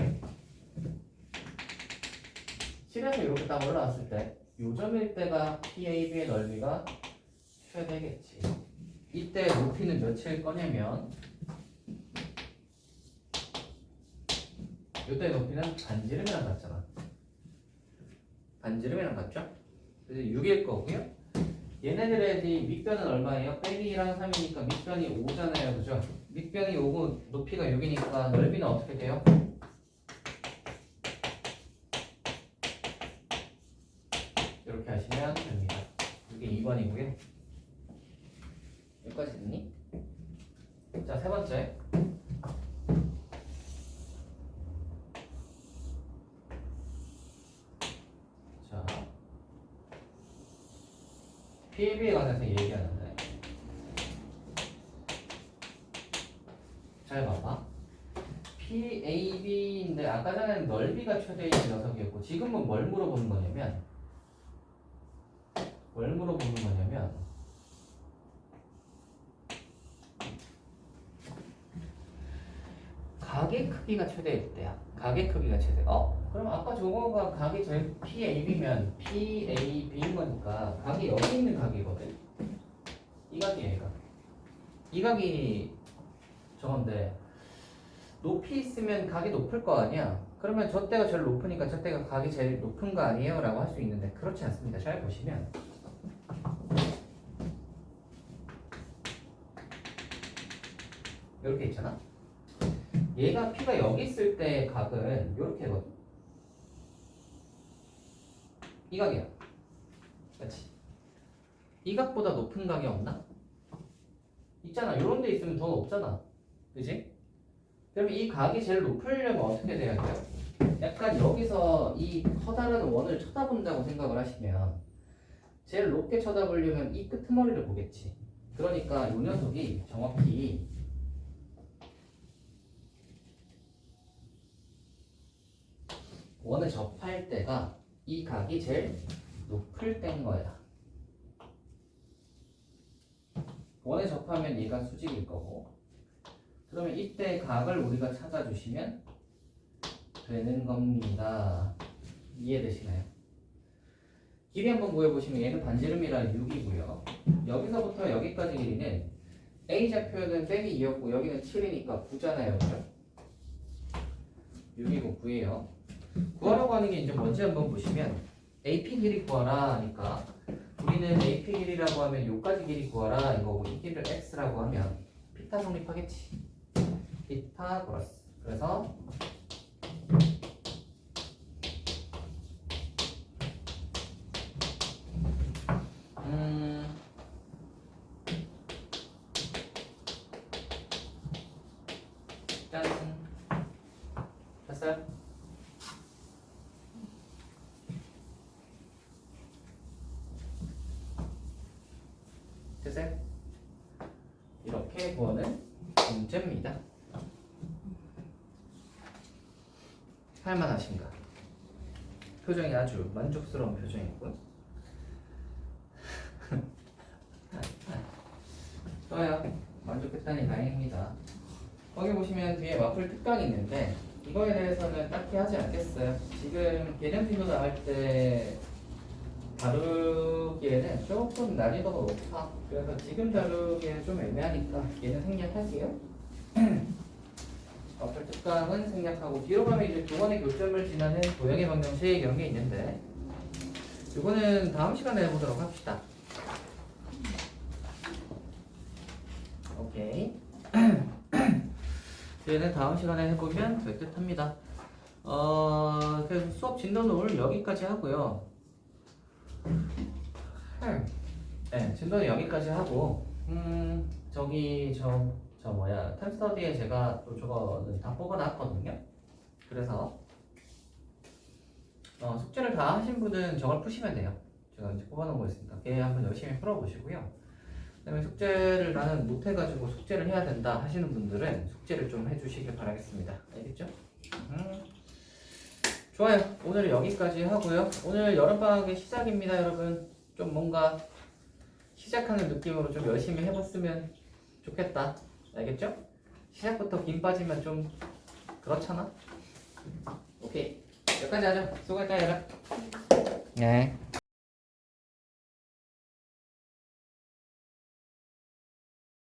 7에서 이렇게 딱 올라왔을 때 요점일 때가 PAB의 넓이가 최대겠지. 이때 높이는 몇일 거냐면 이때 높이는 반지름이랑 같잖아. 반지름이랑 같죠? 그래서 6일 거고요. 얘네들의 밑변은 얼마예요? 빼기 1랑 3이니까 밑변이 5잖아요. 그죠? 밑변이 5고 높이가 6이니까 넓이는 어떻게 돼요? 이렇게 하시면 됩니다. 이게 2번이고요. 여기까지 됐니? 자, 세 번째. 자, PAB에 관해서 얘기하는데 잘 봐봐. PAB인데 아까 전에는 넓이가 최대인 녀석이었고 지금은 뭘 물어보는 거냐면 각의 크기가 최대일 때야. 각의 크기가 최대. 그럼 아까 저거가 각이 제일 PAB면 PAB인 거니까 각이 여기 있는 각이거든. 이 각이에요, 얘가. 이 각이 저건데 높이 있으면 각이 높을 거 아니야. 그러면 저 때가 제일 높으니까 저 때가 각이 제일 높은 거 아니에요? 라고 할 수 있는데 그렇지 않습니다. 잘 보시면 이렇게 있잖아. 얘가 P가 여기 있을 때 각은 이렇게거든. 이 각이야. 그렇지? 이 각보다 높은 각이 없나? 있잖아. 이런 데 있으면 더 높잖아. 그지? 그럼 이 각이 제일 높으려면 어떻게 돼야 돼요? 약간 여기서 이 커다란 원을 쳐다본다고 생각을 하시면 제일 높게 쳐다보려면 이 끄트머리를 보겠지. 그러니까 이 녀석이 정확히 원을 접할 때가 이 각이 제일 높을 때인 거야. 원에 접하면 얘가 수직일 거고, 그러면 이때 각을 우리가 찾아주시면 되는 겁니다. 이해되시나요? 길이 한번 구해보시면 얘는 반지름이라 6이고요. 여기서부터 여기까지 길이는 A좌표는 빼기 2였고 여기는 7이니까 9잖아요. 그죠? 6이고 9예요. 구하라고 하는 게 이제 뭔지 한번 보시면 AP 길이 구하라 하니까 우리는 AP 길이라고 하면 요까지 길이 구하라 이거고 이 길이를 X라고 하면 피타 성립하겠지. 피타고라스. 그래서 짠. 됐어요? 됐어요? 이렇게 구하는 문제입니다. 할만하신가? 표정이 아주 만족스러운 표정이군. 좋아요. 만족했다니 다행입니다. 거기 보시면 뒤에 와플 특강이 있는데 이거에 대해서는 딱히 하지 않겠어요. 지금 개념진도 나갈 때 다루기에는 조금 난이도가 높아. 그래서 지금 다루기에는 좀 애매하니까 얘는 생략할게요. 와플 특강은 생략하고 뒤로 가면 이제 교원의 교점을 지나는 도형의 방정식 이런 게 있는데 이거는 다음 시간에 해보도록 합시다. 오케이. 얘는 다음 시간에 해보면 될 듯 합니다. 그래서 수업 진도는 오늘 여기까지 하고요. 네, 진도는 여기까지 하고, 저 뭐야, 템스터디에 제가 또 저거는 다 뽑아놨거든요. 그래서, 숙제를 다 하신 분은 저걸 푸시면 돼요. 제가 이제 뽑아놓은 거 있으니까. 걔 한번 열심히 풀어보시고요. 그다음에 숙제를 나는 못해가지고 숙제를 해야 된다 하시는 분들은 숙제를 좀 해주시길 바라겠습니다. 알겠죠? 좋아요. 오늘 여기까지 하고요. 오늘 여름방학의 시작입니다, 여러분. 좀 뭔가 시작하는 느낌으로 좀 열심히 해봤으면 좋겠다. 알겠죠? 시작부터 김 빠지면 좀 그렇잖아? 오케이. 여기까지 하죠. 수고했다, 얘들아. 네.